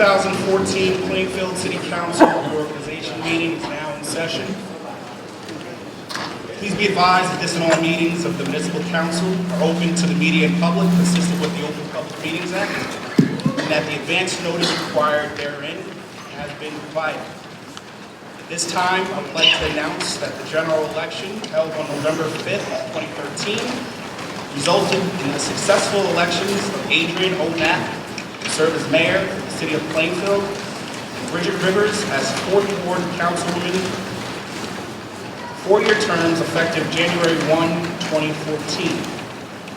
2014 Plainfield City Council Reorganization meeting is now in session. Please be advised that this and all meetings of the Municipal Council are open to the media and public consistent with the Open Public Meetings Act, and that the advance notice required therein has been provided. At this time, I would like to announce that the general election held on November 5th, 2013 resulted in the successful elections of Adrian O'Mac to serve as mayor of the city of Plainfield, and Bridget Rivers as 4th Ward Councilwoman, 4-year terms effective January 1, 2014.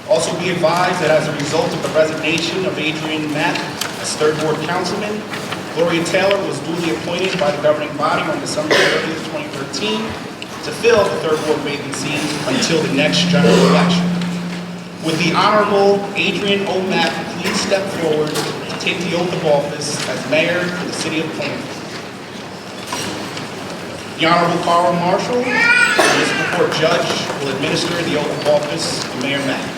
Also be advised that as a result of the resignation of Adrian Matt as 3rd Ward Councilman, Gloria Taylor was duly appointed by the governing body on December 30th, 2013 to fill the 3rd Ward vacancy until the next general election. Would the Honorable Adrian O'Mac please step forward to take the oath of office as mayor of the city of Plainfield. The Honorable Carl Marshall, the Municipal Court Judge, will administer the oath of office to Mayor Mack.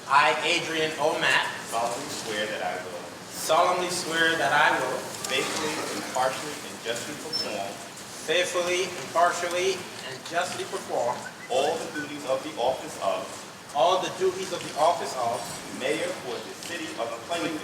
I, Adrian O'Mac, solemnly swear that I will faithfully, impartially, and justly perform all the duties of the office of mayor for the city of Plainfield,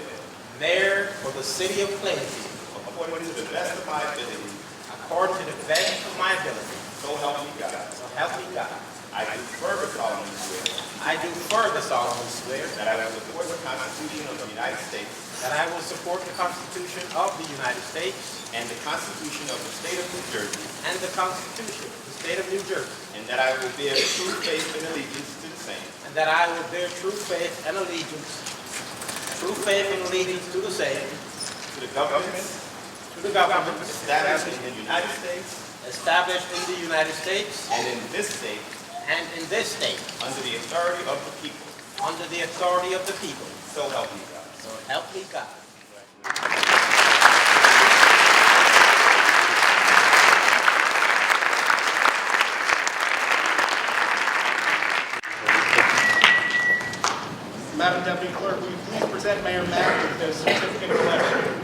mayor for the city of Plainfield, according to the best of my ability, according to the best of my ability. so help me God. So help me God. I do further solemnly swear I do further solemnly swear that I will support the Constitution of the United States that I will support the Constitution of the United States and the Constitution of the State of New Jersey, and the Constitution of the State of New Jersey, and that I will bear true faith and allegiance to the same, and that I will bear true faith and allegiance to the same, to the governments established in the United States and in this state, under the authority of the people, so help me God. So help me God. Madam Deputy Clerk, will you please present Mayor Mack with the certificate of election?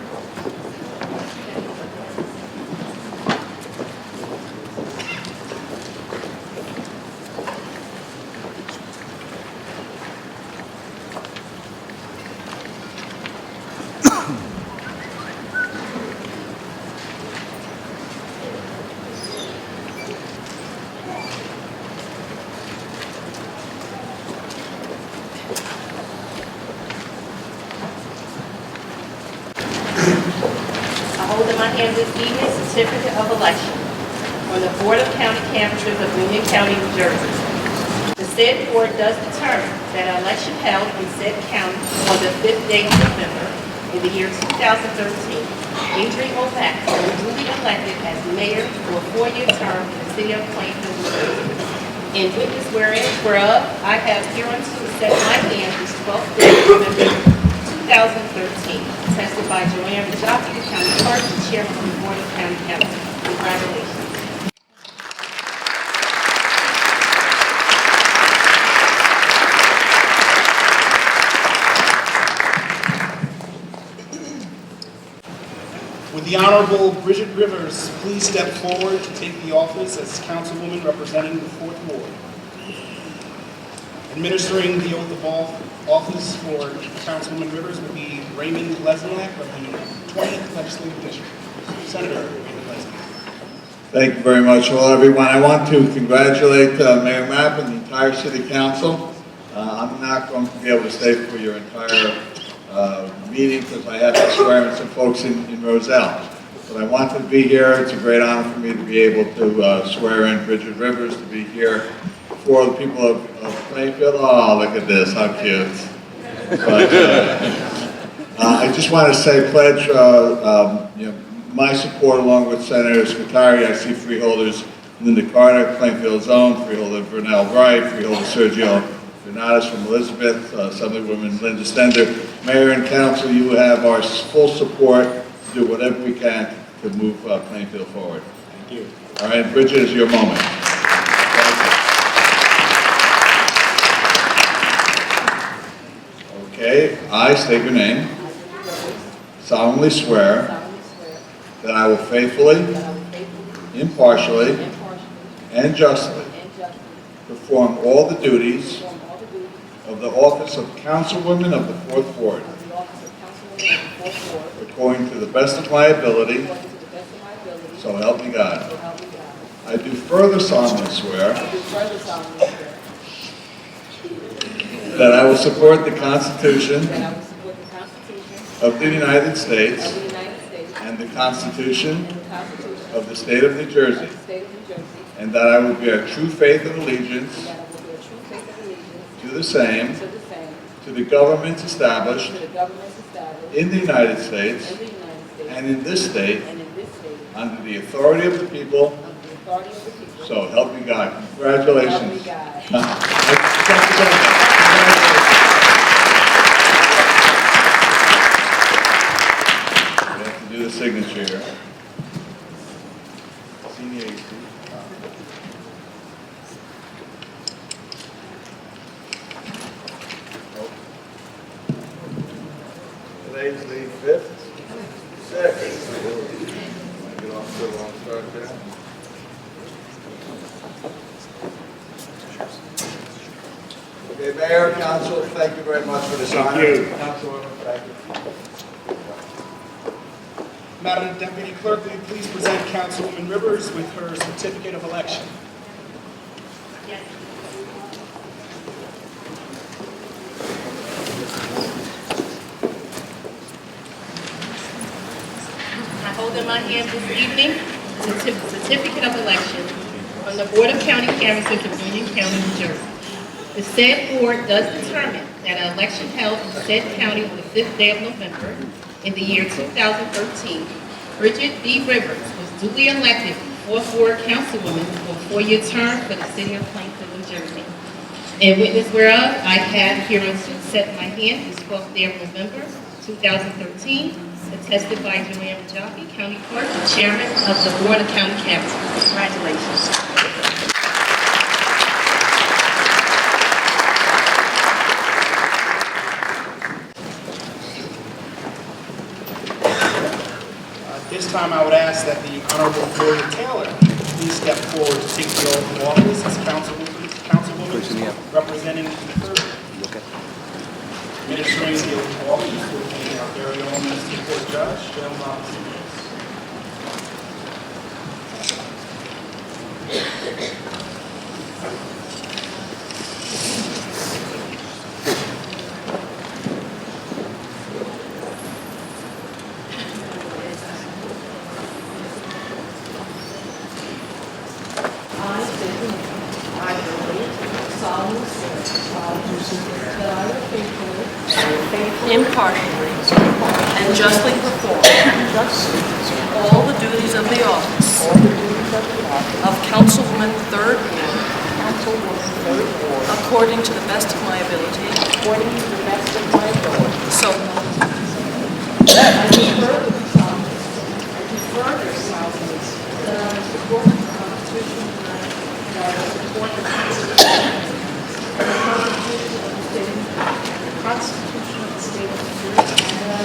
I hold in my hand this evening a certificate of election on the Board of County Canvassers of Union County, New Jersey. The said board does determine that an election held in said county on the 5th day of November in the year 2013, Adrian O'Mac was duly elected as mayor for a 4-year term in the city of Plainfield, New Jersey. In witness whereof, I have hereunto set my hand this 12th day of November 2013, attested by Joanne Rajaki, the county clerk and chairman of the Board of County Council. Congratulations. Would the Honorable Bridget Rivers please step forward to take the office as Councilwoman representing the 4th Ward? Administering the oath of office for Councilwoman Rivers will be Raymond Lesniak of the 20th Legislative District. Senator Raymond Lesniak. Thank you very much. Hello, everyone. I want to congratulate Mayor Mapp and the entire City Council. I'm not going to be able to stay for your entire meeting because I have to swear in some folks in Roselle. But I wanted to be here. It's a great honor for me to be able to swear in Bridget Rivers, to be here for the people of Plainfield. Oh, look at this, how cute. But I just want to say, pledge my support along with Senator Scutari. I see freeholders Linda Carter, Plainfield Zone, freeholder Vernell Wright, freeholder Sergio Donatus from Elizabeth, Assemblywoman Linda Stender. Mayor and Council, you have our full support to do whatever we can to move Plainfield forward. Thank you. All right, Bridget, is your moment. Okay, I state your name. Solemnly swear that I will faithfully, impartially, and justly perform all the duties of the office of Councilwoman of the Fourth Ward according to the best of my ability, so help me God. I do further solemnly swear that I will support the Constitution of the United States and the Constitution of the State of New Jersey, and that I will bear true faith and allegiance to the same, to the governments established in the United States and in this state, under the authority of the people, so help me God. Congratulations. We have to do the signature here. Senior AC. Today's the 5th, 6th. Get off to a long start there. Okay, Mayor, Council, thank you very much for this honor. Thank you. Councilwoman, thank you. Madam Deputy Clerk, will you please present Councilwoman Rivers with her certificate of election? Yes. I hold in my hand this evening the certificate of election from the Board of County Canvassers of Union County, New Jersey. The said board does determine that an election held in said county on the 5th day of November in the year 2013, Bridget D. Rivers was duly elected 4th Ward Councilwoman for a 4-year term for the city of Plainfield, New Jersey. In witness whereof, I have hereunto set my hand this 12th day of November 2013, attested by Joanne Rajapi, County Clerk and Chairman of the Board of County Canvassers. Congratulations. This time I would ask that the Honorable Gloria Taylor please step forward to take the oath of office as Councilwoman representing the 3rd. Administering the oath of office will be our very own Municipal Court Judge, Joe Robinson. Impartially and justly perform all the duties of the office of Councilwoman 3rd Ward according to the best of my ability. So I do further solemnly that I will support the Constitution of the United States, that I will support the Constitution of the State of New Jersey, and that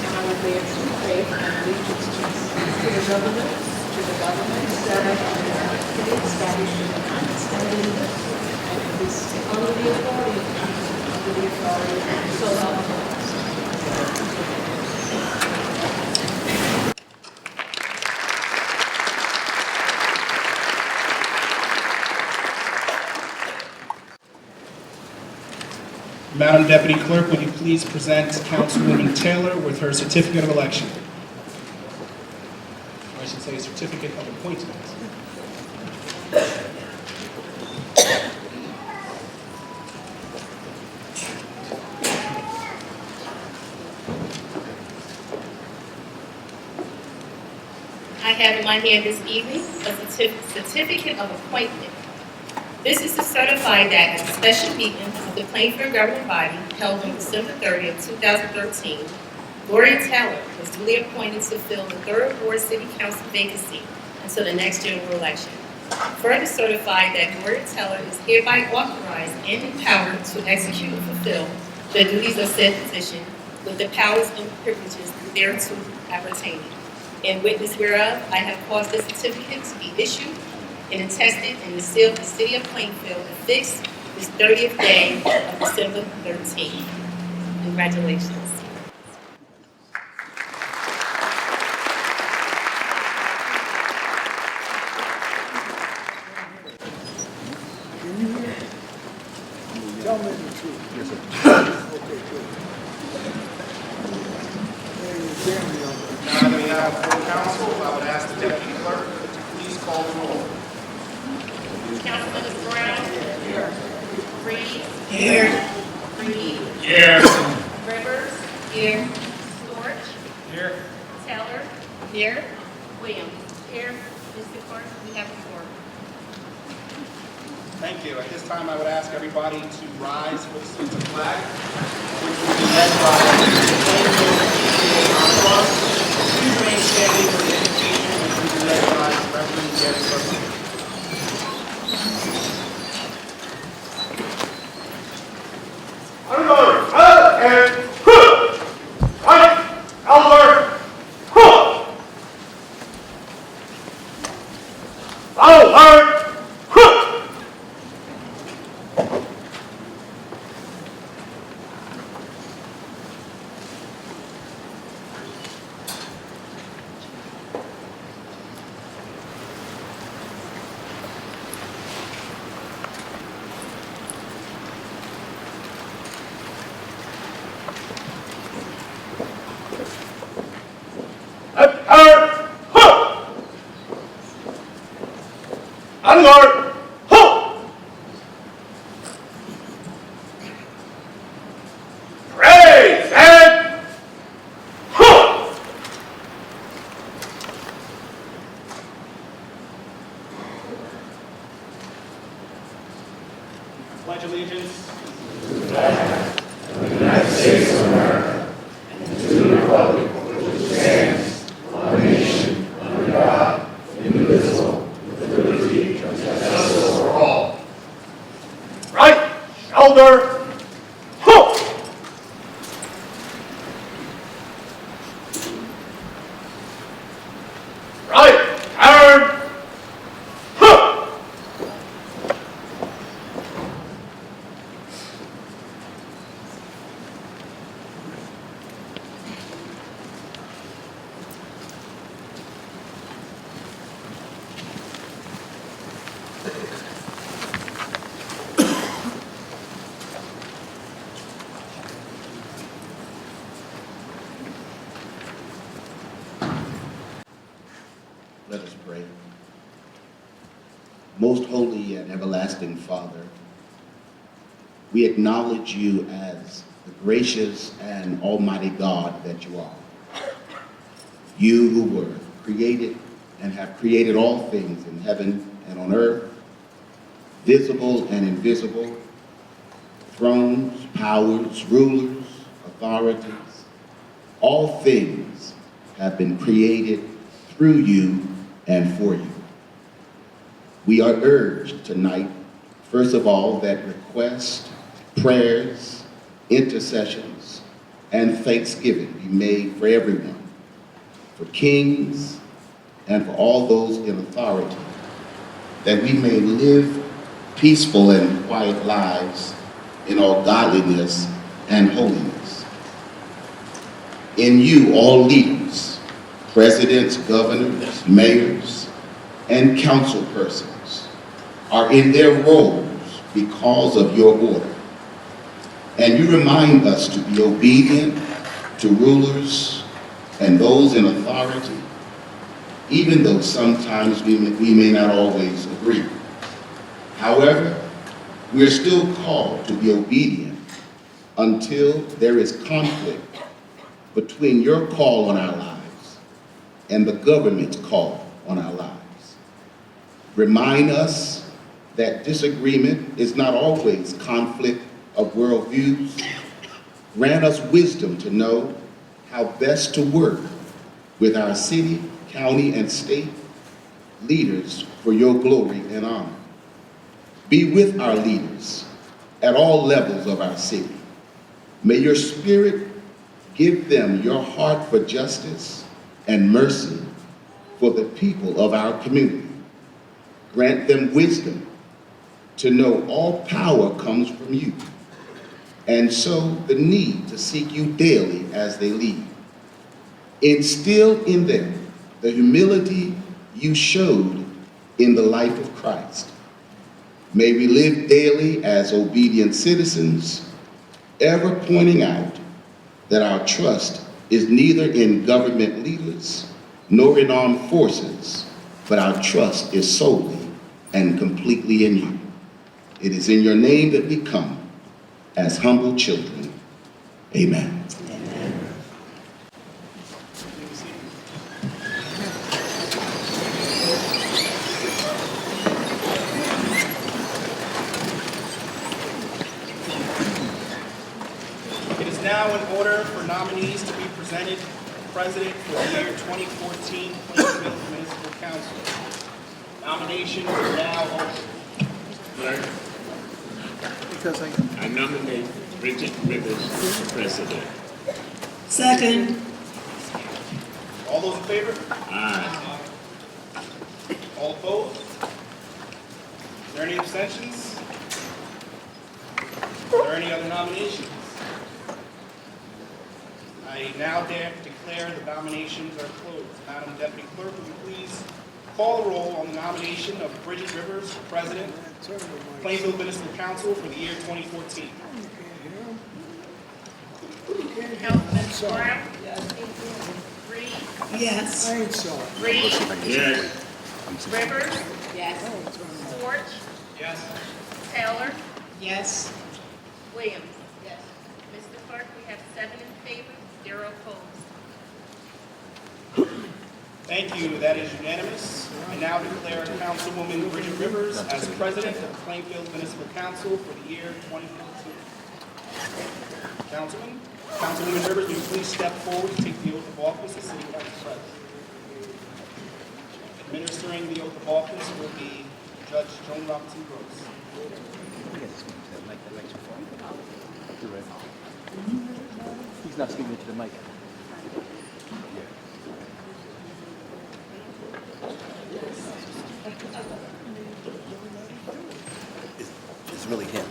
I will bear true faith and allegiance to the governments that are established in the United States and in this state, under the authority of so help me God. Madam Deputy Clerk, would you please present Councilwoman Taylor with her certificate of election? Or I should say certificate of appointment. I have in my hand this evening a certificate of appointment. This is to certify that at a special meeting of the Plainfield governing body held on December 30th, 2013, Gloria Taylor was duly appointed to fill the 3rd Ward City Council vacancy until the next general election. Further certify that Gloria Taylor is hereby authorized and empowered to execute and fulfill the duties of said position with the powers and privileges thereto appertaining. In witness whereof, I have caused this certificate to be issued and attested and sealed in the city of Plainfield and fixed this 30th day of December 13th. Congratulations. Now that we have full council, I would ask the deputy clerk to please call the roll. Councilman Brown. Here. Reed. Here. Reed. Here. Rivers. Here. Storch. Here. Taylor. Here. Williams. Here. Mr. Clerk, we have the floor. Thank you. At this time, I would ask everybody to rise for the salute to the flag, which will be led by Please remain standing for the invocation, which will be led by Reverend Jerry Kirkwood. Pledge allegiance. Right shoulder, hook. Right turn, hook. Let us pray. Most holy and everlasting Father, we acknowledge you as the gracious and almighty God that you are. You who were created and have created all things in heaven and on earth, visible and invisible, thrones, powers, rulers, authorities, all things have been created through you and for you. We are urged tonight, first of all, that requests, prayers, intercessions, and thanksgiving be made for everyone, for kings and for all those in authority, that we may live peaceful and quiet lives in all godliness and holiness. In you, all leaders, presidents, governors, mayors, and council persons are in their roles because of your order. And you remind us to be obedient to rulers and those in authority, even though sometimes we may not always agree. However, we are still called to be obedient until there is conflict between your call on our lives and the government's call on our lives. Remind us that disagreement is not always conflict of worldviews. Grant us wisdom to know how best to work with our city, county, and state leaders for your glory and honor. Be with our leaders at all levels of our city. May your spirit give them your heart for justice and mercy for the people of our community. Grant them wisdom to know all power comes from you, and so the need to seek you daily as they lead. Instill in them the humility you showed in the life of Christ. May we live daily as obedient citizens, ever pointing out that our trust is neither in government leaders nor in armed forces, but our trust is solely and completely in you. It is in your name that we come as humble children. Amen. It is now in order for nominees to be presented for President for the year 2014 Plainfield Municipal Council. Nominations are now open. Clerk, I nominate Bridget Rivers for president. Second. All those in favor? Aye. All opposed? Is there any abstentions? Are there any other nominations? I now declare the nominations are closed. Madam Deputy Clerk, will you please call the roll on the nomination of Bridget Rivers for President, Plainfield Municipal Council for the year 2014. Councilman Brown? Reed? Yes. Reed? Yes. Rivers? Yes. Ford? Yes. Taylor? Yes. Williams? Yes. Mr. Clerk, we have 7 in favor, 0 opposed. Thank you. That is unanimous. I now declare Councilwoman Bridget Rivers as President of the Plainfield Municipal Council for the year 2014. Councilwoman Rivers, will you please step forward to take the oath of office as City Vice President? Administering the oath of office will be Judge Joan Robinson Gross. He's not speaking to the mic. It's really him.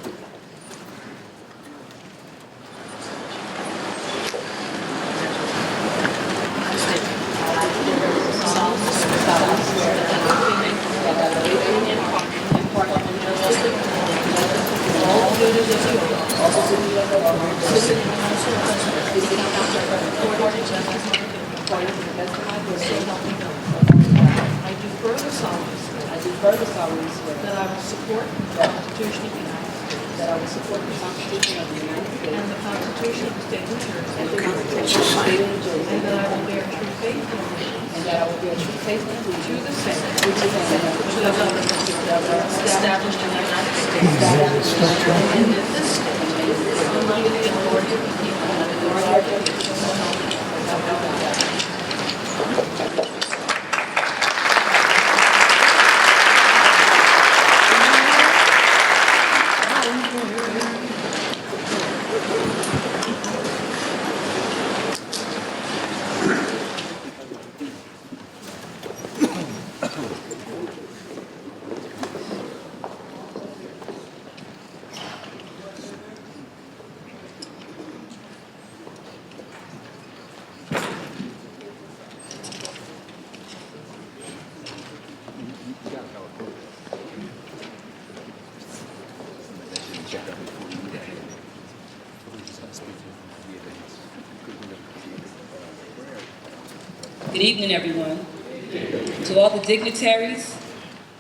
I do further solemnly swear that I will support the Constitution of the United States, that I will support the Constitution of the United States and the Constitution of the State of New Jersey, and the Constitution of the State of New Jersey, and that I will bear true faith and allegiance, and that I will bear true faith and allegiance to the same, to the governments established in the United States, and in this state, under the authority of the people, and the authority of the people, so help me God. Good evening, everyone. To all the dignitaries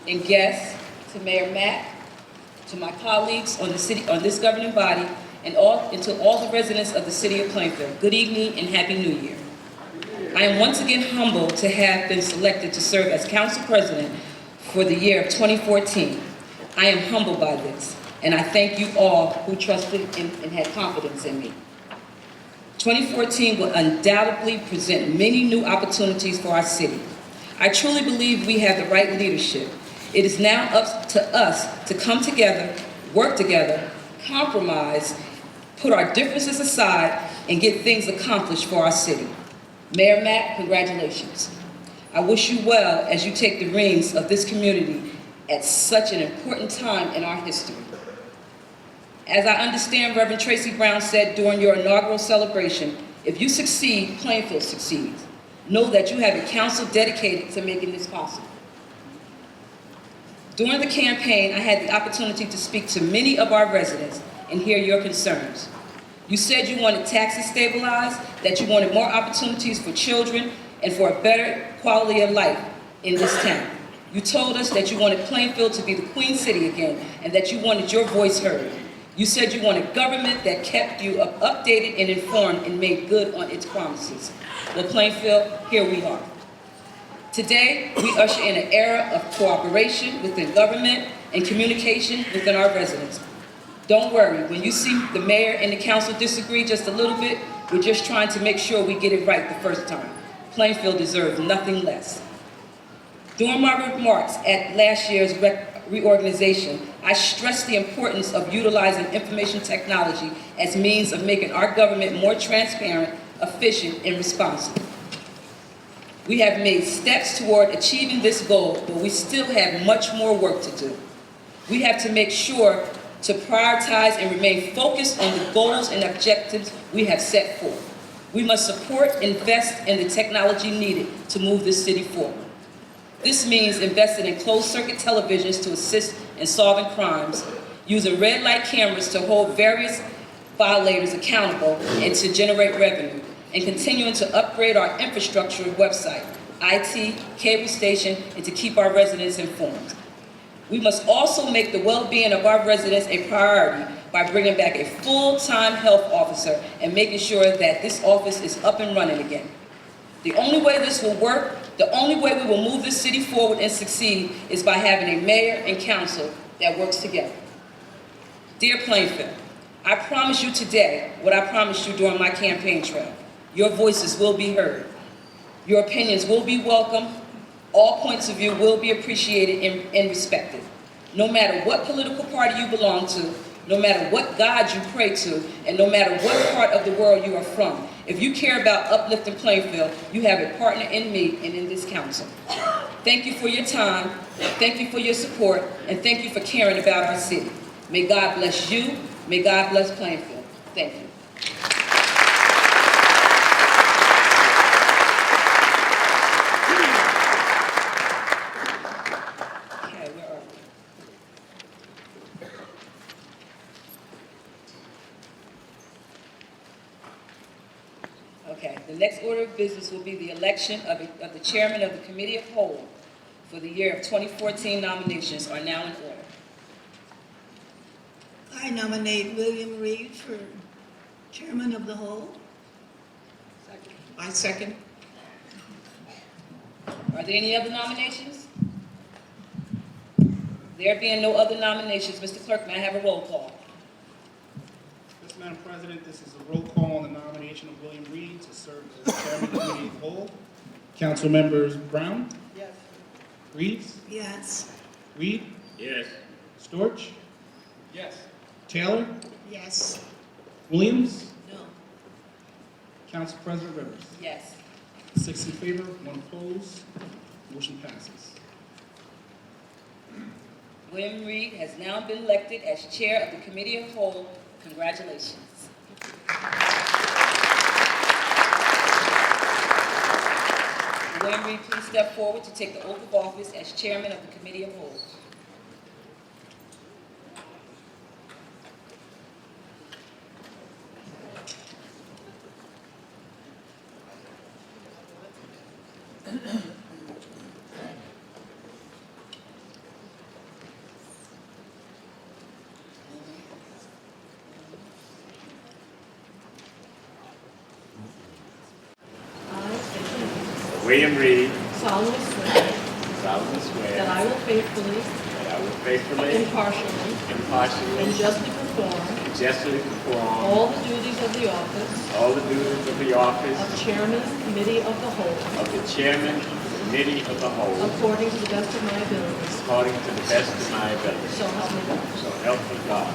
and guests, to Mayor Mack, to my colleagues on this governing body, and to all the residents of the city of Plainfield, good evening and Happy New Year. I am once again humbled to have been selected to serve as council president for the year of 2014. I am humbled by this, and I thank you all who trusted and had confidence in me. 2014 will undoubtedly present many new opportunities for our city. I truly believe we have the right leadership. It is now up to us to come together, work together, compromise, put our differences aside, and get things accomplished for our city. Mayor Matt, congratulations. I wish you well as you take the reins of this community at such an important time in our history. As I understand Reverend Tracy Brown said during your inaugural celebration, if you succeed, Plainfield succeeds. Know that you have a council dedicated to making this possible. During the campaign, I had the opportunity to speak to many of our residents and hear your concerns. You said you wanted taxes stabilized, that you wanted more opportunities for children and for a better quality of life in this town. You told us that you wanted Plainfield to be the Queen City again and that you wanted your voice heard. You said you wanted government that kept you updated and informed and made good on its promises. Well, Plainfield, here we are. Today, we usher in an era of cooperation within government and communication within our residents. Don't worry, when you see the mayor and the council disagree just a little bit, we're just trying to make sure we get it right the first time. Plainfield deserves nothing less. During my remarks at last year's reorganization, I stressed the importance of utilizing information technology as means of making our government more transparent, efficient, and responsive. We have made steps toward achieving this goal, but we still have much more work to do. We have to make sure to prioritize and remain focused on the goals and objectives we have set forth. We must support and invest in the technology needed to move this city forward. This means investing in closed-circuit televisions to assist in solving crimes, using red light cameras to hold various violators accountable and to generate revenue, and continuing to upgrade our infrastructure and website, IT, cable station, and to keep our residents informed. We must also make the well-being of our residents a priority by bringing back a full-time health officer and making sure that this office is up and running again. The only way this will work, the only way we will move this city forward and succeed is by having a mayor and council that works together. Dear Plainfield, I promise you today what I promised you during my campaign trail. Your voices will be heard. Your opinions will be welcome. All points of view will be appreciated and respected. No matter what political party you belong to, no matter what God you pray to, and no matter what part of the world you are from, if you care about uplifting Plainfield, you have a partner in me and in this council. Thank you for your time, thank you for your support, and thank you for caring about our city. May God bless you, may God bless Plainfield. Thank you. Okay, the next order of business will be the election of the chairman of the Committee of Whole for the year of 2014. Nominations are now in order. I nominate William Reed for chairman of the whole. Second. I second. Are there any other nominations? There being no other nominations, Mr. Clerk, may I have a roll call? Yes, Madam President, this is a roll call on the nomination of William Reed to serve as chairman of the Committee of the Whole. Council members Brown? Yes. Reeves? Yes. Reed? Yes. Storch? Yes. Taylor? Yes. Williams? No. Council President Rivers? Yes. 6 in favor, 1 opposed. Motion passes. William Reed has now been elected as chair of the Committee of Whole. Congratulations. William Reed, please step forward to take the oath of office as chairman of the Committee of Whole. I state your name. William Reed, solemnly swear solemnly swear that I will faithfully, that I will faithfully, impartially, impartially, and justly perform and justly perform all the duties of the office all the duties of the office of Chairman, Committee of the Whole, of the Chairman of the Committee of the Whole, according to the best of my abilities. according to the best of my ability. So help me God. So help me God.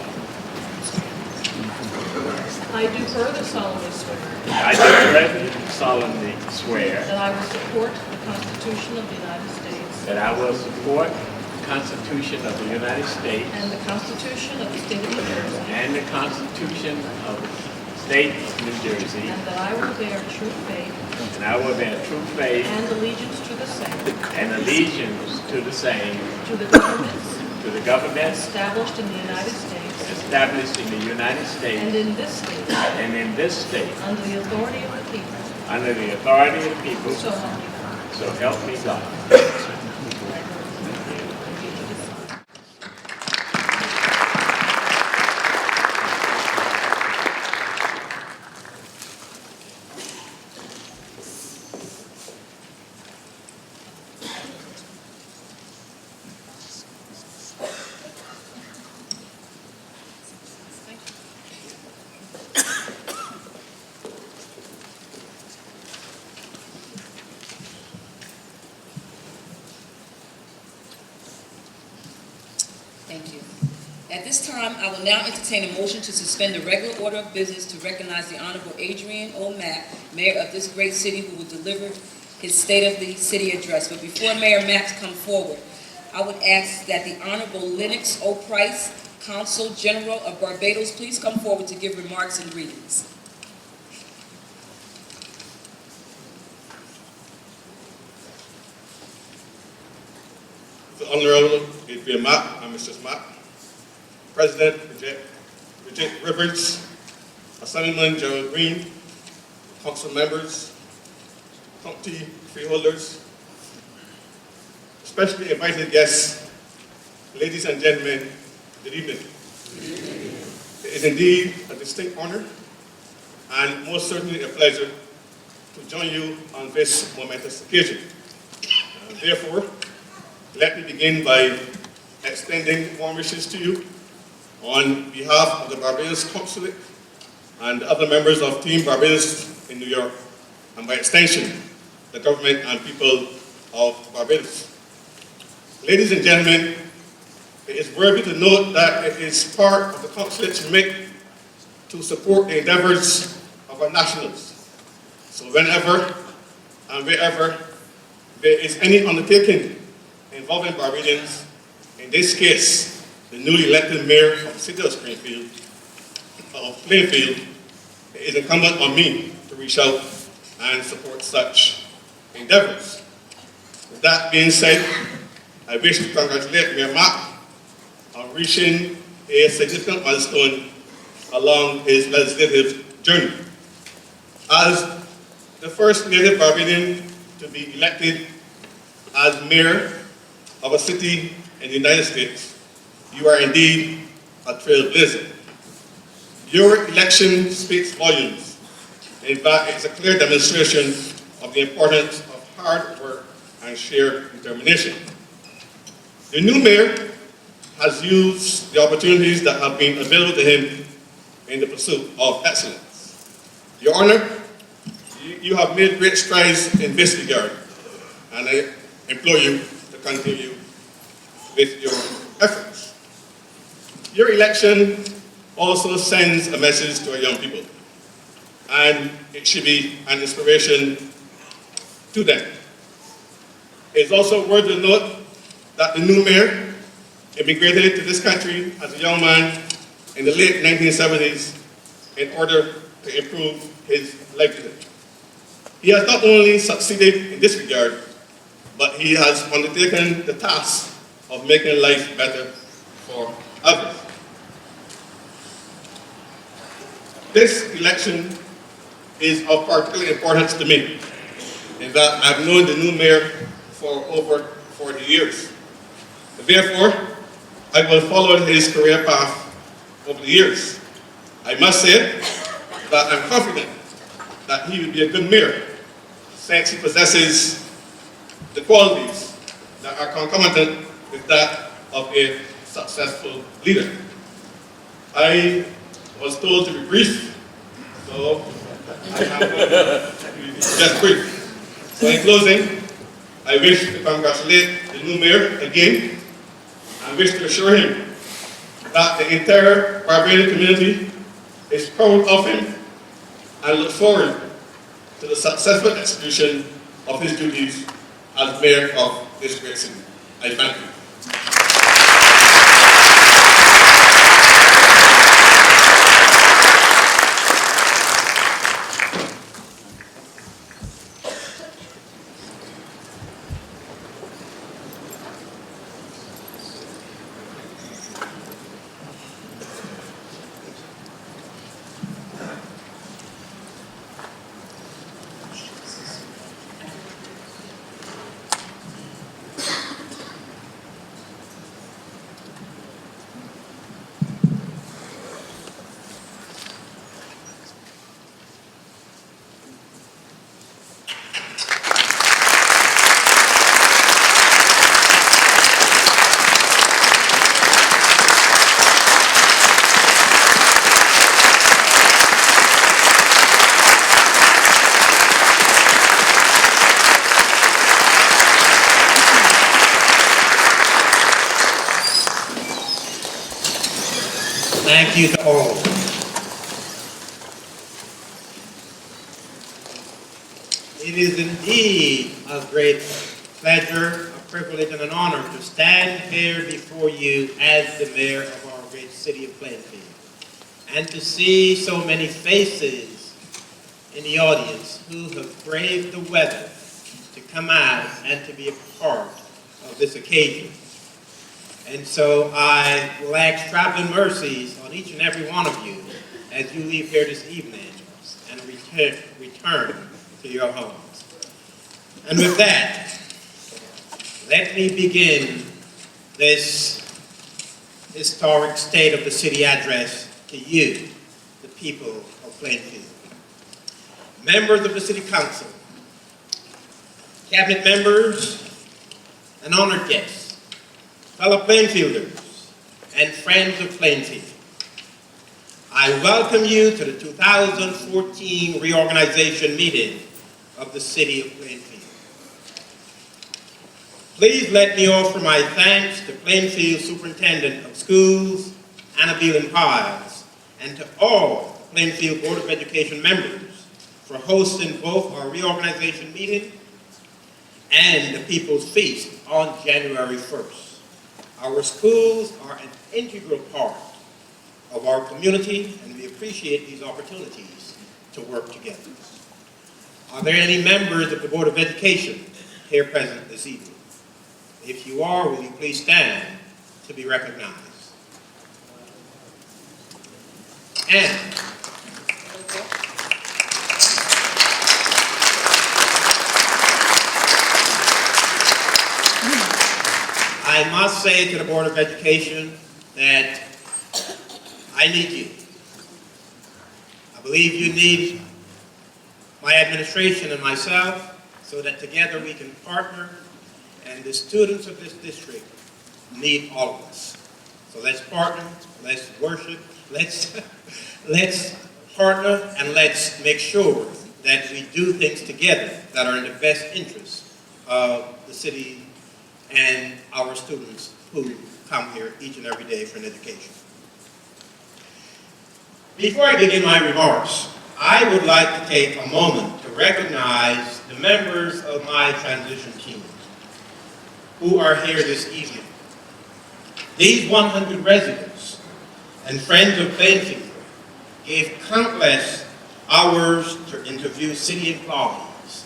I do further solemnly swear I do solemnly swear that I will support the Constitution of the United States that I will support the Constitution of the United States and the Constitution of the State of New Jersey, and the Constitution of the State of New Jersey, and that I will bear true faith and I will bear true faith and allegiance to the same, and allegiance to the same, to the governments to the governments established in the United States established in the United and States in this state, and in this state, under the authority of the people, under the authority of the people, so help me God. so help me God. Thank you. At this time, I will now entertain a motion to suspend the regular order of business to recognize the Honorable Adrian O. Mack, Mayor of this great city, who will deliver his State of the City address. But before Mayor Mack comes forward, I would ask that the Honorable Lennox O. Price, Consul General of Barbados, please come forward to give remarks and greetings. The Honorable Adrian Mack and Mrs. Mack, President Bridget Rivers, Assemblyman Gerald Green, Council members, county freeholders, especially invited guests, ladies and gentlemen, good evening. It is indeed a distinct honor and most certainly a pleasure to join you on this momentous occasion. Therefore, let me begin by extending warm wishes to you on behalf of the Barbados Consulate and other members of Team Barbados in New York, and by extension, the government and people of Barbados. Ladies and gentlemen, it is worthy to note that it is part of the Consulate's remit to support the endeavors of our nationals. So whenever and wherever there is any undertaking involving Barbadians, in this case, the newly elected mayor of the city of Plainfield, it is incumbent on me to reach out and support such endeavors. With that being said, I wish to congratulate Mayor Mack on reaching a significant milestone along his legislative journey. As the first native Barbadian to be elected as mayor of a city in the United States, you are indeed a trailblazer. Your election speaks volumes. In fact, it's a clear demonstration of the importance of hard work and sheer determination. The new mayor has used the opportunities that have been available to him in the pursuit of excellence. Your Honor, you have made great strides in this regard, and I implore you to continue with your efforts. Your election also sends a message to our young people, and it should be an inspiration to them. It's also worth to note that the new mayor immigrated to this country as a young man in the late 1970s in order to improve his livelihood. He has not only succeeded in this regard, but he has undertaken the task of making life better for others. This election is of particular importance to me, in that I've known the new mayor for over 40 years. Therefore, I will follow his career path over the years. I must say that I'm confident that he will be a good mayor, since he possesses the qualities that are concomitant with that of a successful leader. I was told to be brief, so I am going to be just brief. So in closing, I wish to congratulate the new mayor again and wish to assure him that the entire Barbadian community is proud of him and look forward to the successful execution of his duties as mayor of this great city. I thank you. Thank you to all. It is indeed a great pleasure, a privilege, and an honor to stand here before you as the mayor of our great city of Plainfield, and to see so many faces in the audience who have braved the weather to come out and to be a part of this occasion. And so I will ask traveling mercies on each and every one of you as you leave here this evening and return to your homes. And with that, let me begin this historic State of the City address to you, the people of Plainfield. Members of the City Council, cabinet members, and honored guests, fellow Plainfielders, and friends of Plainfield, I welcome you to the 2014 Reorganization meeting of the City of Plainfield. Please let me offer my thanks to Plainfield Superintendent of Schools, Anna Beelan-Piles, and to all Plainfield Board of Education members for hosting both our Reorganization meeting and the People's Feast on January 1st. Our schools are an integral part of our community, and we appreciate these opportunities to work together. Are there any members of the Board of Education here present this evening? If you are, will you please stand to be recognized? And I must say to the Board of Education that I need you. I believe you need my administration and myself so that together we can partner, and the students of this district need all of us. So let's partner, let's worship, let's partner, and let's make sure that we do things together that are in the best interest of the city and our students who come here each and every day for an education. Before I begin my remarks, I would like to take a moment to recognize the members of my transition team who are here this evening. These 100 residents and friends of Plainfield gave countless hours to interview city employees,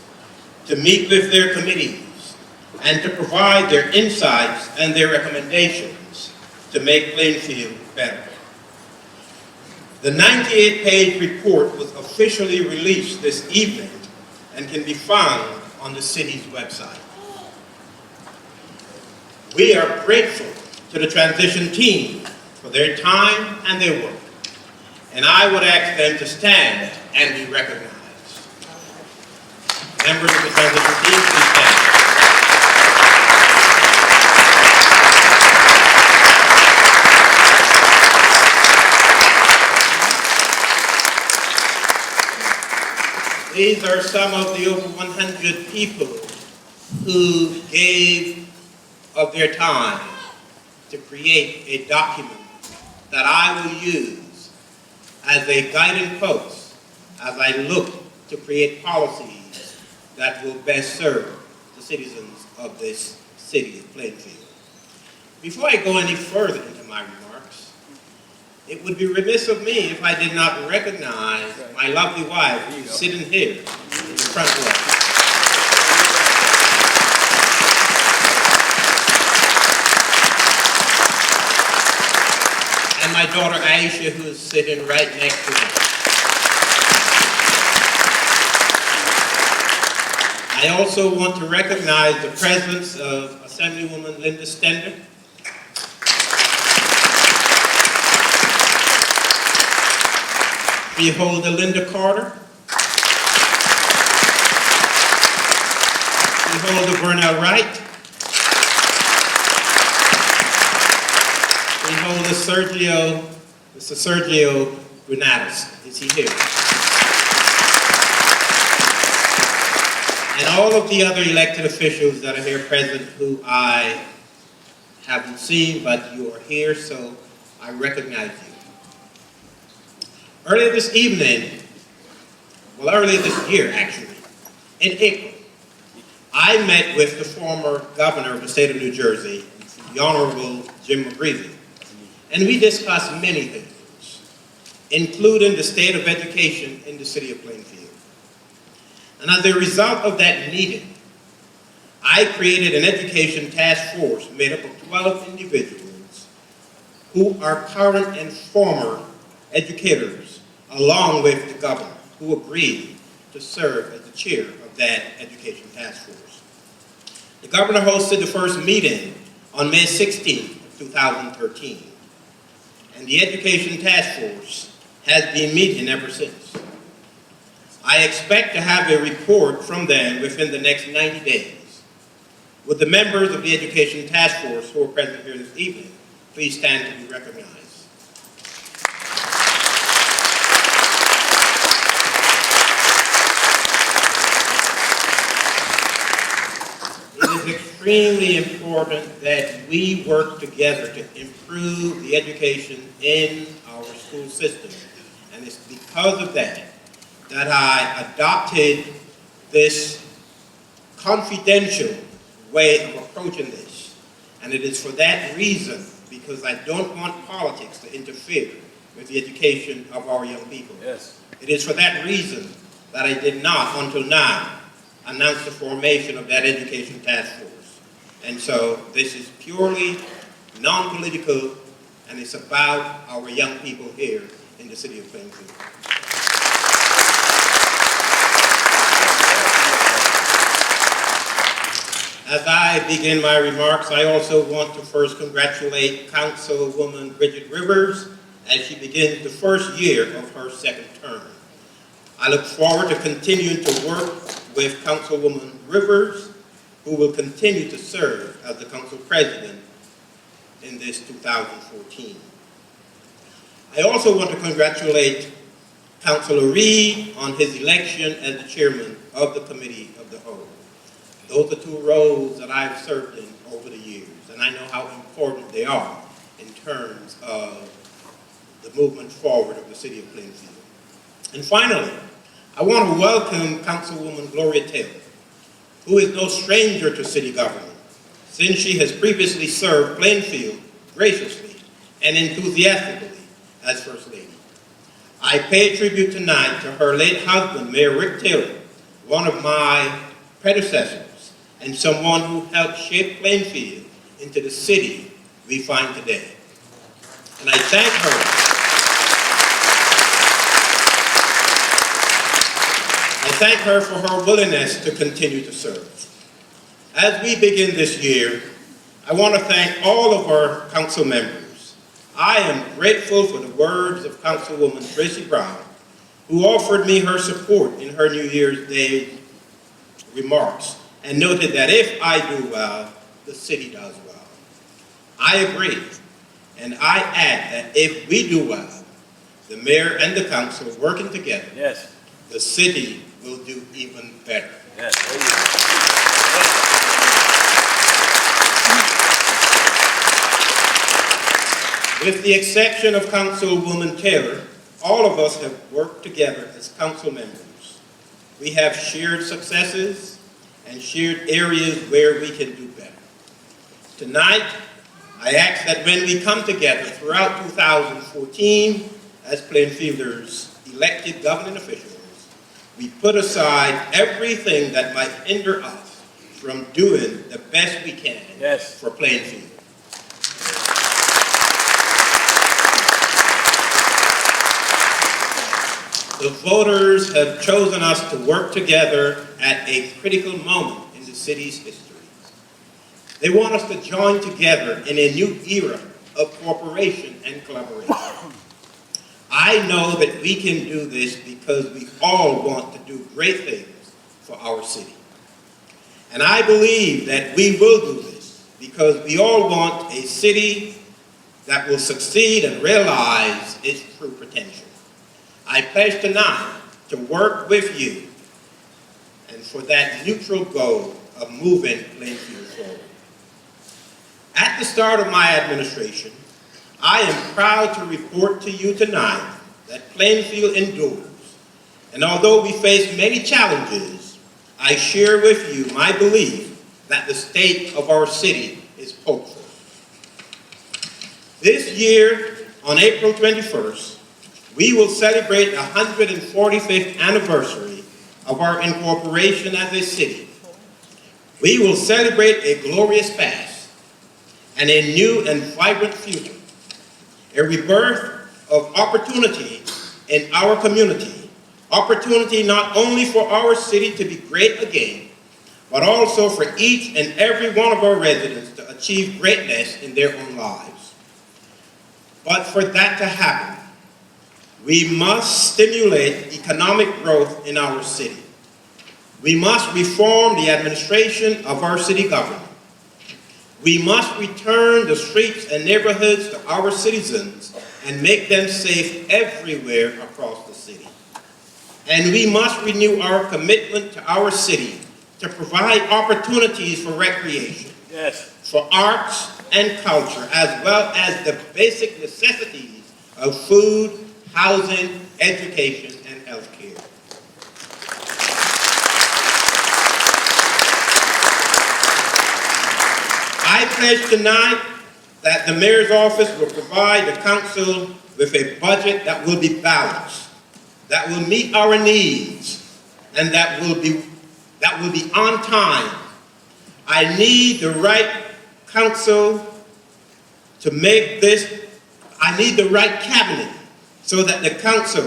to meet with their committees, and to provide their insights and their recommendations to make Plainfield better. The 98-page report was officially released this evening and can be found on the city's website. We are grateful to the transition team for their time and their work, and I would ask them to stand and be recognized. Members of the transition team, please stand. These are some of the over 100 people who gave of their time to create a document that I will use as a guiding post as I look to create policies that will best serve the citizens of this city of Plainfield. Before I go any further into my remarks, it would be remiss of me if I did not recognize my lovely wife who's sitting here in the front row. And my daughter Aisha, who is sitting right next to me. I also want to recognize the presence of Assemblywoman Linda Stender. Beholder Linda Carter. Beholder Burnell Wright. Beholder Mr. Sergio Granados. Is he here? And all of the other elected officials that are here present who I haven't seen, but you are here, so I recognize you. Earlier this year actually, in April, I met with the former governor of the state of New Jersey, the Honorable Jim McGreevey, and we discussed many things, including the state of education in the city of Plainfield. And as a result of that meeting, I created an education task force made up of 12 individuals who are current and former educators, along with the governor, who agreed to serve as the chair of that education task force. The governor hosted the first meeting on May 16th of 2013, and the education task force has been meeting ever since. I expect to have a report from them within the next 90 days. Would the members of the education task force who are present here this evening please stand to be recognized? It is extremely important that we work together to improve the education in our school system. And it's because of that that I adopted this confidential way of approaching this. And it is for that reason, because I don't want politics to interfere with the education of our young people. Yes. It is for that reason that I did not, until now, announce the formation of that education task force. And so this is purely non-political, and it's about our young people here in the city of Plainfield. As I begin my remarks, I also want to first congratulate Councilwoman Bridget Rivers as she begins the first year of her second term. I look forward to continuing to work with Councilwoman Rivers, who will continue to serve as the council president in this 2014. I also want to congratulate Councilor Reed on his election as the chairman of the Committee of the Whole. Those are two roles that I've served in over the years, and I know how important they are in terms of the movement forward of the city of Plainfield. And finally, I want to welcome Councilwoman Gloria Taylor, who is no stranger to city government, since she has previously served Plainfield graciously and enthusiastically as First Lady. I pay tribute tonight to her late husband, Mayor Rick Taylor, one of my predecessors, and someone who helped shape Plainfield into the city we find today. And I thank her. I thank her for her willingness to continue to serve. As we begin this year, I want to thank all of our council members. I am grateful for the words of Councilwoman Tracy Brown, who offered me her support in her New Year's Day remarks and noted that if I do well, the city does well. I agree, and I add that if we do well, the mayor and the council working together, Yes. the city will do even better. Yes. With the exception of Councilwoman Taylor, all of us have worked together as council members. We have shared successes and shared areas where we can do better. Tonight, I ask that when we come together throughout 2014 as Plainfielders, elected governing officials, we put aside everything that might hinder us from doing the best we can for Plainfield. The voters have chosen us to work together at a critical moment in the city's history. They want us to join together in a new era of cooperation and collaboration. I know that we can do this because we all want to do great things for our city. And I believe that we will do this because we all want a city that will succeed and realize its true potential. I pledge tonight to work with you and for that neutral goal of moving Plainfield forward. At the start of my administration, I am proud to report to you tonight that Plainfield endures. And although we face many challenges, I share with you my belief that the state of our city is hopeful. This year, on April 21st, we will celebrate the 145th anniversary of our incorporation as a city. We will celebrate a glorious past and a new and vibrant future, a rebirth of opportunity in our community, opportunity not only for our city to be great again, but also for each and every one of our residents to achieve greatness in their own lives. But for that to happen, we must stimulate economic growth in our city. We must reform the administration of our city government. We must return the streets and neighborhoods to our citizens and make them safe everywhere across the city. And we must renew our commitment to our city to provide opportunities for recreation, for arts and culture, as well as the basic necessities of food, housing, education, and health care. I pledge tonight that the mayor's office will provide the council with a budget that will be balanced, that will meet our needs, and that will be on time. I need the right council to make this. I need the right cabinet so that the council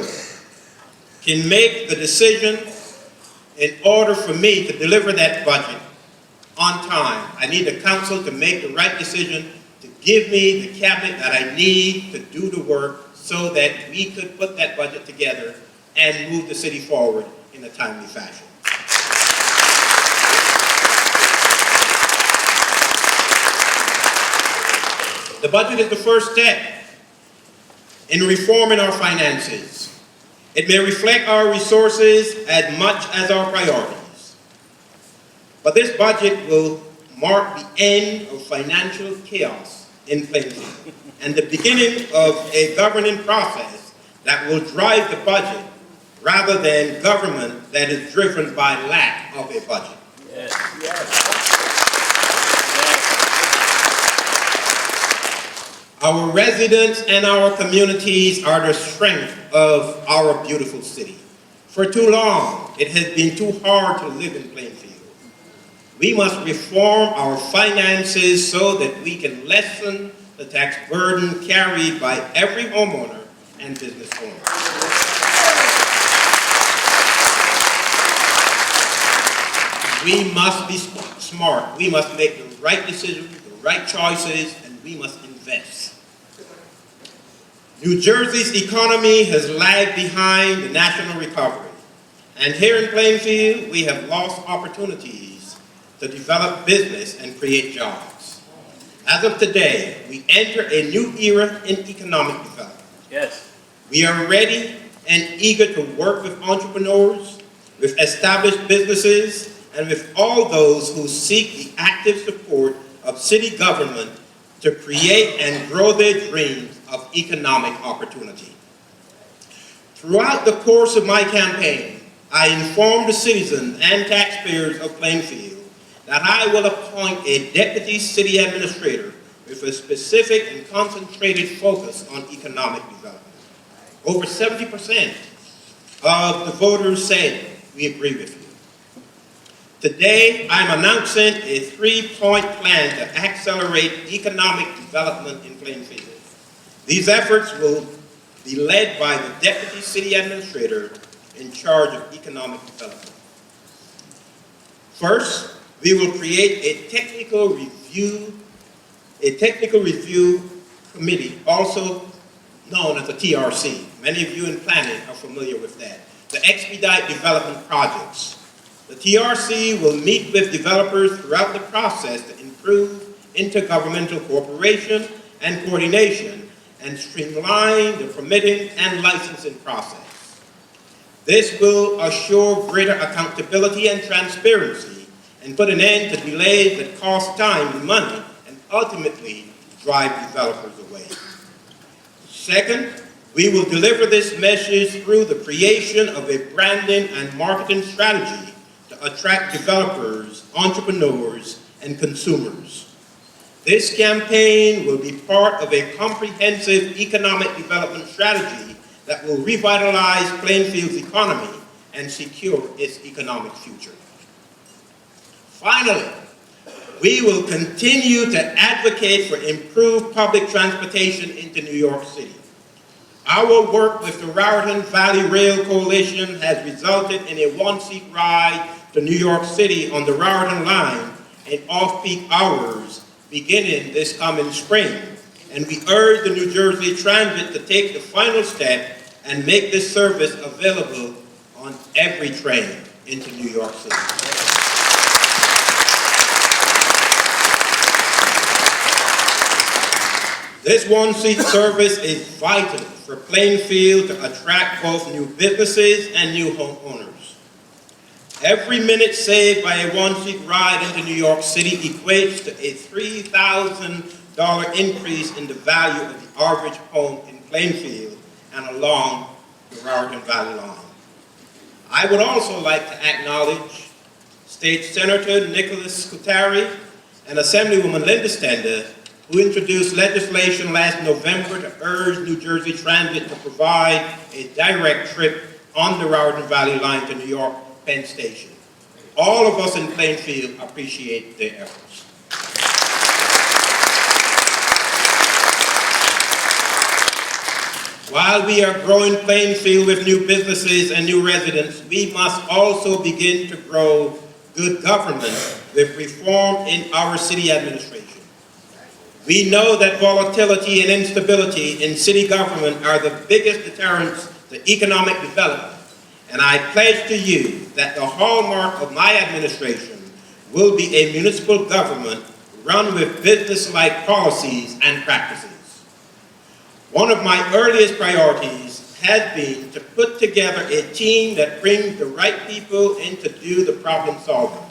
can make the decision in order for me to deliver that budget on time. I need the council to make the right decision to give me the cabinet that I need to do the work so that we could put that budget together and move the city forward in a timely fashion. The budget is the first step in reforming our finances. It may reflect our resources as much as our priorities. But this budget will mark the end of financial chaos in Plainfield and the beginning of a governing process that will drive the budget rather than government that is driven by lack of a budget. Our residents and our communities are the strength of our beautiful city. For too long, it has been too hard to live in Plainfield. We must reform our finances so that we can lessen the tax burden carried by every homeowner and business owner. We must be smart. We must make the right decisions, the right choices, and we must invest. New Jersey's economy has lagged behind the national recovery, And here in Plainfield, we have lost opportunities to develop business and create jobs. As of today, we enter a new era in economic development. Yes. We are ready and eager to work with entrepreneurs, with established businesses, and with all those who seek the active support of city government to create and grow their dreams of economic opportunity. Throughout the course of my campaign, I informed the citizens and taxpayers of Plainfield that I will appoint a deputy city administrator with a specific and concentrated focus on economic development. Over 70% of the voters said we agree with you. Today, I'm announcing a 3-point plan to accelerate economic development in Plainfield. These efforts will be led by the Deputy City Administrator in charge of economic development. First, we will create a technical review committee, also known as a TRC. Many of you in planning are familiar with that, to expedite development projects. The TRC will meet with developers throughout the process to improve intergovernmental cooperation and coordination and streamline the permitting and licensing process. This will assure greater accountability and transparency and put an end to delays that cost time and money and ultimately drive developers away. Second, we will deliver this message through the creation of a branding and marketing strategy to attract developers, entrepreneurs, and consumers. This campaign will be part of a comprehensive economic development strategy that will revitalize Plainfield's economy and secure its economic future. Finally, we will continue to advocate for improved public transportation into New York City. Our work with the Raritan Valley Rail Coalition has resulted in a one-seat ride to New York City on the Raritan line in off-peak hours beginning this coming spring. And we urge the New Jersey Transit to take the final step and make this service available on every train into New York City. This one-seat service is vital for Plainfield to attract both new businesses and new homeowners. Every minute saved by a one-seat ride into New York City equates to a $3,000 increase in the value of the average home in Plainfield and along the Raritan Valley line. I would also like to acknowledge State Senator Nicholas Scutari and Assemblywoman Linda Stender, who introduced legislation last November to urge New Jersey Transit to provide a direct trip on the Raritan Valley line to New York Penn Station. All of us in Plainfield appreciate their efforts. While we are growing Plainfield with new businesses and new residents, we must also begin to grow good government with reform in our city administration. We know that volatility and instability in city government are the biggest deterrents to economic development, and I pledge to you that the hallmark of my administration will be a municipal government run with business-like policies and practices. One of my earliest priorities has been to put together a team that brings the right people in to do the problem solving.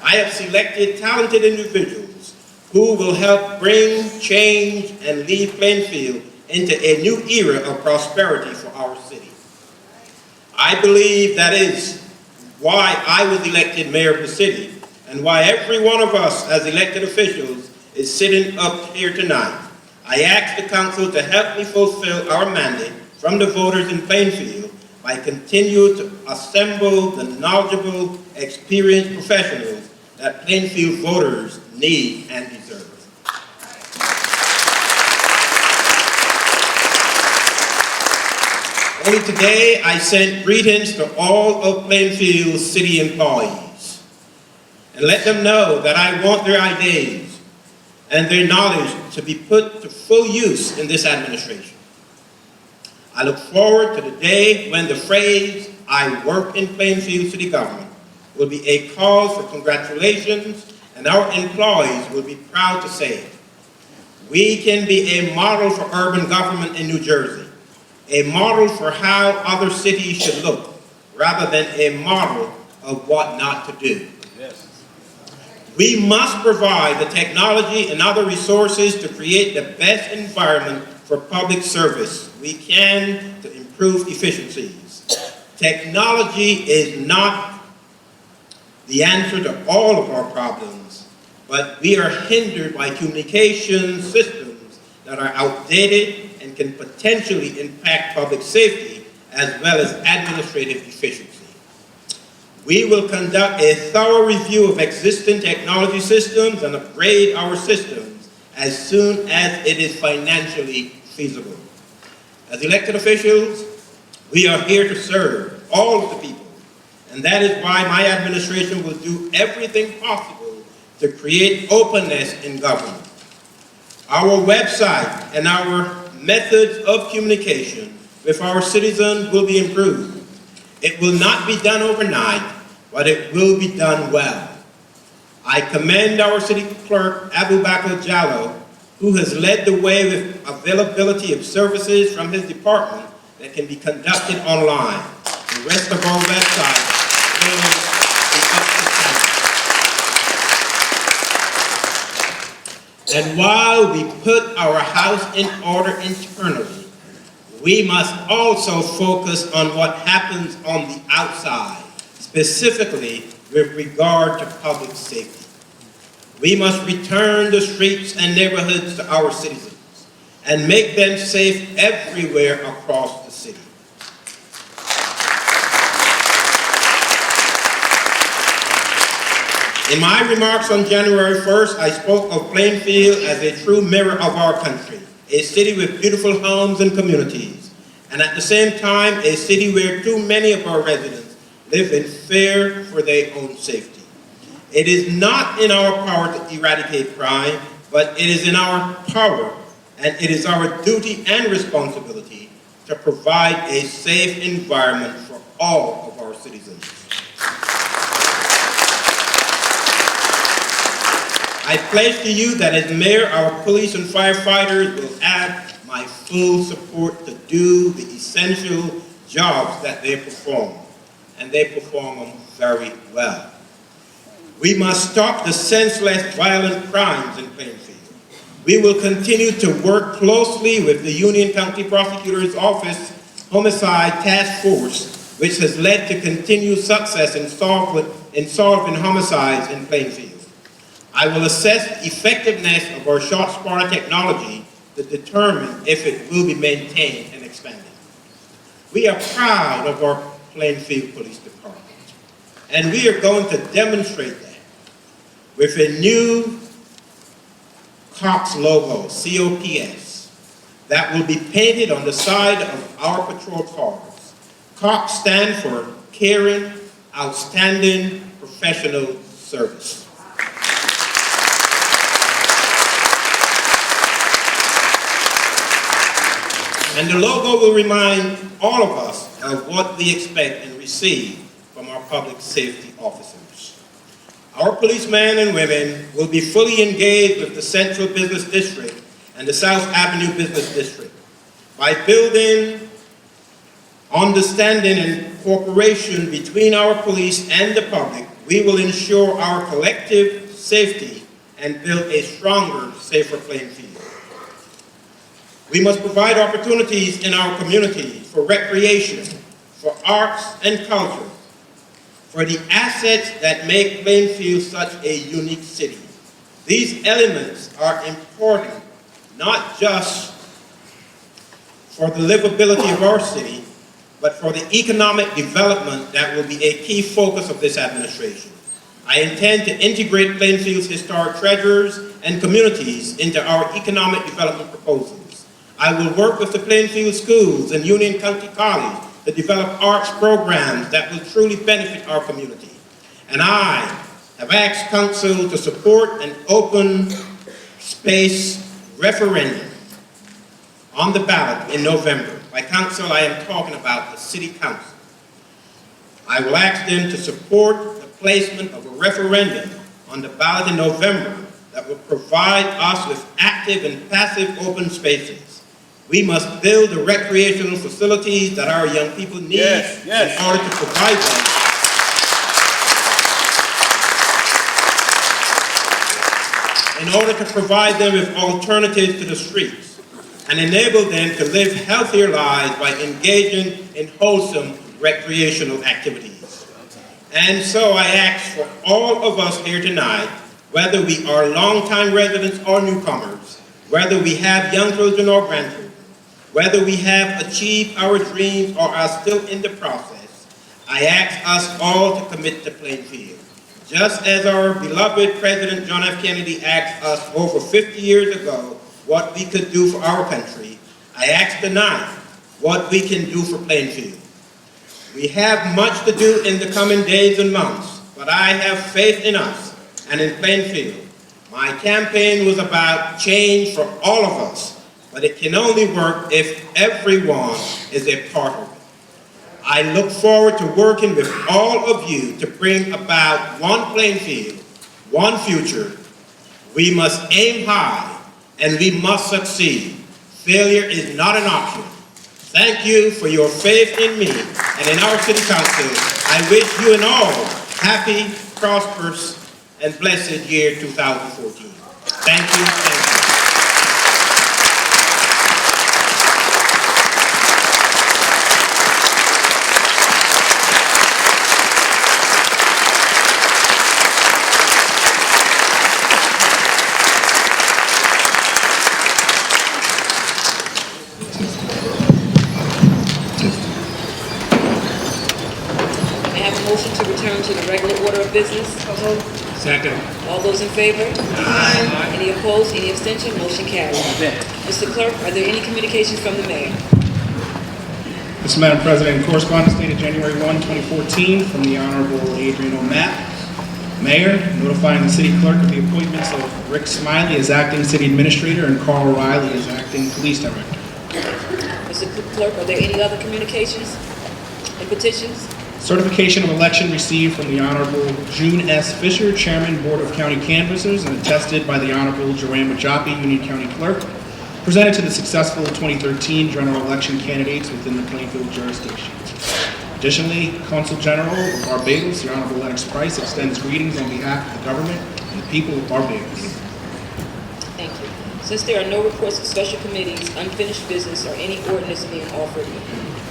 I have selected talented individuals who will help bring change and lead Plainfield into a new era of prosperity for our city. I believe that is why I was elected mayor of the city and why every one of us as elected officials is sitting up here tonight. I ask the council to help me fulfill our mandate from the voters in Plainfield by continuing to assemble the knowledgeable, experienced professionals that Plainfield voters need and deserve. Only today, I sent greetings to all of Plainfield's city employees and let them know that I want their ideas and their knowledge to be put to full use in this administration. I look forward to the day when the phrase, I work in Plainfield City Government will be a cause for congratulations, and our employees will be proud to say we can be a model for urban government in New Jersey, a model for how other cities should look, rather than a model of what not to do. Yes. We must provide the technology and other resources to create the best environment for public service we can to improve efficiencies. Technology is not the answer to all of our problems, but we are hindered by communication systems that are outdated and can potentially impact public safety as well as administrative efficiency. We will conduct a thorough review of existing technology systems and upgrade our systems as soon as it is financially feasible. As elected officials, we are here to serve all of the people, and that is why my administration will do everything possible to create openness in government. Our website and our methods of communication with our citizens will be improved. It will not be done overnight, but it will be done well. I commend our city clerk, Abu Bakr Jallo, who has led the way with availability of services from his department that can be conducted online. The rest of our website will be up to date. And while we put our house in order internally, we must also focus on what happens on the outside, specifically with regard to public safety. We must return the streets and neighborhoods to our citizens and make them safe everywhere across the city. In my remarks on January 1st, I spoke of Plainfield as a true mirror of our country, a city with beautiful homes and communities, and at the same time, a city where too many of our residents live in fear for their own safety. It is not in our power to eradicate crime, but it is in our power, and it is our duty and responsibility to provide a safe environment for all of our citizens. I pledge to you that as mayor, our police and firefighters will have my full support to do the essential jobs that they perform, and they perform them very well. We must stop the senseless violent crimes in Plainfield. We will continue to work closely with the Union County Prosecutor's Office Homicide Task Force, which has led to continued success in solving homicides in Plainfield. I will assess the effectiveness of our shot spotter technology to determine if it will be maintained and expanded. We are proud of our Plainfield Police Department, and we are going to demonstrate that with a new COPS logo, C-O-P-S, that will be painted on the side of our patrol cars. COPS stand for Caring, Outstanding, Professional Service. And the logo will remind all of us of what we expect and receive from our public safety officers. Our policemen and women will be fully engaged with the Central Business District and the South Avenue Business District. By building understanding and cooperation between our police and the public, we will ensure our collective safety and build a stronger, safer Plainfield. We must provide opportunities in our community for recreation, for arts and culture, for the assets that make Plainfield such a unique city. These elements are important, not just for the livability of our city, but for the economic development that will be a key focus of this administration. I intend to integrate Plainfield's historic treasures and communities into our economic development proposals. I will work with the Plainfield schools and Union County College to develop arts programs that will truly benefit our community. And I have asked Consul to support an open space referendum on the ballot in November. By Consul, I am talking about the City Council. I will ask them to support the placement of a referendum on the ballot in November that will provide us with active and passive open spaces. We must build the recreational facilities that our young people need in order to provide them. In order to provide them with alternatives to the streets and enable them to live healthier lives by engaging in wholesome recreational activities. And so I ask for all of us here tonight, whether we are longtime residents or newcomers, whether we have young children or grandchildren, whether we have achieved our dreams or are still in the process, I ask us all to commit to Plainfield. Just as our beloved President John F. Kennedy asked us over 50 years ago what we could do for our country, I ask tonight what we can do for Plainfield. We have much to do in the coming days and months, but I have faith in us and in Plainfield. My campaign was about change for all of us, but it can only work if everyone is a part of it. I look forward to working with all of you to bring about one Plainfield, one future. We must aim high and we must succeed. Failure is not an option. Thank you for your faith in me and in our City Council. I wish you and all happy, prosperous, and blessed year 2014. Thank you. Thank you. Motion to return to the regular order of business. Second. All those in favor? Aye. Any opposed? Any abstention? Motion carries. Mr. Clerk, are there any communications from the mayor? Yes, Madam President, correspondence dated January 1, 2014, from the Honorable Adrian O'Matt. Mayor, notifying the city clerk of the appointments of Rick Smiley as acting city administrator and Carl Riley as acting police director. Mr. Clerk, are there any other communications and petitions? Certification of election received from the Honorable June S. Fisher, Chairman, Board of County Canvassers, and attested by the Honorable Joanne Majapi, Union County Clerk, presented to the successful 2013 general election candidates within the Plainfield jurisdiction. Additionally, Consul General of Barbados, the Honorable Lennox Price, extends greetings on behalf of the government and the people of Barbados. Thank you. Since there are no reports of special committees, unfinished business, or any ordinance being offered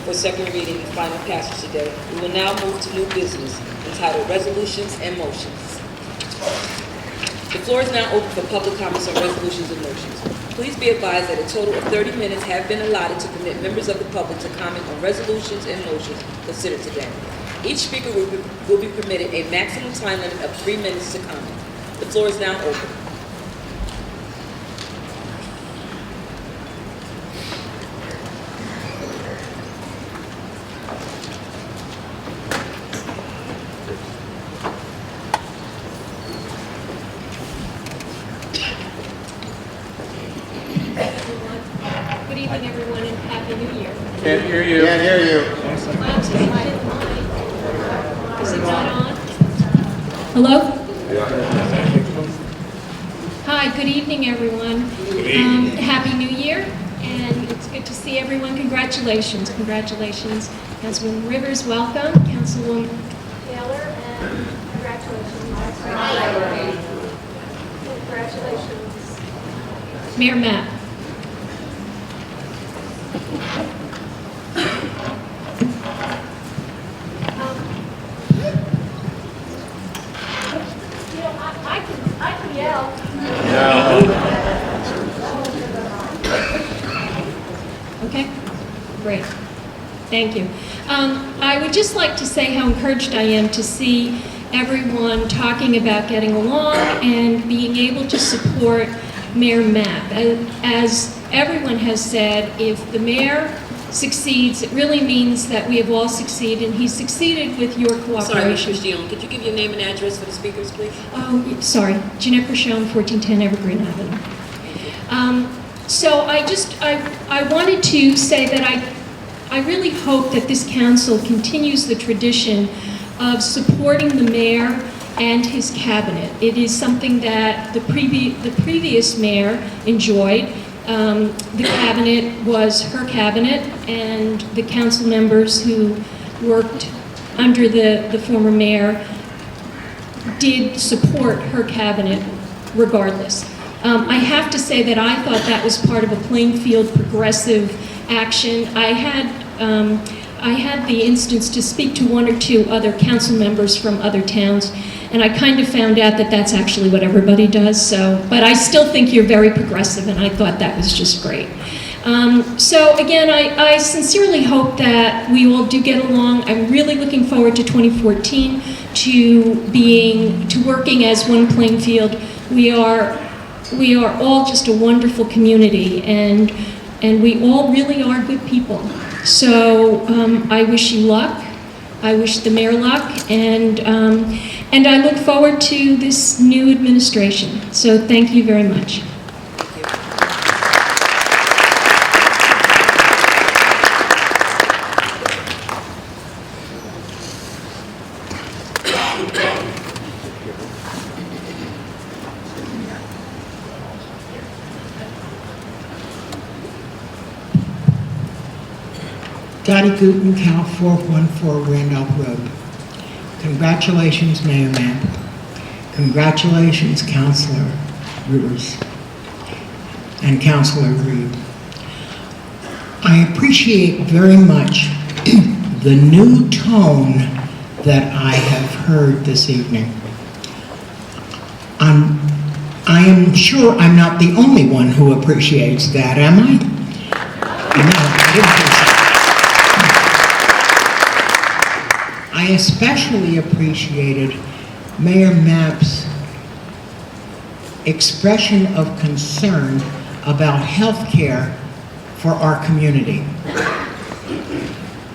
for second reading and final passage today, we will now move to new business entitled Resolutions and Motions. The floor is now open for public comments on resolutions and motions. Please be advised that a total of 30 minutes have been allotted to permit members of the public to comment on resolutions and motions considered today. Each speaker will be permitted a maximum time limit of 3 minutes to comment. The floor is now open. Good evening, everyone, and Happy New Year. Can't hear you. Can't hear you. Is it not on? Hello? Hi, good evening, everyone. Happy New Year, and it's good to see everyone. Congratulations, congratulations. Councilwoman Rivers, welcome. Councilwoman Taylor, and congratulations. Congratulations. Mayor Matt. I can yell. Okay, great. Thank you. I would just like to say how encouraged I am to see everyone talking about getting along and being able to support Mayor Mapp. As everyone has said, if the mayor succeeds, it really means that we have all succeeded, and he succeeded with your cooperation. Sorry, Ms. Dion, could you give your name and address for the speakers, please? Oh, sorry. Jeanette Rochelle, 1410 Evergreen Avenue. So I wanted to say that I really hope that this council continues the tradition of supporting the mayor and his cabinet. It is something that the previous mayor enjoyed. The cabinet was her cabinet, and the council members who worked under the former mayor did support her cabinet regardless. I have to say that I thought that was part of a Plainfield progressive action. I had the instance to speak to one or two other council members from other towns, and I kind of found out that that's actually what everybody does. So, but I still think you're very progressive, and I thought that was just great. So again, I sincerely hope that we all do get along. I'm really looking forward to 2014, to working as one Plainfield. We are all just a wonderful community, and we all really are good people. So I wish you luck. I wish the mayor luck, and I look forward to this new administration. So thank you very much. Dottie Guten, Cal 414 Randolph Road. Congratulations, Mayor Mapp. Congratulations, Councilor Rivers and Councilor Reed. I appreciate very much the new tone that I have heard this evening. I am sure I'm not the only one who appreciates that, am I? No, I didn't think so. I especially appreciated Mayor Mapp's expression of concern about health care for our community.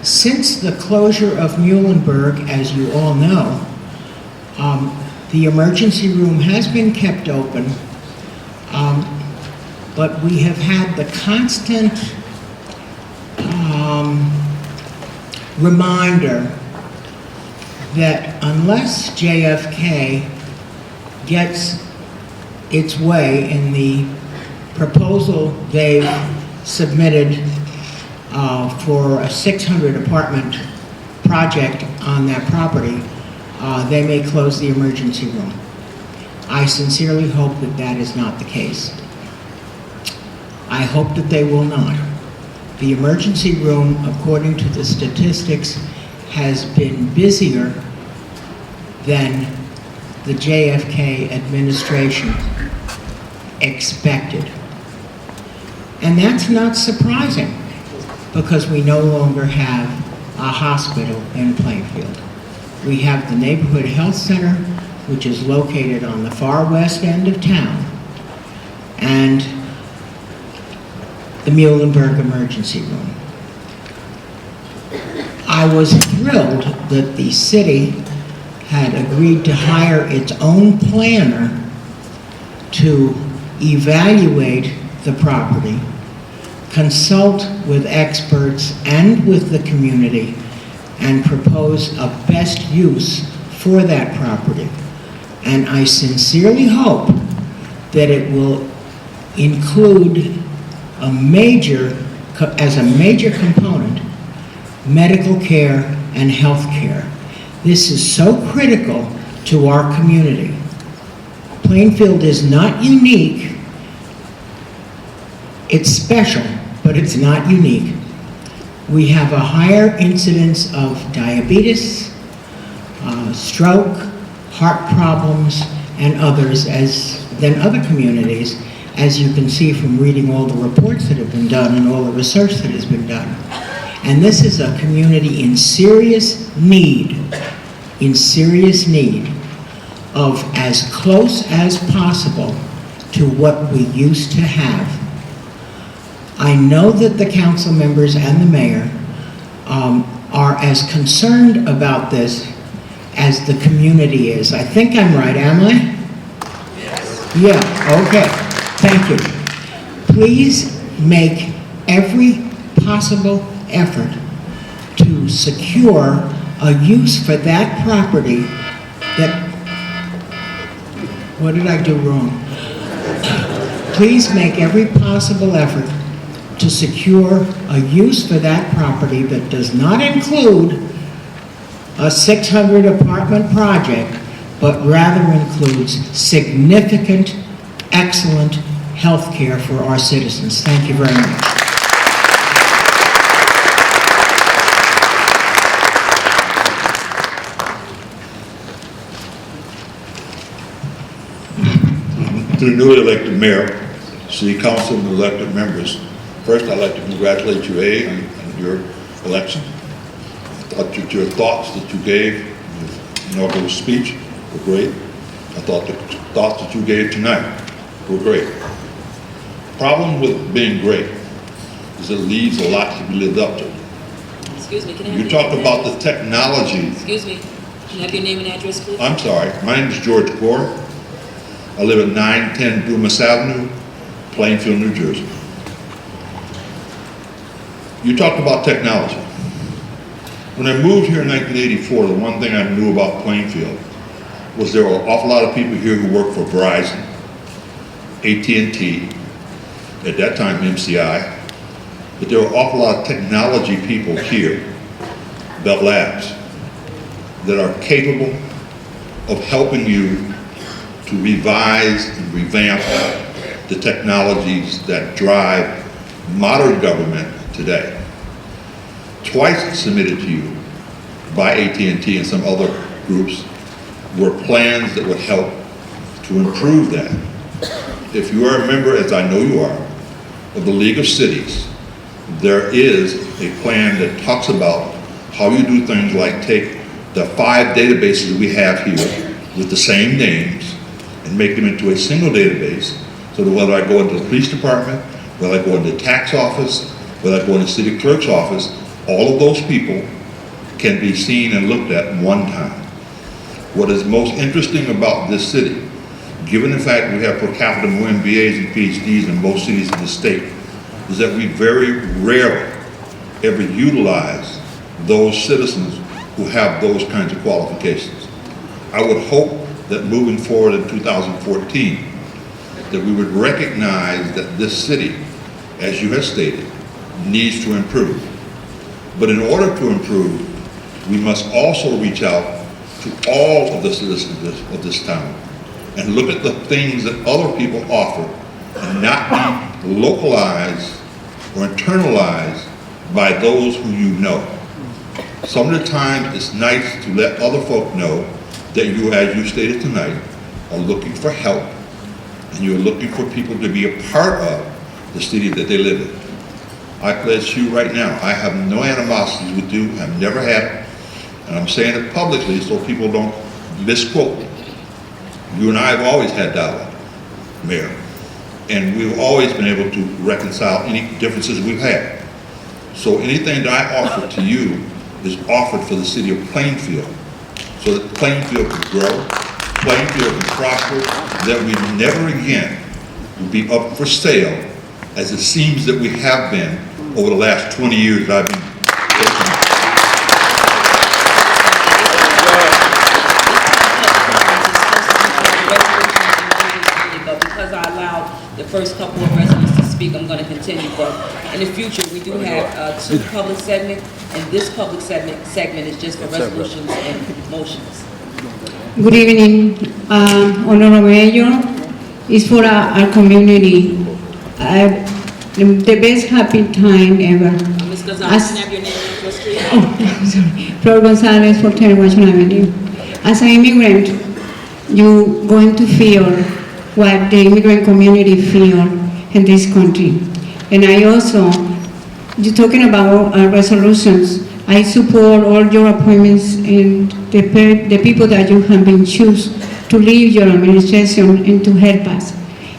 Since the closure of Muhlenberg, as you all know, the emergency room has been kept open, but we have had the constant reminder that unless JFK gets its way in the proposal they've submitted for a 600 apartment project on that property, they may close the emergency room. I sincerely hope that that is not the case. I hope that they will not. The emergency room, according to the statistics, has been busier than the JFK administration expected. And that's not surprising, because we no longer have a hospital in Plainfield. We have the Neighborhood Health Center, which is located on the far west end of town, and the Muhlenberg Emergency Room. I was thrilled that the city had agreed to hire its own planner to evaluate the property, consult with experts and with the community, and propose a best use for that property. And I sincerely hope that it will include as a major component, medical care and health care. This is so critical to our community. Plainfield is not unique. It's special, but it's not unique. We have a higher incidence of diabetes, stroke, heart problems, and others than other communities, as you can see from reading all the reports that have been done and all the research that has been done. And this is a community in serious need of as close as possible to what we used to have. I know that the council members and the mayor are as concerned about this as the community is. I think I'm right, am I? Yes. Yeah, okay. Thank you. Please make every possible effort to secure a use for that property that, what did I do wrong? Please make every possible effort to secure a use for that property that does not include a 600 apartment project, but rather includes significant, excellent health care for our citizens. Thank you very much. To the newly elected mayor, city council, and elected members, first I'd like to congratulate you, on your election. I thought that your thoughts that you gave in your inaugural speech were great. I thought the thoughts that you gave tonight were great. Problem with being great is it leaves a lot to be lived up to. Excuse me, can I have You your talk name about and the technology. Excuse me, can I have your name and address, please? I'm sorry, my name is George Gore. I live at 910 Dumas Avenue, Plainfield, New Jersey. You talked about technology. When I moved here in 1984, the one thing I knew about Plainfield was there were an awful lot of people here who worked for Verizon, AT&T, at that time MCI, but there were an awful lot of technology people here, Bell Labs, that are capable of helping you to revise and revamp the technologies that drive modern government today. Twice submitted to you by AT&T and some other groups were plans that would help to improve that. If you are a member, as I know you are, of the League of Cities, there is a plan that talks about how you do things like take the 5 databases that we have here with the same names and make them into a single database, so that whether I go into the police department, whether I go into the tax office, whether I go into the city clerk's office, all of those people can be seen and looked at one time. What is most interesting about this city, given the fact we have per capita more MBAs and PhDs in most cities in the state, is that we very rarely ever utilize those citizens who have those kinds of qualifications. I would hope that moving forward in 2014, that we would recognize that this city, as you have stated, needs to improve. But in order to improve, we must also reach out to all of the citizens of this town and look at the things that other people offer and not be localized or internalized by those who you know. Some of the time it's nice to let other folk know that you, as you stated tonight, are looking for help and you're looking for people to be a part of the city that they live in. I pledge to you right now, I have no animosities with you, I've never had it, and I'm saying it publicly so people don't misquote me. You and I have always had dialogue, Mayor, and we've always been able to reconcile any differences we've had. So anything that I offer to you is offered for the city of Plainfield, so that Plainfield can grow, Plainfield can prosper, that we never again will be up for sale as it seems that we have been over the last 20 years that I've been taking. But because I allowed the first couple of residents to speak, I'm going to continue. But in the future, we do have 2 public segments, and this public segment is just for resolutions and motions. Good evening, Honorable Mayor. It's for our community. The best happy time ever. Ms. Gonzalez, can I have your name and address, please? Oh, I'm sorry. Flor Gonzalez, 14 Washington Avenue. As an immigrant, you're going to feel what the immigrant community feel in this country. And I also, you're talking about resolutions. I support all your appointments and the people that you have been chosen to lead your administration and to help us.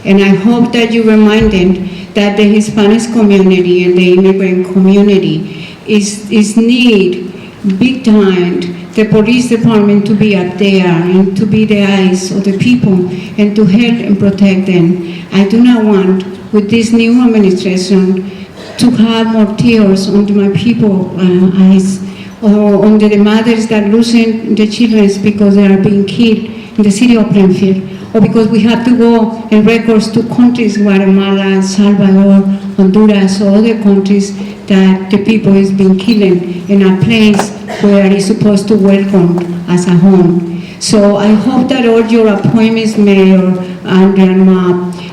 And I hope that you remind them that the Hispanic community and the immigrant community is need big time the police department to be up there and to be the eyes of the people and to help and protect them. I do not want with this new administration to have more tears on my people's eyes. or on the mothers that losing the children because they are being killed in the city of Plainfield, or because we have to go and records to countries, Guatemala, El Salvador, Honduras, or other countries that the people is being killed in a place where it's supposed to welcome as a home. So I hope that all your appointments, Mayor and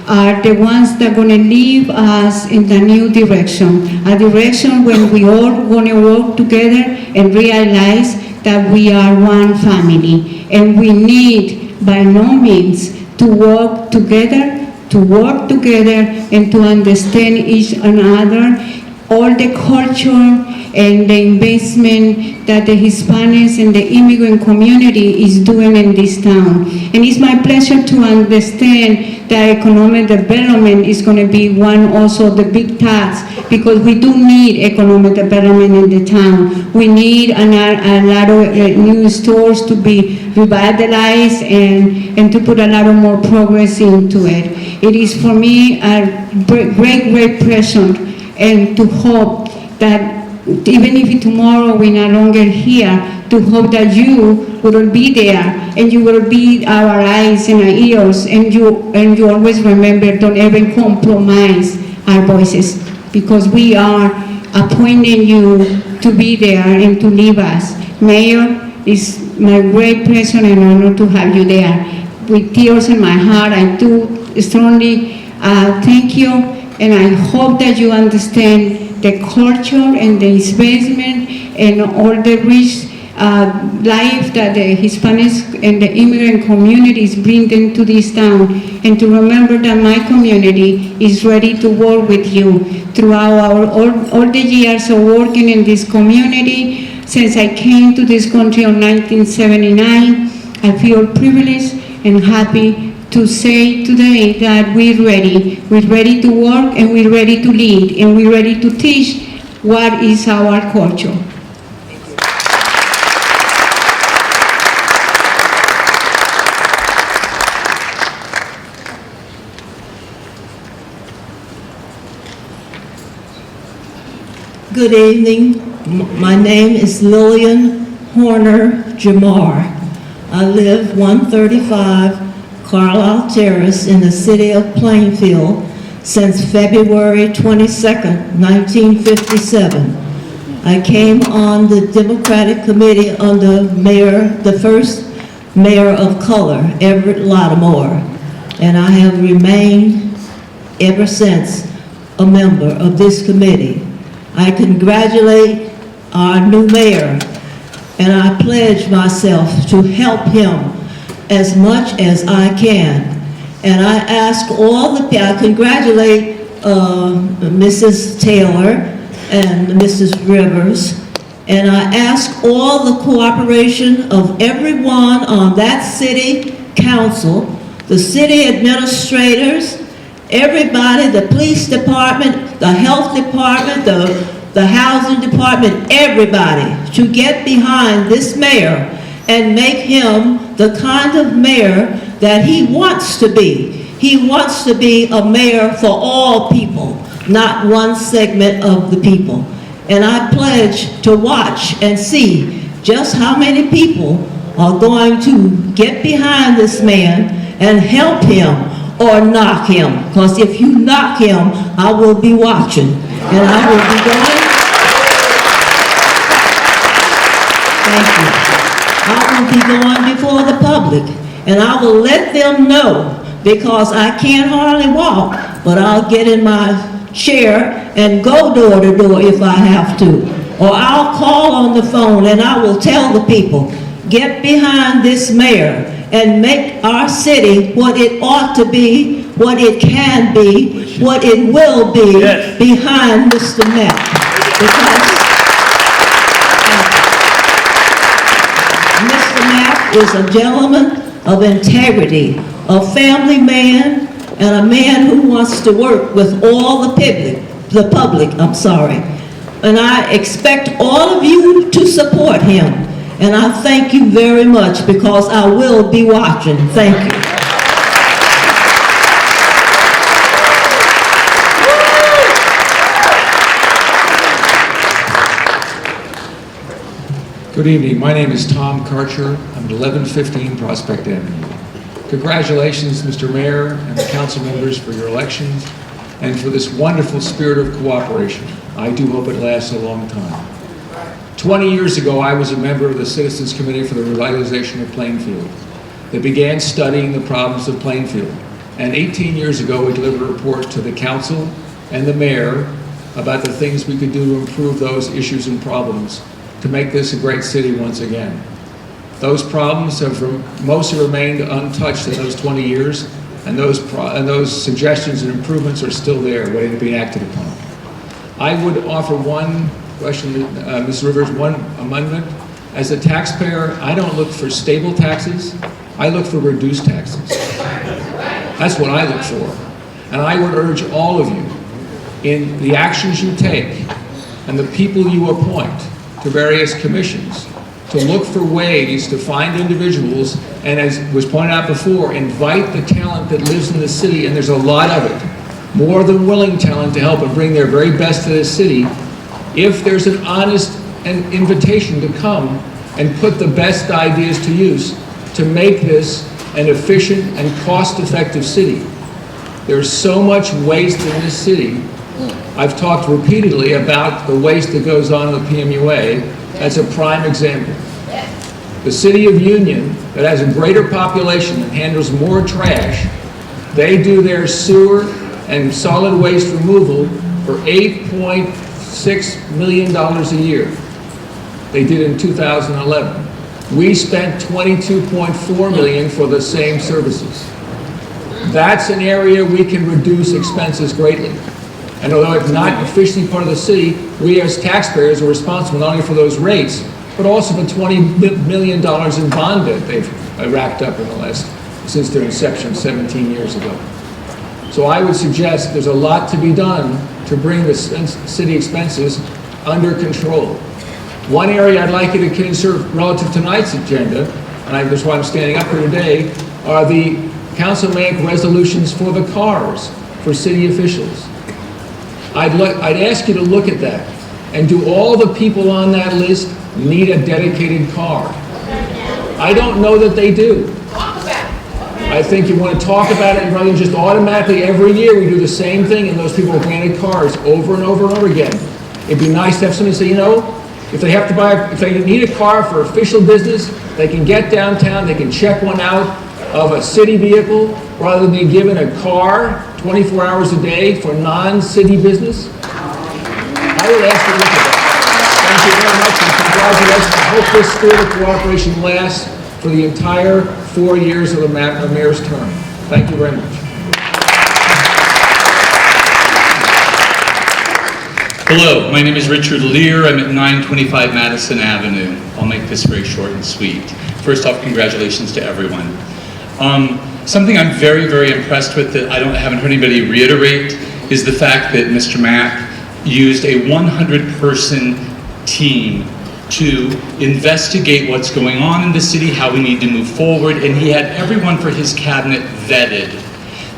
are the ones that are going to lead us in the new direction, a direction when we all going to work together and realize that we are one family, and we need by no means to work together and to understand each another, all the culture and the investment that the Hispanics and the immigrant community is doing in this town. And it's my pleasure to understand that economic development is going to be one also of the big tasks, because we do need economic development in the town. We need a lot of new stores to be revitalized and to put a lot of more progress into it. It is for me a great pleasure and to hope that even if tomorrow we're no longer here, to hope that you will be there and you will be our eyes and our ears, and you always remember, don't ever compromise our voices, because we are appointing you to be there and to leave us. Mayor, it's my great pleasure and honor to have you there. With tears in my heart, I do strongly thank you, and I hope that you understand the culture and the investment and all the rich life that the Hispanics and the immigrant communities bring into this town, and to remember that my community is ready to work with you throughout all the years of working in this community. Since I came to this country in 1979, I feel privileged and happy to say today that we're ready to work, and we're ready to lead, and we're ready to teach what is our culture. Good evening. My name is Lillian Horner Jamar. I live 135 Carlisle Terrace in the city of Plainfield since February 22nd, 1957. I came on the Democratic Committee under the first mayor of color, Everett Lattimore, and I have remained ever since a member of this committee. I congratulate our new mayor, and I pledge myself to help him as much as I can. And I ask all the people, I congratulate Mrs. Taylor and Mrs. Rivers, and I ask all the cooperation of everyone on that city council, the city administrators, everybody, the police department, the health department, the housing department, everybody, to get behind this mayor and make him the kind of mayor that he wants to be. He wants to be a mayor for all people, not one segment of the people. And I pledge to watch and see just how many people are going to get behind this man and help him or knock him. Because if you knock him, I will be watching. And I will be going. Thank you. I will be going before the public, and I will let them know, because I can't hardly walk, but I'll get in my chair and go door to door if I have to. Or I'll call on the phone and I will tell the people, get behind this mayor and make our city what it ought to be, what it can be, what it will be behind Mr. Mapp. Because Mr. Mapp is a gentleman of integrity, a family man, and a man who wants to work with all the public, and I expect all of you to support him, and I thank you very much, because I will be watching. Thank you. Good evening. My name is Tom Karcher. I'm at 1115 Prospect Avenue. Congratulations, Mr. Mayor and the council members, for your elections and for this wonderful spirit of cooperation. I do hope it lasts a long time. 20 years ago, I was a member of the Citizens Committee for the Revitalization of Plainfield. They began studying the problems of Plainfield. And 18 years ago, we delivered a report to the council and the mayor about the things we could do to improve those issues and problems to make this a great city once again. Those problems have mostly remained untouched in those 20 years, and those suggestions and improvements are still there, waiting to be acted upon. I would offer one question, Ms. Rivers, one amendment. As a taxpayer, I don't look for stable taxes, I look for reduced taxes. That's what I look for. And I would urge all of you, in the actions you take and the people you appoint to various commissions, to look for ways to find individuals, and as was pointed out before, invite the talent that lives in the city, and there's a lot of it, more than willing talent to help and bring their very best to this city, if there's an honest invitation to come and put the best ideas to use to make this an efficient and cost-effective city. There's so much waste in this city. I've talked repeatedly about the waste that goes on in the PMUA. That's a prime example. The city of Union, that has a greater population and handles more trash, they do their sewer and solid waste removal for $8.6 million a year. They did in 2011. We spent $22.4 million for the same services. That's an area we can reduce expenses greatly. And although it's not officially part of the city, we as taxpayers are responsible not only for those rates, but also for $20 million in bond debt they've racked up in the last, since their inception 17 years ago. So I would suggest there's a lot to be done to bring the city expenses under control. One area I'd like you to consider relative to tonight's agenda, and that's why I'm standing up here today, are the council make resolutions for the cars for city officials. I'd ask you to look at that. And do all the people on that list need a dedicated car? I don't know that they do. I think you want to talk about it rather than just automatically every year we do the same thing and those people are granted cars over and over and over again. It'd be nice to have somebody say, you know, if they need a car for official business, they can get downtown, they can check one out of a city vehicle rather than being given a car 24 hours a day for non-city business. I would ask you to look at that. Thank you very much and congratulations. I hope this spirit of cooperation lasts for the entire 4 years of the mayor's term. Thank you very much. Hello, my name is Richard Lear. I'm at 925 Madison Avenue. I'll make this very short and sweet. First off, congratulations to everyone. Something I'm very, very impressed with that I haven't heard anybody reiterate is the fact that Mr. Mack used a 100-person team to investigate what's going on in the city, how we need to move forward, and he had everyone for his cabinet vetted.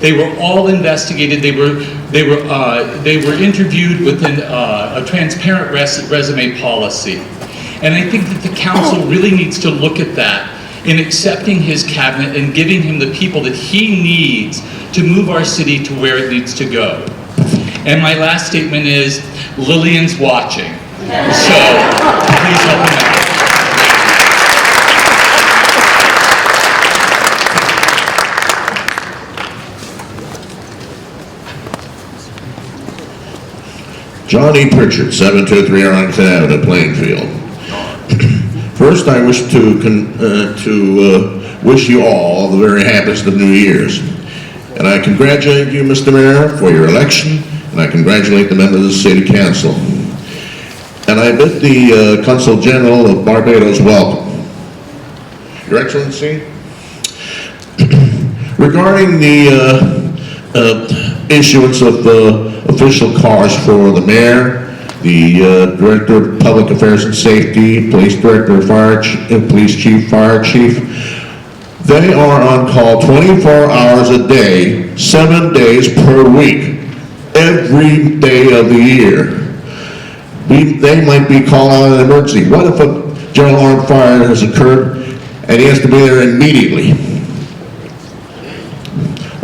They were all investigated. They were interviewed within a transparent resume policy. And I think that the council really needs to look at that in accepting his cabinet and giving him the people that he needs to move our city to where it needs to go. And my last statement is, Lillian's watching. So, please help me out. John E. Pritchard, 723 Arlington Avenue, Plainfield. First, I wish to wish you all the very happiest of New Year's. And I congratulate you, Mr. Mayor, for your election, and I congratulate the members of the City Council. And I bid the Consul General of Barbados welcome. Your Excellency, regarding the issuance of official cars for the mayor, the Director of Public Affairs and Safety, Police Director, Police Chief, Fire Chief, they are on call 24 hours a day, 7 days per week, every day of the year. They might be calling on an emergency. What if general armed fire has occurred, and he has to be there immediately.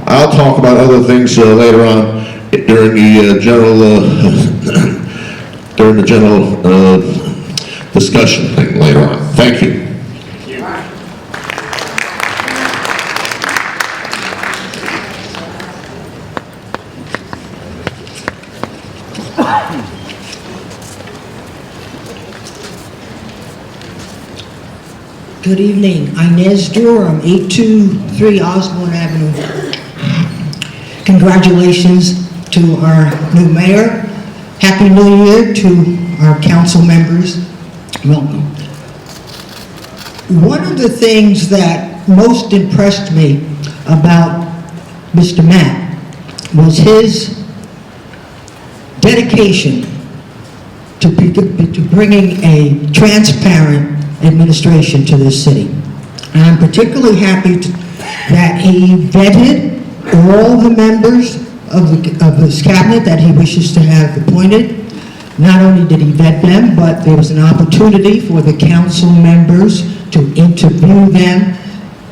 I'll talk about other things later on during the general discussion thing later on. Thank you. Good evening. Inez Durham, 823 Osborne Avenue. Congratulations to our new mayor. Happy New Year to our council members. Welcome. One of the things that most impressed me about Mr. Matt was his dedication to bringing a transparent administration to this city. And I'm particularly happy that he vetted all the members of his cabinet that he wishes to have appointed. Not only did he vet them, but there was an opportunity for the council members to interview them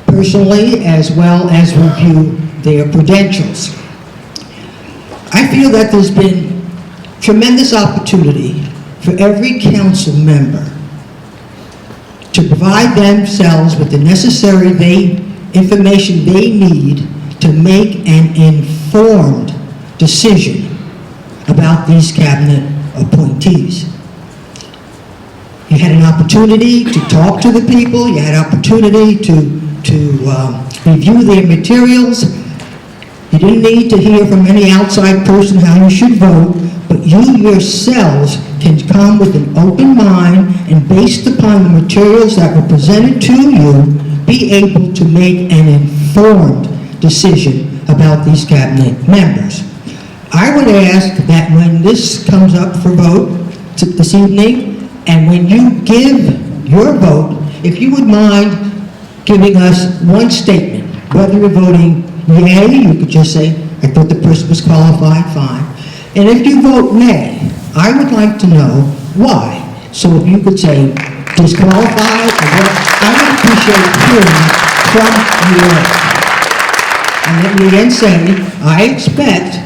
personally as well as review their credentials. I feel that there's been tremendous opportunity for every council member to provide themselves with the necessary information they need to make an informed decision about these cabinet appointees. You had an opportunity to talk to the people, you had an opportunity to review their materials. You didn't need to hear from any outside person how you should vote, but you yourselves can come with an open mind and based upon the materials that were presented to you, be able to make an informed decision about these cabinet members. I would ask that when this comes up for vote this evening, and when you give your vote, if you would mind giving us one statement, whether you're voting yay, you could just say, I thought the person was qualified, fine. And if you vote nay, I would like to know why. So if you could say disqualified, or what, I would appreciate hearing from you. And let me again say, I expect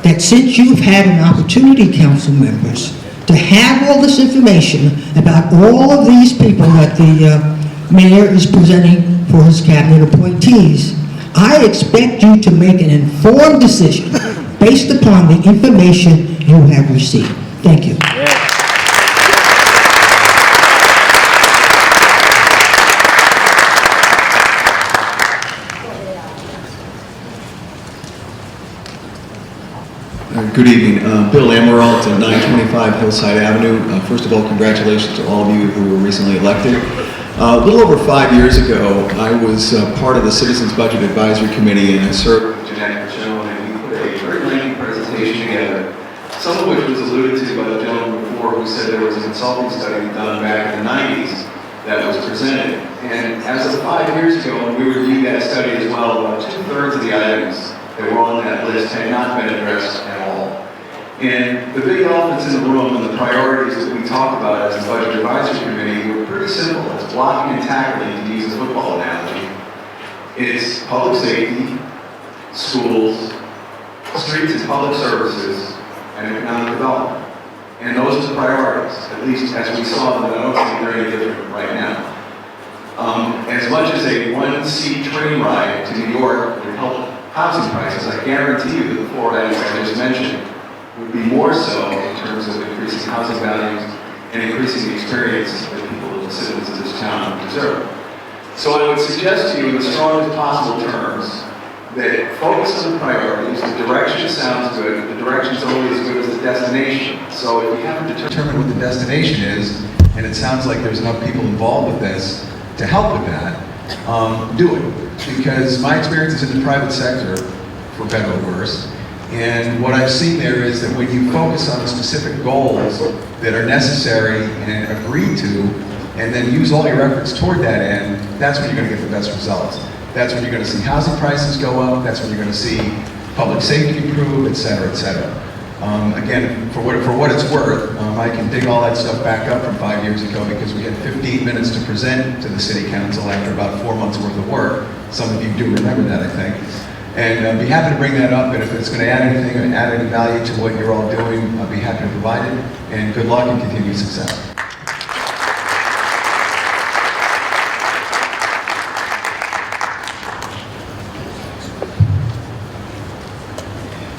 that since you've had an opportunity, council members, to have all this information about all of these people that the mayor is presenting for his cabinet appointees, I expect you to make an informed decision based upon the information you have received. Thank you. Good evening. Bill Amaral at 925 Hillside Avenue. First of all, congratulations to all of you who were recently elected. A little over 5 years ago, I was part of the Citizens Budget Advisory Committee, and I served with Jeanette Crichton, and we put a very lengthy presentation together, some of which was alluded to by the gentleman before who said there was a consulting study done back in the 90s that was presented. And as of 5 years ago, when we reviewed that study as well, about 2/3 of the items that were on that list had not been addressed at all. And the big elephants in the room and the priorities that we talk about as the Budget Advisory Committee were pretty simple. It's blocking and tackling, to use a football analogy. It's public safety, schools, streets and public services, and economic development. And those are the priorities, at least as we saw them. I don't think they're any different right now. As much as a one-seat train ride to New York would help housing prices, I guarantee you that the four items I just mentioned would be more so in terms of increasing housing values and increasing the experience that people, the citizens of this town deserve. So I would suggest to you in the strongest possible terms that focus on the priorities. The direction sounds good, but the direction is only as good as the destination. So if you haven't determined what the destination is, and it sounds like there's enough people involved with this to help with that, do it. Because my experience is in the private sector, for better or worse, and what I've seen there is that when you focus on the specific goals that are necessary and agreed to, and then use all your efforts toward that end, that's when you're going to get the best results. That's when you're going to see housing prices go up, that's when you're going to see public safety improve, et cetera, et cetera. Again, for what it's worth, I can dig all that stuff back up from 5 years ago because we had 15 minutes to present to the City Council after about 4 months worth of work. Some of you do remember that, I think. And I'd be happy to bring that up, and if it's going to add anything and add any value to what you're all doing, I'll be happy to provide it. And good luck and continued success.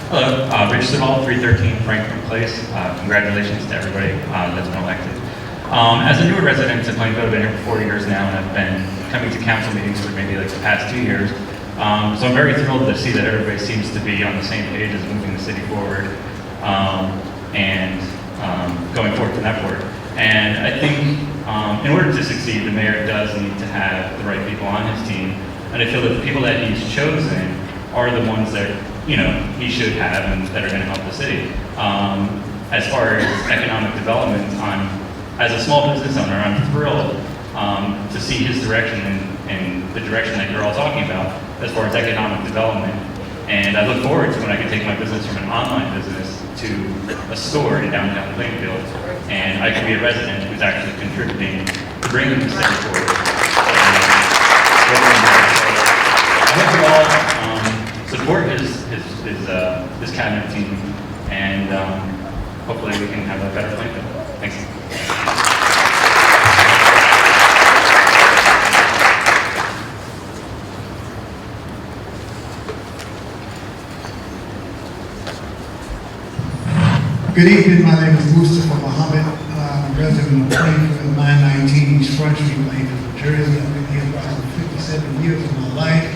Hello, Rich Hall, 313 Franklin Place. Congratulations to everybody that's been elected. As a newer resident of Plainfield, I've been here for 4 years now, and I've been coming to council meetings for maybe like the past 2 years. So I'm very thrilled to see that everybody seems to be on the same page as moving the city forward and going forward from that forward. And I think in order to succeed, the mayor does need to have the right people on his team. And I feel that the people that he's chosen are the ones that he should have and that are going to help the city. As far as economic development, as a small business owner, I'm thrilled to see his direction and the direction that you're all talking about as far as economic development. And I look forward to when I can take my business from an online business to a store in downtown Plainfield, and I can be a resident who's actually contributing to bringing the city forward. I hope you all support his cabinet team, and hopefully we can have a better Plainfield. Thanks. Good evening, my name is Mustafa Muhammad. I'm a resident of Plainfield, 919 East Front Street, Plainfield, New Jersey. I've been here approximately 57 years of my life.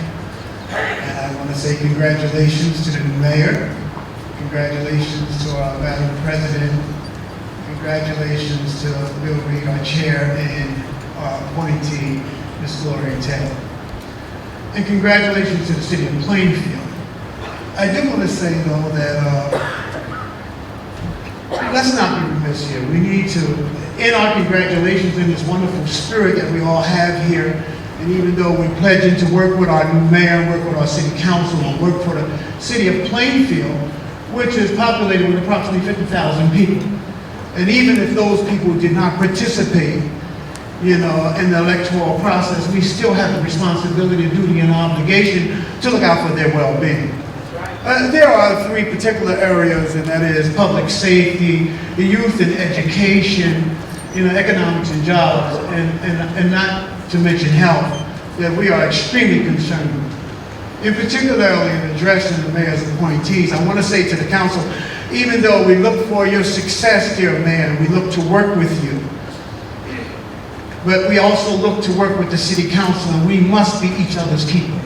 And I want to say congratulations to the new mayor. Congratulations to our valued president. Congratulations to Bill Reed, our chair, and our appointee, Ms. Gloria Taylor. And congratulations to the city of Plainfield. I do want to say, though, that let's not be remiss here. We need to end our congratulations in this wonderful spirit that we all have here. And even though we're pledging to work with our new mayor, work with our city council, and work for the city of Plainfield, which is populated with approximately 50,000 people. And even if those people did not participate, in the electoral process, we still have the responsibility, duty, and obligation to look out for their well-being. There are three particular areas, and that is public safety, the youth and education, economics and jobs, and not to mention health, that we are extremely concerned with. In particularly in addressing the mayor's appointees, I want to say to the council, even though we look for your success, dear mayor, we look to work with you, but we also look to work with the city council, and we must be each other's keeper.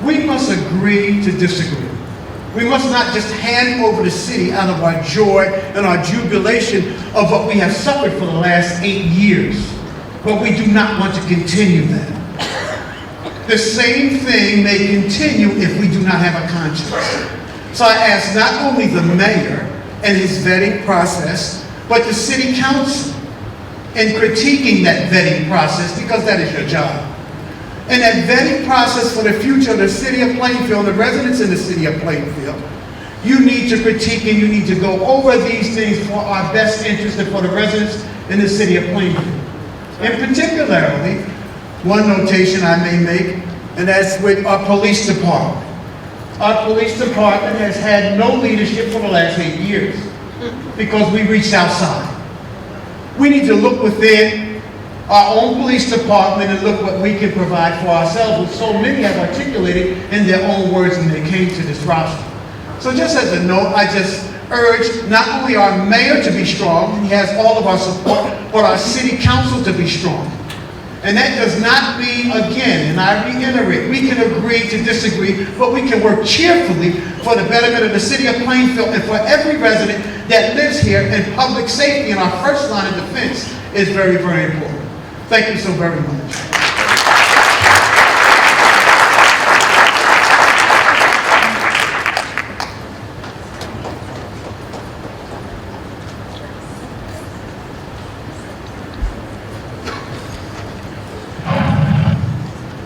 We must agree to disagree. We must not just hand over the city out of our joy and our jubilation of what we have suffered for the last 8 years, but we do not want to continue that. The same thing may continue if we do not have a conscience. So I ask not only the mayor and his vetting process, but the city council in critiquing that vetting process, because that is your job. And that vetting process for the future of the city of Plainfield, the residents in the city of Plainfield, you need to critique and you need to go over these things for our best interest and for the residents in the city of Plainfield. And particularly, one notation I may make, and that's with our police department. Our police department has had no leadership for the last 8 years because we reached outside. We need to look within our own police department and look what we can provide for ourselves, which so many have articulated in their own words when they came to this roster. So just as a note, I just urge not only our mayor to be strong, he has all of our support, but our city council to be strong. And that does not mean, again, and I reiterate, we can agree to disagree, but we can work cheerfully for the betterment of the city of Plainfield and for every resident that lives here, and public safety in our first line of defense is very, very important. Thank you so very much.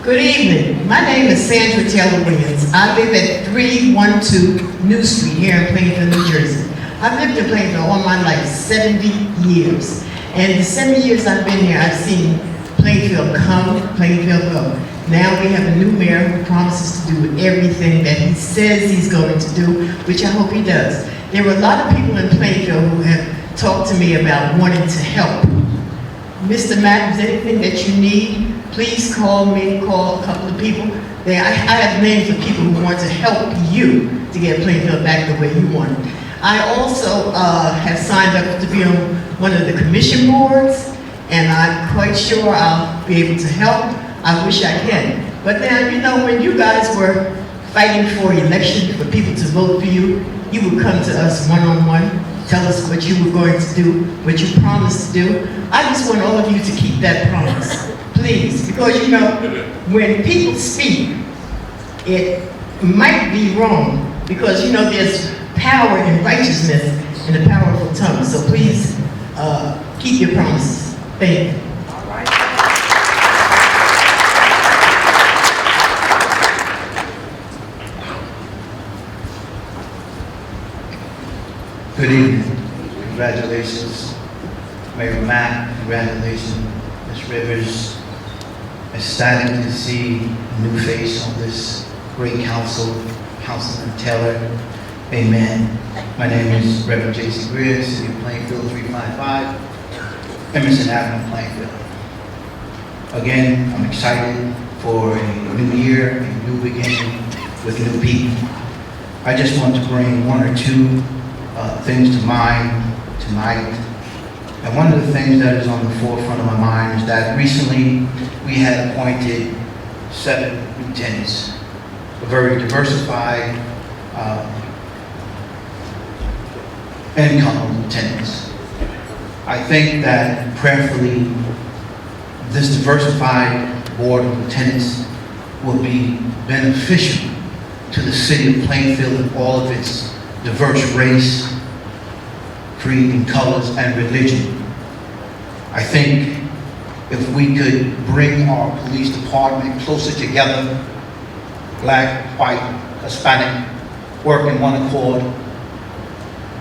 Good evening. My name is Sandra Taylor Williams. I live at 312 New Street here in Plainfield, New Jersey. I've lived in Plainfield all my life, 70 years. And the 70 years I've been here, I've seen Plainfield come, Plainfield go. Now we have a new mayor who promises to do everything that he says he's going to do, which I hope he does. There were a lot of people in Plainfield who have talked to me about wanting to help. Mr. Matt, is there anything that you need? Please call me, call a couple of people. I have names of people who want to help you to get Plainfield back the way you want it. I also have signed up to be on one of the commission boards, and I'm quite sure I'll be able to help. I wish I can. But now, you know, when you guys were fighting for election, for people to vote for you, you would come to us one-on-one, tell us what you were going to do, what you promised to do. I just want all of you to keep that promise, please. Because, you know, when people speak, it might be wrong. Because, you know, there's power in righteousness and a powerful tongue. So please, keep your promises. Thank you. Good evening. Congratulations, Mayor Matt. Congratulations, Ms. Rivers. Ecstatic to see a new face on this great council, Councilman Taylor. Amen. My name is Reverend J.C. Greer, City of Plainfield, 355, Emerson Avenue, Plainfield. Again, I'm excited for a new year, a new beginning with new people. I just want to bring one or two things to mind tonight. And one of the things that is on the forefront of my mind is that recently we had appointed 7 lieutenants, a very diversified income lieutenants. I think that prayerfully this diversified board of lieutenants will be beneficial to the city of Plainfield and all of its diverse race, creed, and colors, and religion. I think if we could bring our police department closer together, black, white, Hispanic, work in one accord,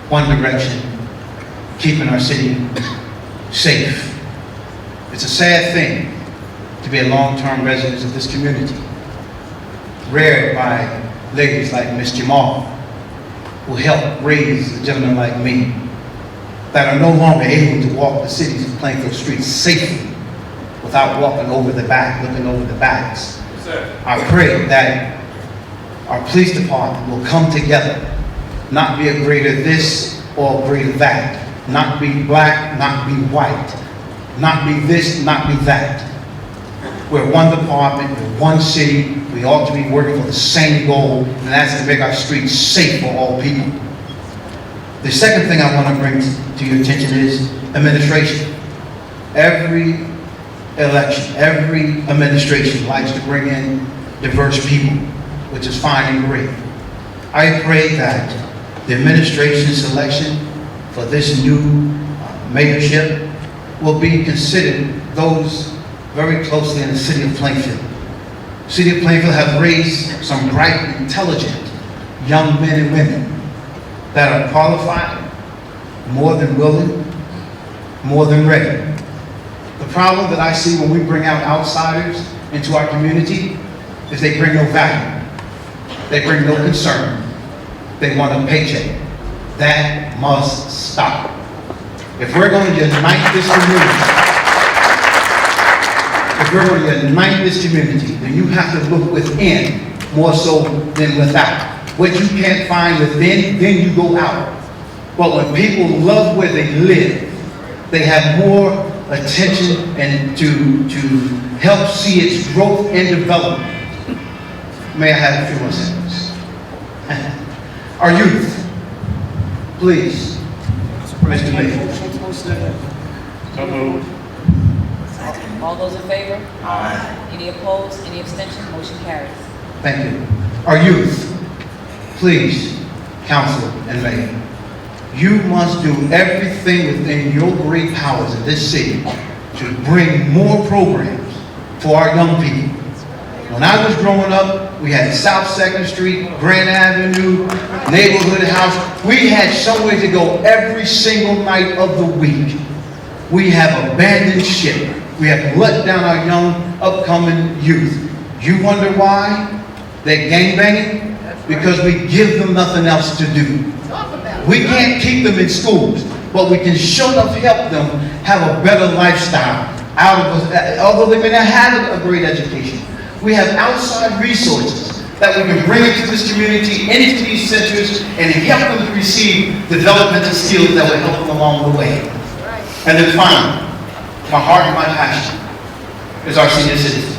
one direction, keeping our city safe. It's a sad thing to be a long-term resident of this community, reared by ladies like Miss Jamal, who helped raise a gentleman like me, that are no longer able to walk the cities of Plainfield streets safely without walking over the back, looking over the backs. I pray that our police department will come together, not be a greater this or greater that, not be black, not be white, not be this, not be that. We're one department, we're one city, we ought to be working for the same goal, and that's to make our streets safe for all people. The second thing I want to bring to your attention is administration. Every election, every administration likes to bring in diverse people, which is fine and great. I pray that the administration selection for this new mayorship will be considered those very closely in the city of Plainfield. The city of Plainfield has raised some bright, intelligent young men and women that are qualified, more than willing, more than ready. The problem that I see when we bring out outsiders into our community is they bring no value. They bring no concern. They want a paycheck. That must stop. If we're going to unite this community, then you have to look within more so than without. What you can't find within, then you go out. But when people love where they live, they have more attention and to help see its growth and development. May I have a few more seconds? Our youth, please, Mr. Mayor. So moved. All those in favor? Aye. Any opposed? Any abstention? Motion carries. Thank you. Our youth, please, Council and Mayor, you must do everything within your great powers in this city to bring more programs for our young people. When I was growing up, We had South 2nd Street, Grand Avenue, Neighborhood House. We had somewhere to go every single night of the week. We have abandoned ship. We have let down our young, upcoming youth. You wonder why? They're gangbanging? Because we give them nothing else to do. We can't keep them in schools, but we can sure enough help them have a better lifestyle out of us, although they may not have a great education. We have outside resources that we can bring into this community, into these centers, and help them to receive developmental skills that will help them along the way. And then finally, my heart and my passion is our senior citizens.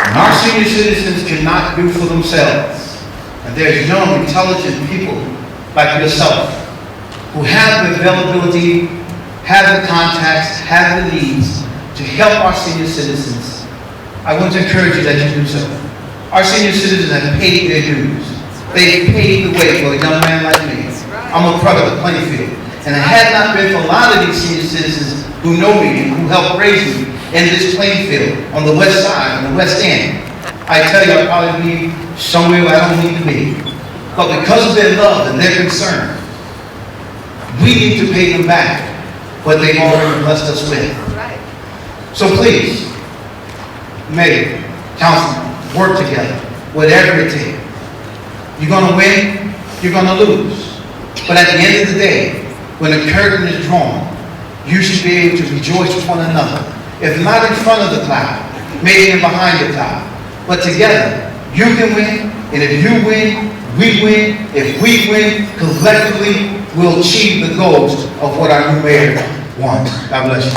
And our senior citizens cannot do for themselves. And there's young, intelligent people like yourself who have the availability, have the contacts, have the needs to help our senior citizens. I want to encourage you that you do so. Our senior citizens have paid their dues. They've paved the way for a young man like me. I'm a product of Plainfield. And it had not been for a lot of these senior citizens who know me and who helped raise me in this Plainfield, on the west side, on the west end, I tell you, I'd probably be somewhere where I don't need to be. But because of their love and their concern, we need to pay them back what they've already blessed us with. So please, mayor, councilman, work together, whatever it takes. You're going to win, you're going to lose. But at the end of the day, when the curtain is drawn, you should be able to rejoice with one another. If not in front of the cloud, maybe in behind the cloud. But together, you can win, and if you win, we win. If we win, collectively, we'll achieve the goals of what our new mayor wants. God bless you.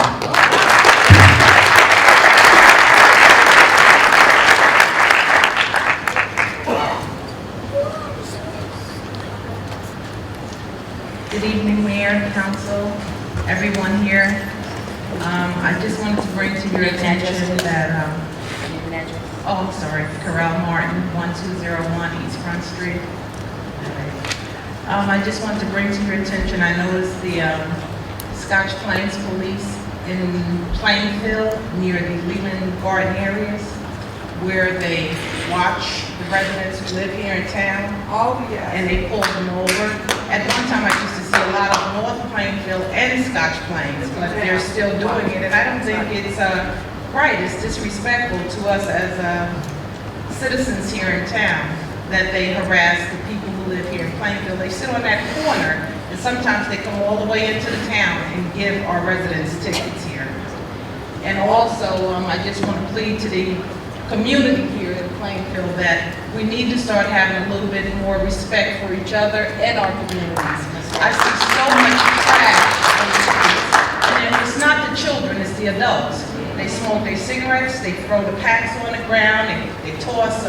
Good evening, Mayor, Council, everyone here. I just wanted to bring to your attention that, oh, I'm sorry, Corral Martin, 1201 East Front Street. I just wanted to bring to your attention, I noticed the Scotch Plains Police in Plainfield near the Leland Garden areas where they watch the residents who live here in town. Oh, yeah. And they pull them over. At one time, I used to see a lot of North Plainfield and Scotch Plains, but they're still doing it. And I don't think it's right. It's disrespectful to us as citizens here in town that they harass the people who live here in Plainfield. They sit on that corner, and sometimes they come all the way into the town and give our residents tickets here. And also, I just want to plead to the community here in Plainfield that we need to start having a little bit more respect for each other and our communities. I see so much trash on the streets. And it's not the children, it's the adults. They smoke their cigarettes, they throw the packs on the ground, they toss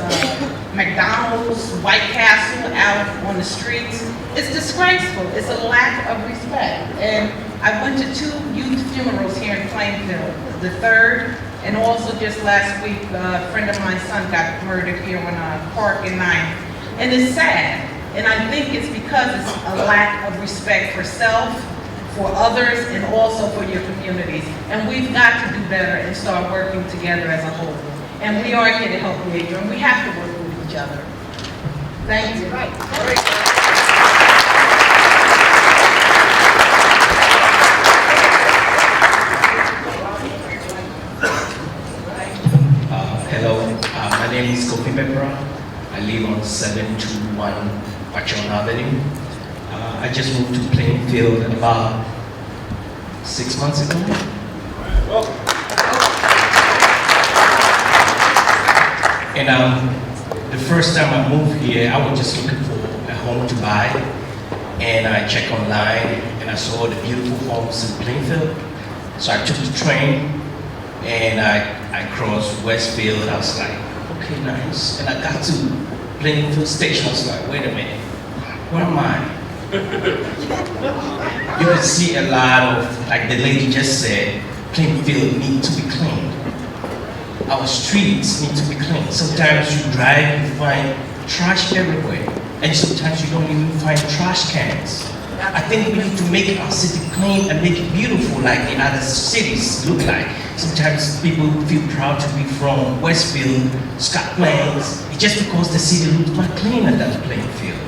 McDonald's, White Castle out on the streets. It's disgraceful. It's a lack of respect. And I went to 2 youth funerals here in Plainfield, the 3rd, and also just last week, a friend of mine's son got murdered here on Park and 9th. And it's sad. And I think it's because it's a lack of respect for self, for others, and also for your communities. And we've got to do better and start working together as a whole. And we are here to help you, and we have to work with each other. Thank you. Hello, my name is Kofi Pepra. I live on 721 Pachon Avenue. I just moved to Plainfield about 6 months ago. And the first time I moved here, I was just looking for a home to buy. And I checked online and I saw the beautiful homes in Plainfield. So I took the train and I crossed Westfield. I was like, okay, nice. And I got to Plainfield Station. I was like, wait a minute, where am I? You can see a lot of, like the lady just said, Plainfield needs to be cleaned. Our streets need to be cleaned. Sometimes you drive and find trash everywhere. And sometimes you don't even find trash cans. I think we need to make our city clean and make it beautiful like the other cities look like. Sometimes people feel proud to be from Westfield, Scott Plains, just because the city looks much cleaner than Plainfield.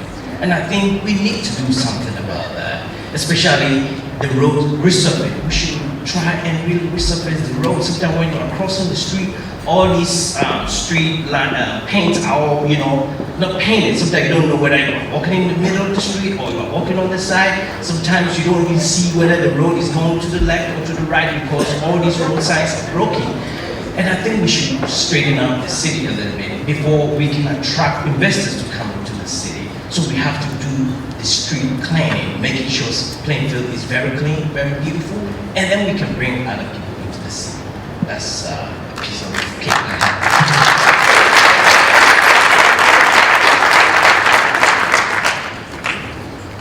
And I think we need to do something about that, especially the road resurface. We should try and really resurface the road. Sometimes when you're crossing the street, all these street paints are all, not painted. Sometimes you don't know whether you're walking in the middle of the street or you're walking on the side. Sometimes you don't even see whether the road is going to the left or to the right because all these road signs are broken. And I think we should straighten up the city a little bit before we can attract investors to come into the city. So we have to do the street cleaning, making sure Plainfield is very clean, very beautiful, and then we can bring other people into the city. That's a piece of cake.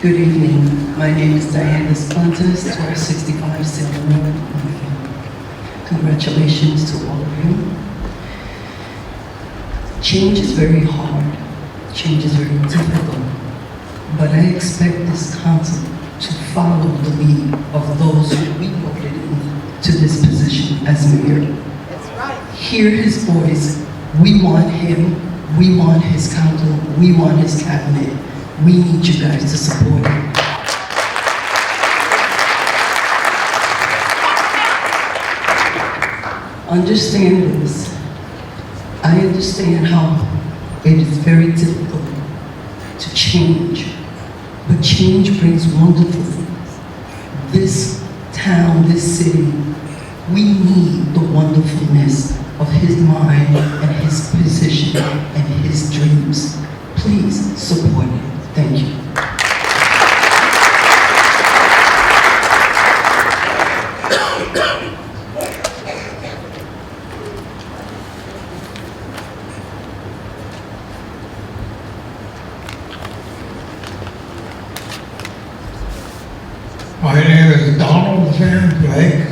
Good evening. My name is Diana Spontas, 1265 Silver Road. Congratulations to all of you. Change is very hard. Change is very difficult. But I expect this council to follow the lead of those who we voted into this position as mayor. That's right. Hear his voice. We want him. We want his council. We want his cabinet. We need you guys to support him. Understand this. I understand how it is very difficult to change, but change brings wonderful things. This town, this city, we need the wonderfulness of his mind and his position and his dreams. Please support him. Thank you. My name is Donald Van Blake.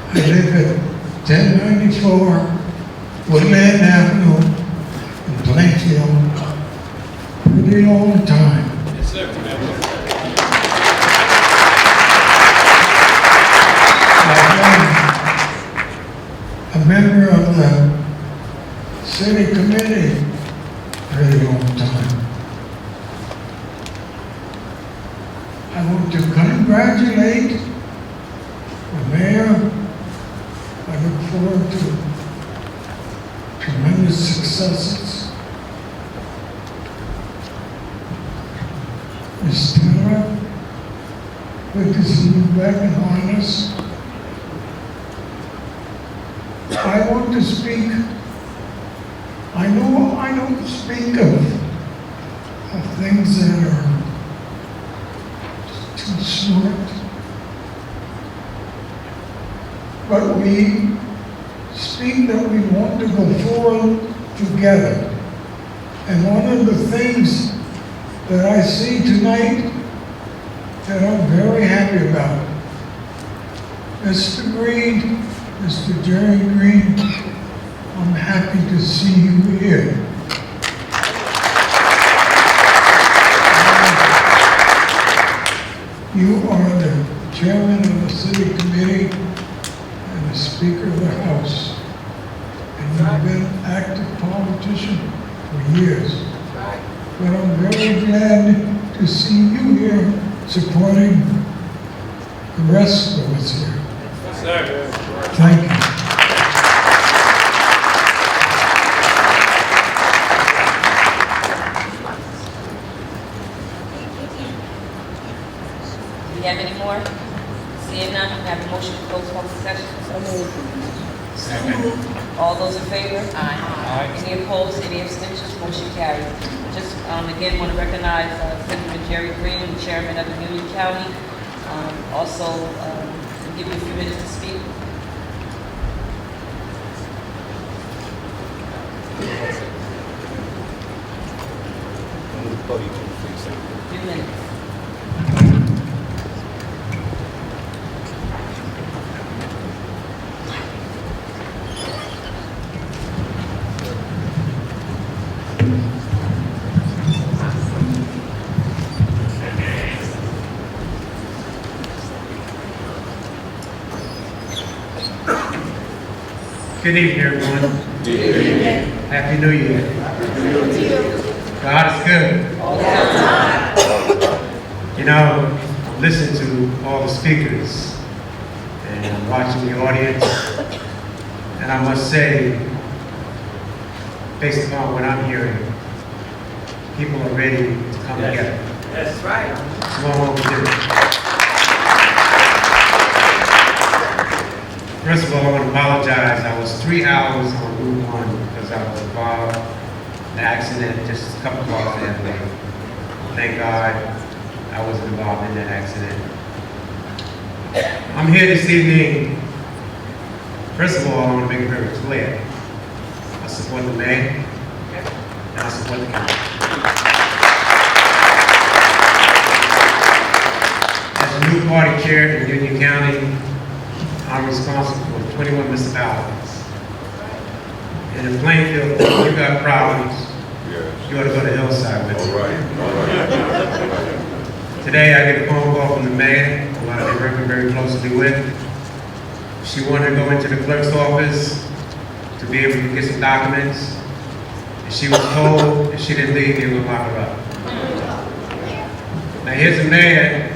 I live at 1094 Woodland Avenue in Plainfield. Pretty long time. Yes, sir. I've been a member of the city committee pretty long time. I want to congratulate the mayor. I look forward to tremendous successes. Ms. Taylor, good to see you back in harness. I want to speak, I know I don't speak of things that are too short, but we speak that we want to go forward together. And one of the things that I see tonight that I'm very happy about. Mr. Green, Mr. Jerry Green, I'm happy to see you here. You are the chairman of the city committee and the speaker of the house. And you've been an active politician for years. But I'm very glad to see you here supporting the rest of us here. Yes, sir. Thank you. Do we have any more? Seeing none, we have a motion to close public session. Second. All those in favor? Aye. Any opposed, any abstentions, motion carries. Just again, want to recognize Assemblyman Jerry Green, the chairman of the Union County. Also, give you a few minutes to speak. A few minutes. Good evening, everyone. Good evening. Happy New Year. God is good. All the time. You know, I've listened to all the speakers and I'm watching the audience, and I must say, based upon what I'm hearing, people are ready to come together. That's right. It's long overdue. First of all, I want to apologize. I was 3 hours on Route 1 because I was involved in an accident just a couple of hours ahead of me. Thank God I wasn't involved in that accident. I'm here this evening. First of all, I want to make it very clear. I support the mayor and I support the council. As the new party chair in Union County, I'm responsible for 21 municipalities. And in Plainfield, if you got problems, you ought to go to Hillside with it. Today, I get a phone call from the mayor, who I've been working very closely with. She wanted to go into the clerk's office to be able to get some documents. And she was told if she didn't leave, they would lock her up. Now here's a mayor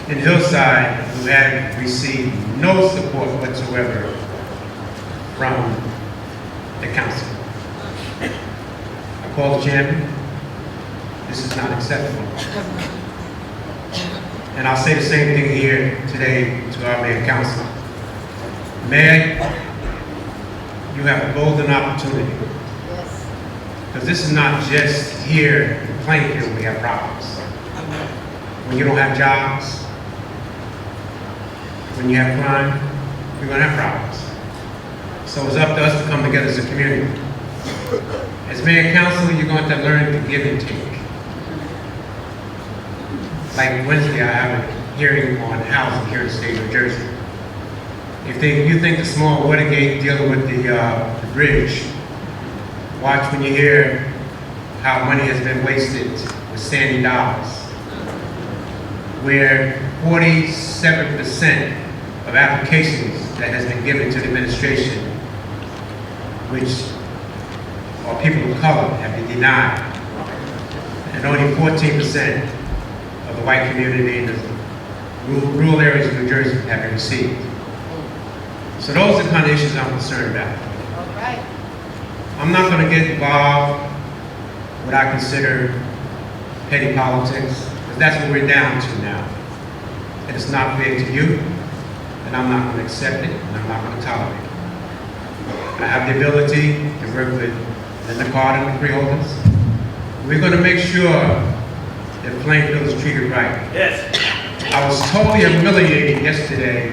in Hillside who had received no support whatsoever from the council. I called the champion. This is not acceptable. And I'll say the same thing here today to our mayor and council. Mayor, you have a golden opportunity. Because this is not just here in Plainfield we have problems. When you don't have jobs, when you have crime, you're going to have problems. So it's up to us to come together as a community. As mayor and council, you're going to learn to give and take. Like Wednesday, I have a hearing on housing here in the state of New Jersey. If you think the small Watergate dealing with the bridge, watch when you hear how money has been wasted with Sandy Dollars, where 47% of applications that has been given to the administration, which are people of color, have been denied, and only 14% of the white community in the rural areas of New Jersey have been received. So those are the kind of issues I'm concerned about. All right. I'm not going to get involved what I consider petty politics, because that's what we're down to now. And it's not fair to you, and I'm not going to accept it, and I'm not going to tolerate it. I have the ability to work with Linda Carter and the freeholders. We're going to make sure that Plainfield is treated right. Yes. I was totally humiliated yesterday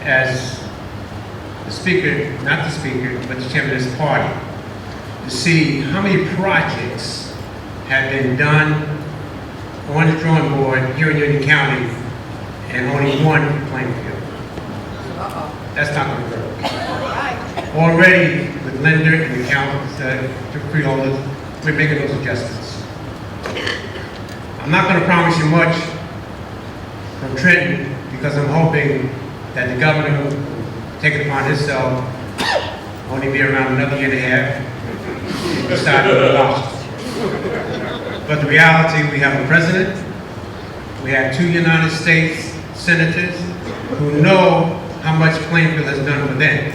as the speaker, not the speaker, but the chairman of this party, to see how many projects have been done on the drawing board here in Union County and only one in Plainfield. That's not going to work. Already with Linda and the council, the freeholders, we're making those adjustments. I'm not going to promise you much from Trenton because I'm hoping that the governor will take it upon himself, only be around another year and a half, and start to Washington. But the reality, we have a president, we have 2 United States senators who know how much Plainfield has done for them.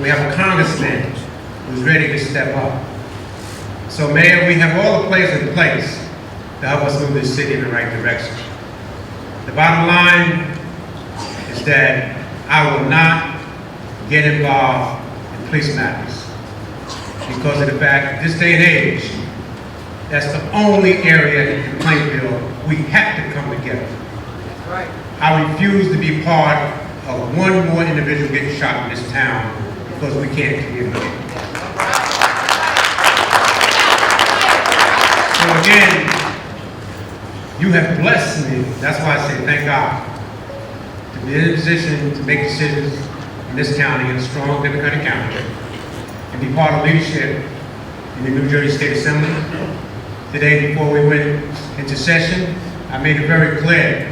We have a congressman who's ready to step up. So Mayor, we have all the players in place to help us move this city in the right direction. The bottom line is that I will not get involved in police matters because of the fact that this day and age, that's the only area in Plainfield we have to come together. That's right. I refuse to be part of one more individual getting shot in this town because we can't communicate. So again, you have blessed me. That's why I say thank God to be in a position to make decisions in this county, in a strong Democratic county, and be part of leadership in the New Jersey State Assembly. Today, before we went into session, I made it very clear,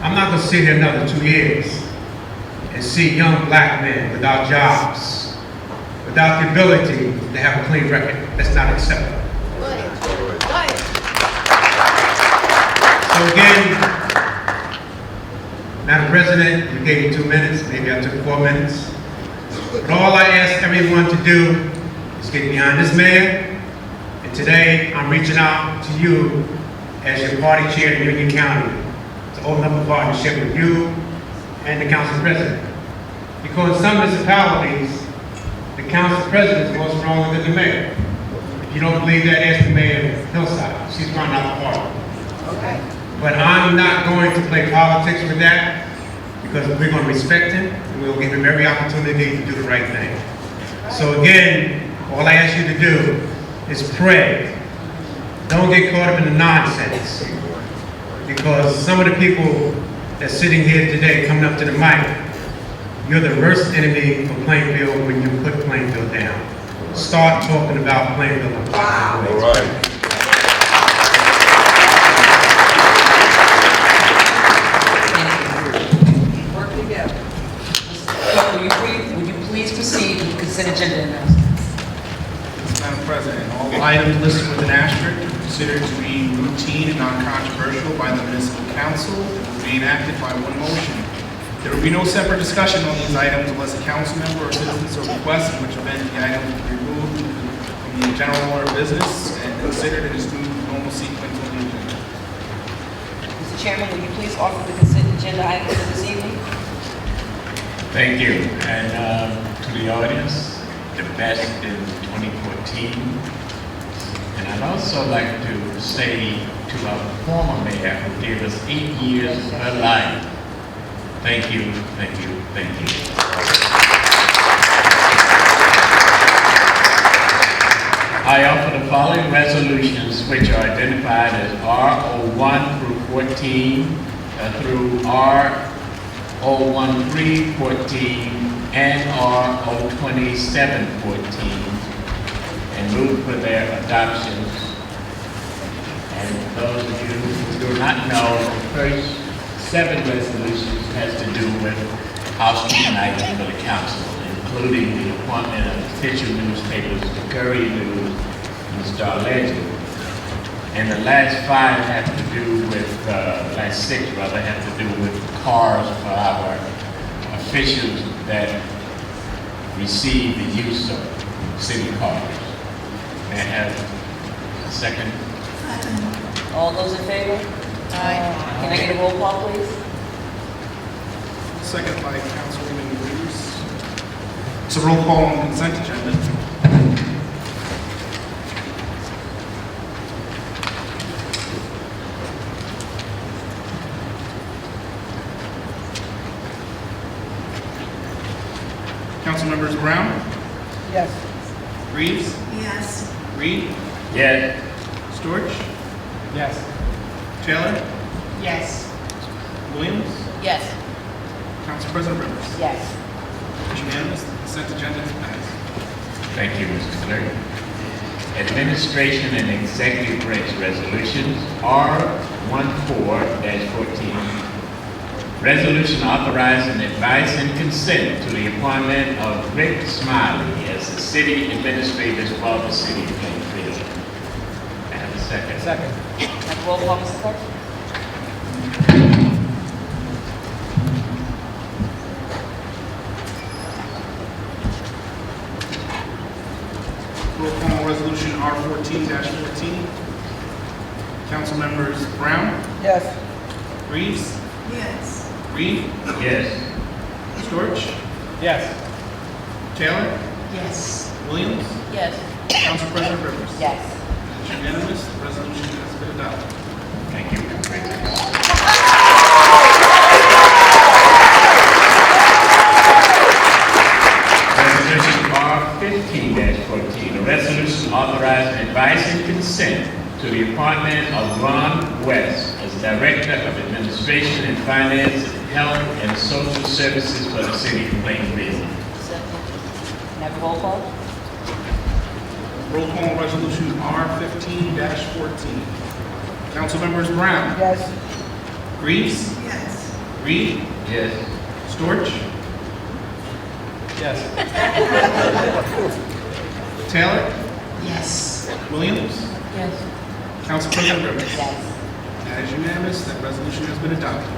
I'm not going to sit here another 2 years and see young black men without jobs without the ability to have a clean record. That's not acceptable. So again, Madam President, you gave me 2 minutes, maybe I took 4 minutes. But all I ask everyone to do is get behind this mayor. And today, I'm reaching out to you as your party chair in Union County to open up a partnership with you and the council president. Because in some municipalities, the council president is more stronger than the mayor. If you don't believe that, ask the mayor of Hillside. She's running out the party. Okay. But I'm not going to play politics with that because we're going to respect him and we'll give him every opportunity to do the right thing. So again, all I ask you to do is pray. Don't get caught up in the nonsense. Because some of the people that's sitting here today coming up to the mic, you're the worst enemy for Plainfield when you put Plainfield down. Start talking about Plainfield. Wow. All right. Work together. Would you please proceed with the consent agenda announcements? Madam President, all items listed with an asterisk are considered to be routine and non-controversial by the municipal council and will be enacted by one motion. There will be no separate discussion on these items unless a council member or citizen so requests, in which event the item will be removed from the general order of business and considered in its normal sequence on the agenda. Mr. Chairman, will you please offer the consent agenda items for this evening? Thank you. And to the audience, the best in 2014. And I'd also like to say to our former mayor who gave us 8 years of her life, thank you, thank you, thank you. I offer the following resolutions which are identified as R01 through 14 through R01314 and R02714 and move for their adoption. And those of you who do not know, the first 7 resolutions has to do with housekeeping items for the council, including the appointment of official newspapers, the Courier News, and the Star Legend. And the last 5 have to do with, last 6 rather, have to do with cars for our officials that receive the use of city cars. May I have a second? All those in favor? Aye. Can I get a roll call, please? Second by Councilwoman Reeves. It's a roll call on the consent agenda. Council members Brown? Yes. Reeves? Yes. Reed? Yes. Storch? Yes. Taylor? Yes. Williams? Yes. Council President Rivers? Yes. It's unanimous. The consent agenda is passed. Thank you, Mr. Clerk. Administration and Executive Branch Resolutions R14-14. Resolution authorizing advice and consent to the appointment of Rick Smiley as the city administrator for the city of Plainfield. I have a second. Second. Have a roll call, Mr. Clerk? Roll call on resolution R14-14. Council members Brown? Yes. Reeves? Yes. Reed? Yes. Storch? Yes. Taylor? Yes. Williams? Yes. Council President Rivers? Yes. It's unanimous. The resolution has been adopted. Thank you. Resolution R15-14, a resolution authorizing advice and consent to the appointment of Ron West as Director of Administration and Finance, Health and Social Services for the City of Plainfield. Can I have a roll call? Roll call on resolution R15-14. Council members Brown? Yes. Reeves? Yes. Reed? Yes. Storch? Yes. Taylor? Yes. Williams? Yes. Council President Rivers? Yes. That is unanimous. That resolution has been adopted.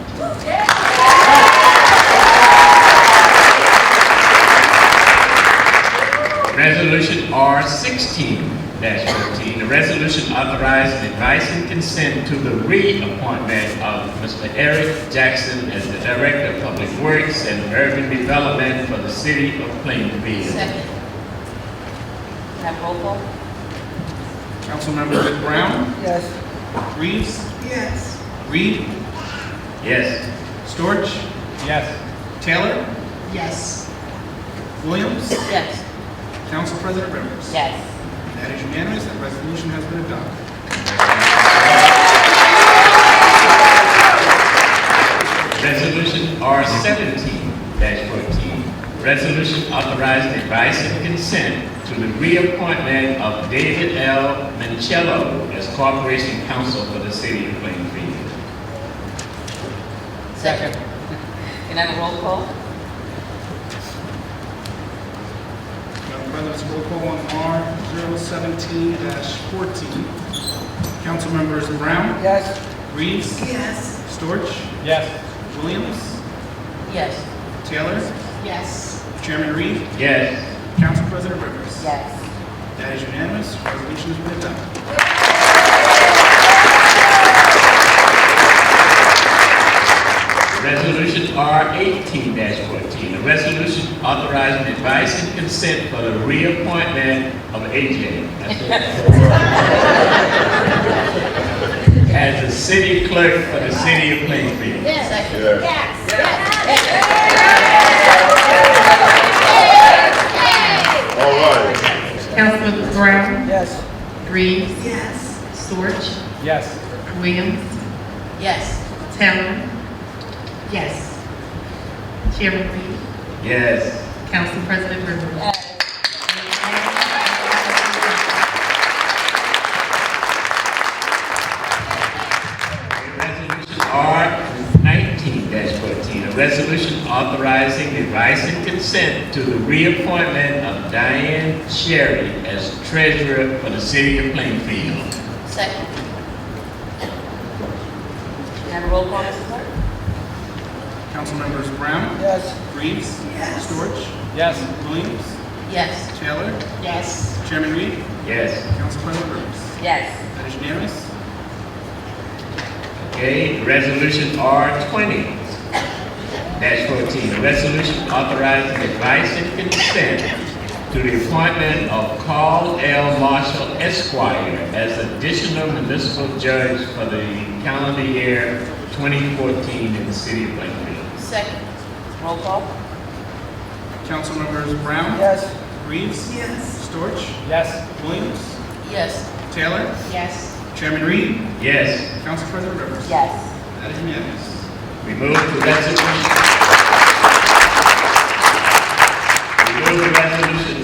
Resolution R16-14, a resolution authorizing advice and consent to the reappointment of Mr. Eric Jackson as the Director of Public Works and Urban Development for the City of Plainfield. Second. Have roll call? Councilmember Brown? Yes. Reeves? Yes. Reed? Yes. Storch? Yes. Taylor? Yes. Williams? Yes. Council President Rivers? Yes. That is unanimous. That resolution has been adopted. Resolution R17-14, resolution authorizing advice and consent to the reappointment of David L. Mancello as Corporation Counsel for the City of Plainfield. Second. Can I have a roll call? Madam President, roll call on R017-14. Council members Brown? Yes. Reeves? Yes. Storch? Yes. Williams? Yes. Taylor? Yes. Chairman Reed? Yes. Council President Rivers? Yes. That is unanimous. Resolution has been adopted. Resolution R18-14, a resolution authorizing advice and consent for the reappointment of AJ as the city clerk for the City of Plainfield. Yes. All right. Councilman Brown? Yes. Reeves? Yes. Storch? Yes. Williams? Yes. Taylor? Yes. Chairman Reed? Yes. Council President Rivers? Yes. Resolution R19-14, a resolution authorizing advice and consent to the reappointment of Diane Sherry as treasurer for the City of Plainfield. Second. Can I have a roll call, Mr. Clerk? Council members Brown? Yes. Reeves? Yes. Storch? Yes. Williams? Yes. Taylor? Yes. Chairman Reed? Yes. Council President Rivers? Yes. That is unanimous. Okay, resolution R20-14, a resolution authorizing advice and consent to the appointment of Carl L. Marshall Esquire as additional municipal judge for the calendar year 2014 in the City of Plainfield. Second. Roll call? Council members Brown? Yes. Reeves? Yes. Storch? Yes. Williams? Yes. Taylor? Yes. Chairman Reed? Yes. Council President Rivers? Yes. That is unanimous. We move to resolution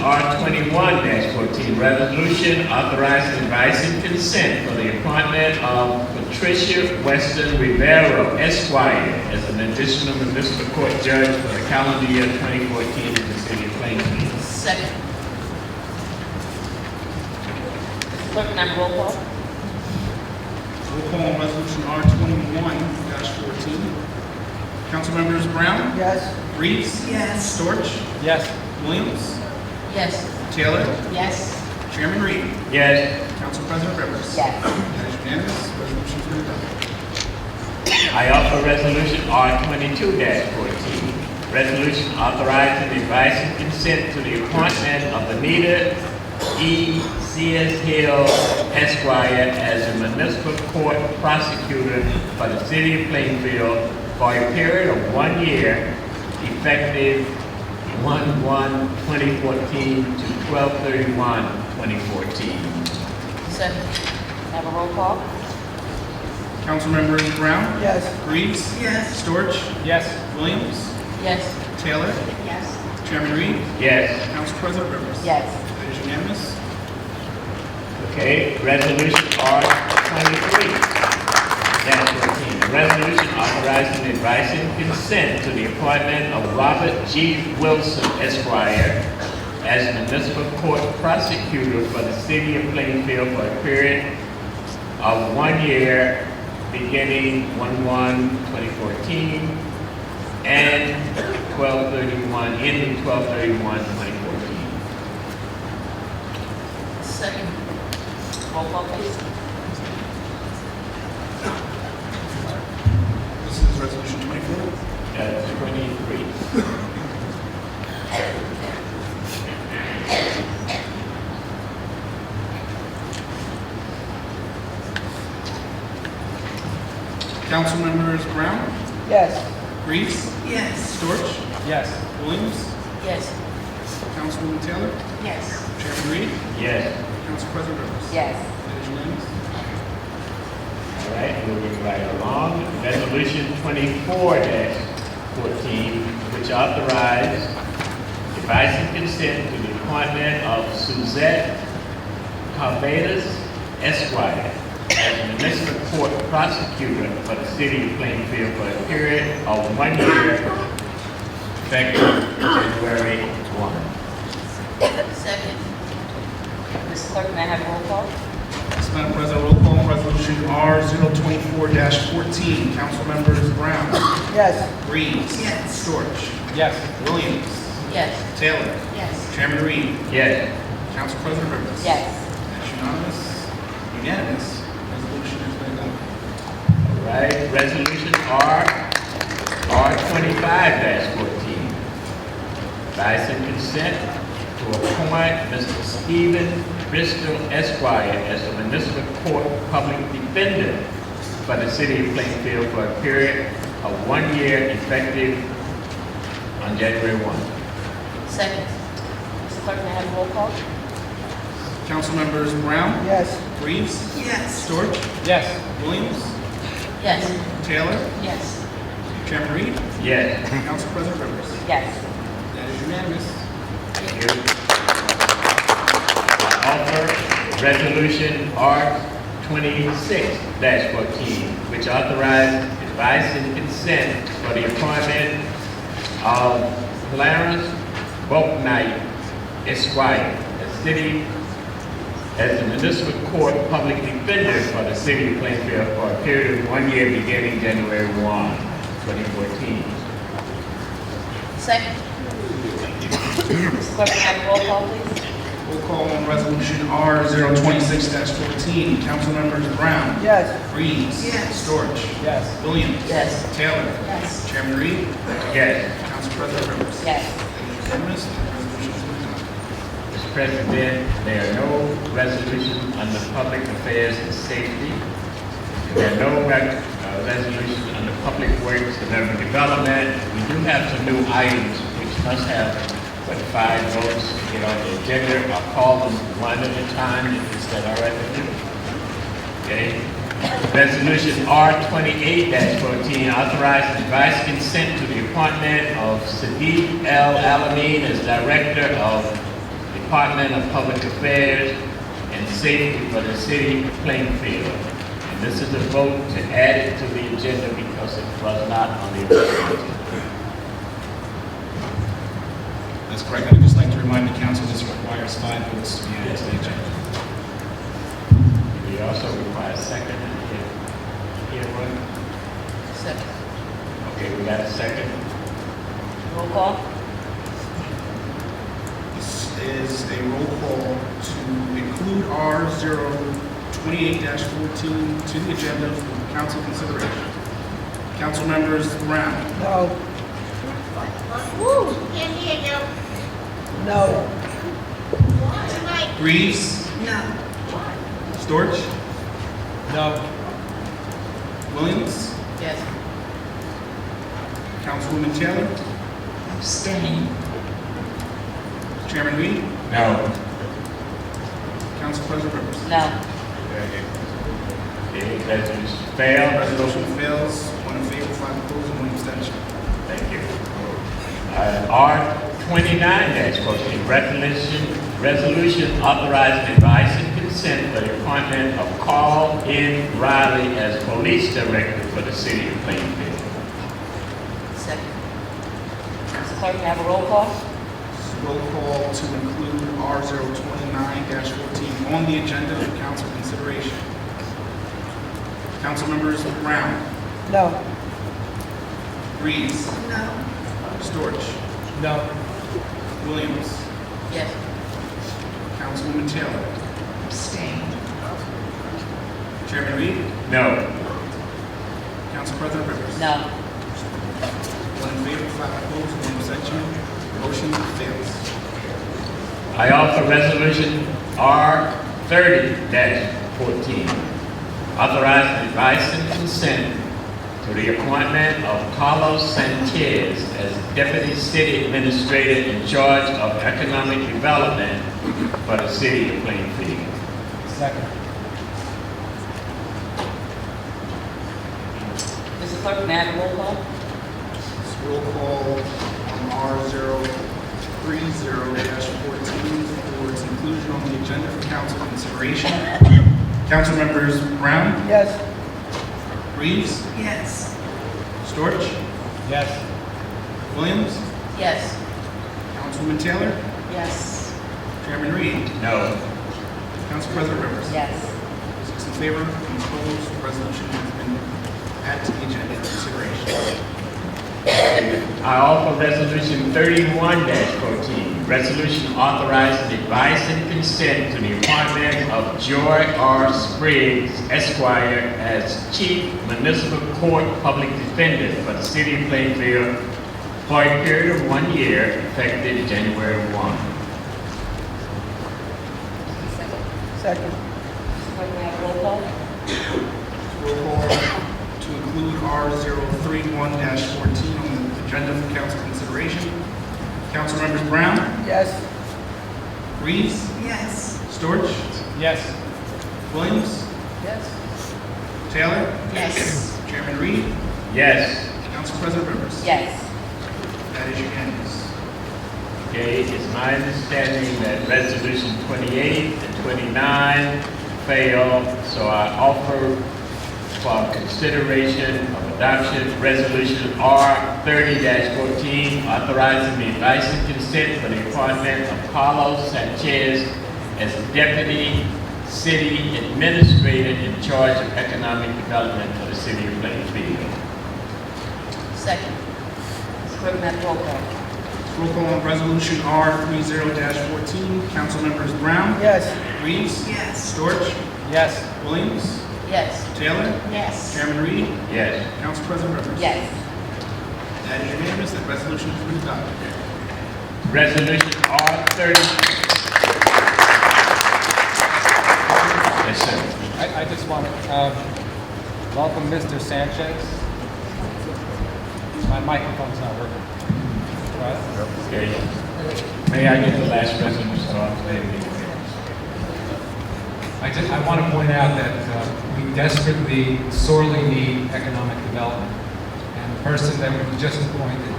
R21-14, resolution authorizing advice and consent for the appointment of Patricia Weston Rivero Esquire as an additional municipal court judge for the calendar year 2014 in the City of Plainfield. Second. Mr. Clerk, can I have a roll call? Roll call on resolution R21-14. Council members Brown? Yes. Reeves? Yes. Storch? Yes. Williams? Yes. Taylor? Yes. Chairman Reed? Yes. Council President Rivers? Yes. That is unanimous. Resolution has been adopted. I offer resolution R22-14, resolution authorizing advice and consent to the appointment of Anita E. C.S. Hill Esquire as a municipal court prosecutor for the City of Plainfield for a period of 1 year, effective 1/1/2014 to 12/31/2014. Second. Have a roll call? Council members Brown? Yes. Reeves? Yes. Storch? Yes. Williams? Yes. Taylor? Yes. Chairman Reed? Yes. Council President Rivers? Yes. That is unanimous. Okay, resolution R23-14, a resolution authorizing advice and consent to the appointment of Robert G. Wilson Esquire as municipal court prosecutor for the city of Plainfield for a period of 1 year beginning 1/1/2014 and 12/31, ending 12/31/2014. Second. Roll call, please. This is resolution 24. 23. Council members Brown, Yes. Reeves, Yes. Storch, Yes. Williams, Yes. Councilwoman Taylor, Yes. Chairman Reed, Yes. Council President Rivers. Yes. That is unanimous. All right, moving right along. Resolution 24-14, which authorized advice and consent to the appointment of Suzette Barbados, Esquire, as municipal court prosecutor for the city of Plainfield for a period of 1 year, effective January 1. Second. Ms. Clerk, may I have a roll call? Yes, Madam President, roll call on resolution R024-14. Council members Brown, Yes. Reeves, Yes. Storch, Yes. Williams, Yes. Taylor, Yes. Chairman Reed, Yes. Council President Rivers. Yes. That's unanimous. Resolution has been adopted. All right, resolution R25-14. Advice and consent to appoint Mr. Stephen Bristol Esquire as the municipal court public defender for the city of Plainfield for a period of 1 year, effective on January 1. Second. Ms. Clerk, may I have a roll call? Council members Brown, Yes. Reeves, Yes. Storch, Yes. Williams, Yes. Taylor, Yes. Chairman Reed, Yes. Council President Rivers. Yes. That is unanimous. Thank you. Offer resolution R26-14, which authorized advice and consent for the appointment of Clarence Bouknight Esquire, as the municipal court public defender for the city of Plainfield for a period of 1 year beginning January 1, 2014. Second. Ms. Clerk, may I have a roll call, please? Roll call on resolution R026-14. Council members Brown, Yes. Reeves, Yes. Storch, Yes. Williams, Yes. Taylor, Yes. Chairman Reed, Yes. Council President Rivers. Yes. That is unanimous. The resolution has been adopted. Mr. President, there are no resolutions under public affairs and safety. There are no resolutions under public works and urban development. We do have some new items which must have, 5 votes to get on the agenda. I'll call them one at a time. Is that all right with you? Okay. Resolution R28-14, authorized advice consent to the appointment of Sadiq L. Alameen as Director of Department of Public Affairs and Safety for the city of Plainfield. And this is a vote to add it to the agenda because it was not on the agenda. That's correct. I'd just like to remind the council this requires 5 votes to be added to the agenda. We also require a second. Here, one. Second. Okay, we got a second. Roll call? This is a roll call to include R028-14 to the agenda for council consideration. Council members Brown, No. Woo, can't hear you. No. Reeves, No. Storch, No. Williams, Yes. Councilwoman Taylor, Abstain. Chairman Reed, No. Council President Rivers. No. Okay, resolution failed. Resolution fails. 1 in favor, 5 opposed, and 1 abstention. Thank you. R29-14, resolution authorizing advice and consent for the appointment of Carl N. Riley as police director for the city of Plainfield. Second. Mr. Clerk, may I have a roll call? roll call to include R029-14 on the agenda for council consideration. Council members Brown. No. Reeves. No. Storch. No. Williams. Yes. Councilwoman Taylor. Abstain. Chairman Reed. No. Council President Rivers. No. 1 in favor, 5 opposed, 1 abstention. Motion fails. I offer resolution R30-14, authorizing advice and consent to the appointment of Carlos Sanchez as Deputy City Administrator in charge of Economic Development for the City of Plainfield. Second. Mr. Clerk, may I have a roll call? Roll call on R030-14 for its inclusion on the agenda for council consideration. Council members Brown. Yes. Reeves. Yes. Storch. Yes. Williams. Yes. Councilwoman Taylor. Yes. Chairman Reed. No. Council President Rivers. Yes. 6 in favor, and opposed. The resolution has been added to the agenda for consideration. I offer resolution 31-14, resolution authorizing advice and consent to the appointment of Joy R. Spriggs, Esquire, as Chief Municipal Court Public Defender for the City of Plainfield for a period of 1 year, effective January 1. Second. Clerk, may I have a roll call? Roll call to include R031-14 on the agenda for council consideration. Council members Brown. Yes. Reeves. Yes. Storch. Yes. Williams. Yes. Taylor. Yes. Chairman Reed. Yes. Council President Rivers. Yes. That is unanimous. Okay, it's my understanding that resolution 28 and 29 failed, so I offer for consideration of adoption resolution R30-14, authorizing the advice and consent for the appointment of Carlos Sanchez as Deputy City Administrator in charge of Economic Development for the City of Plainfield. Second. Clerk, may I have a roll call? Roll call on resolution R30-14. Council members Brown. Yes. Reeves. Yes. Storch. Yes. Williams. Yes. Taylor. Yes. Chairman Reed. Yes. Council President Rivers. Yes. That is unanimous. That resolution has been adopted. Resolution R30. Yes, sir. I just want to welcome Mr. Sanchez. My microphone's not working. Right? Okay. May I get the last resolution on today? I want to point out that we desperately, sorely need economic development. And the person that we just appointed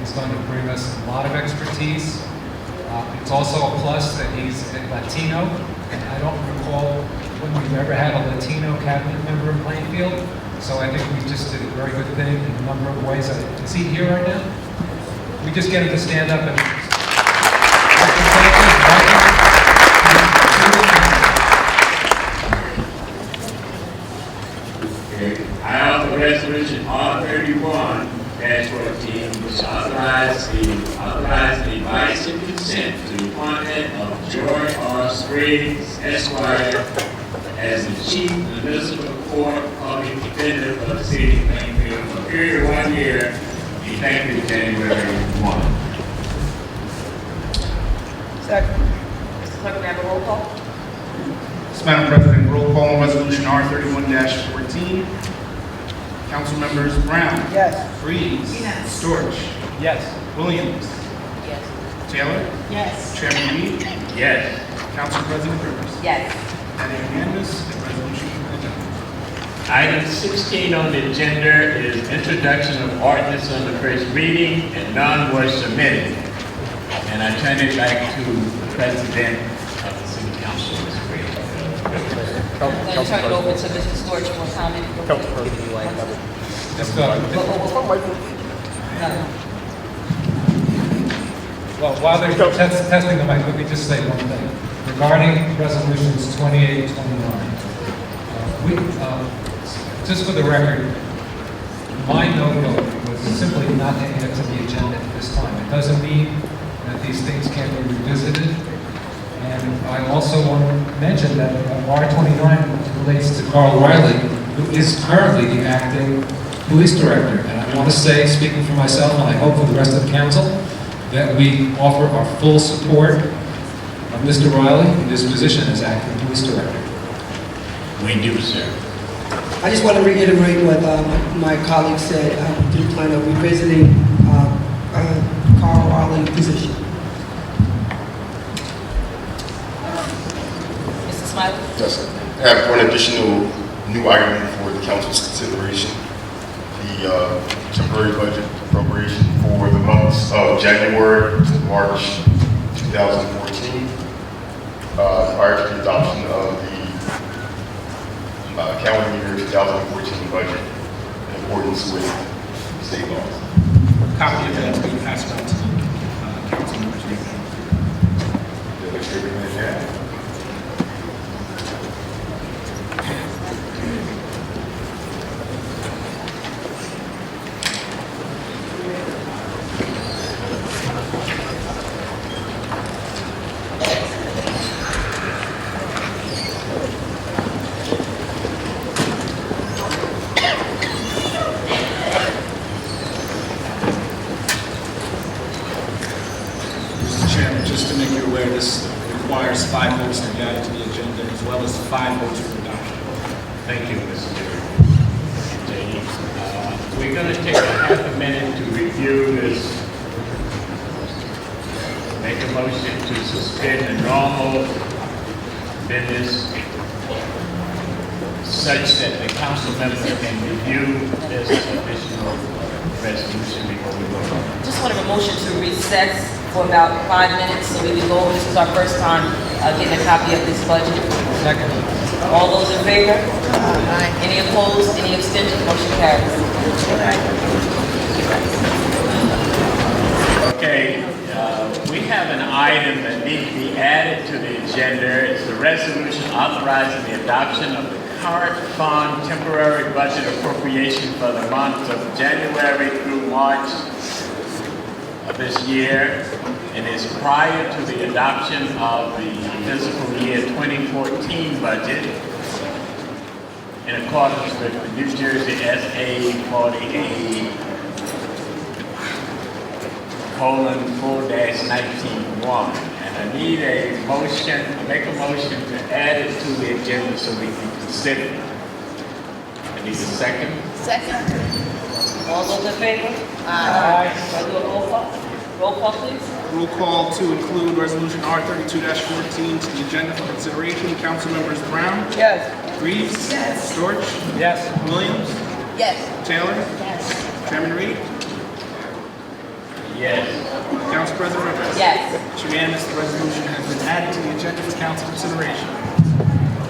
is going to bring us a lot of expertise. It's also a plus that he's a Latino, and I don't recall when we've ever had a Latino cabinet member in Plainfield. So I think we just did a very good thing in a number of ways. Is he here right now? We just get him to stand up and... I offer resolution R31-14, which authorizes the advice and consent to the appointment of Joy R. Spriggs, Esquire, as the Chief Municipal Court Public Defender for the City of Plainfield for a period of 1 year, effective January 1. Second. Mr. Clerk, may I have a roll call? Madam President, roll call on resolution R31-14. Council members Brown. Yes. Reeves. Yes. Storch. Yes. Williams. Yes. Taylor. Yes. Chairman Reed. Yes. Council President Rivers. Yes. That is unanimous. The resolution has been adopted. Item 16 on the agenda is introduction of ordinance on the first reading, and none was submitted. And I turn it back to the President of the City Council, Mr. Reed. I'm going to turn it over to Mr. Storch for comment. Just, No. Well, while they're testing the mic, let me just say one thing. Regarding resolutions 28 and 29, just for the record, my no vote was simply not to add to the agenda at this time. It doesn't mean that these things can't be revisited. And I also want to mention that R29 relates to Carl Riley, who is currently the acting police director. And I want to say, speaking for myself, and I hope for the rest of the council, that we offer our full support of Mr. Riley in his position as acting police director. We do, sir. I just want to reiterate what my colleague said. We do plan on revisiting Carl Riley's position. Mr. Smiley? Yes, sir. I have one additional new item for the council's consideration. The temporary budget appropriation for the months of January to March 2014, prior to the adoption of the calendar year 2014 budget in accordance with state laws. Copy of that will be passed on to the council members. Just to make you aware, this requires 5 votes to be added to the agenda, as well as 5 votes for adoption. Thank you, Mr. J. We're going to take a half a minute to review this. Make a motion to suspend the normal business such that the council members can review this additional resolution before we vote on it. Just want a motion to recess for about 5 minutes so we can go over. This is our first time getting a copy of this budget. Second. All those in favor? Aye. Any opposed? Any abstentions? Motion carries. Okay, we have an item that needs to be added to the agenda. It's the resolution authorizing the adoption of the current fund temporary budget appropriation for the months of January through March of this year, and is prior to the adoption of the fiscal year 2014 budget in accordance with the New Jersey SA 48:4-19-1. And I need a motion, make a motion to add it to the agenda so we can consider it. I need a second. Second. All those in favor? Aye. Do I do a roll call? Roll call, please. Roll call to include Resolution R32-14 to the agenda for consideration. Council members Brown? Yes. Reeves? Yes. George? Yes. Williams? Yes. Taylor? Yes. Chairman Reed? Yes. Council President Rivers? Yes. It's unanimous. The resolution has been added to the agenda for council consideration.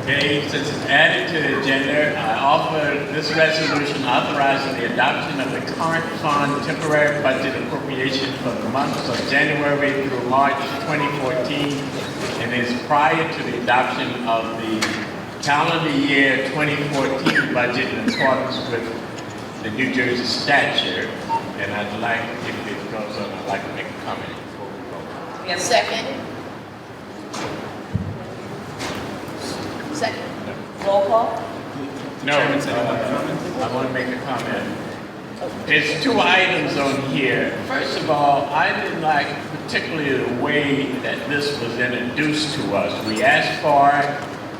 Okay, since it's added to the agenda, I offer this resolution authorizing the adoption of the current fund temporary budget appropriation for the months of January through March 2014, and is prior to the adoption of the calendar year 2014 budget in accordance with the New Jersey statute. And I'd like, if it goes on, I'd like to make a comment before we vote. We have a second. Second. Roll call? No, I want to make a comment. There's 2 items on here. First of all, I didn't like particularly the way that this was introduced to us. We asked for it,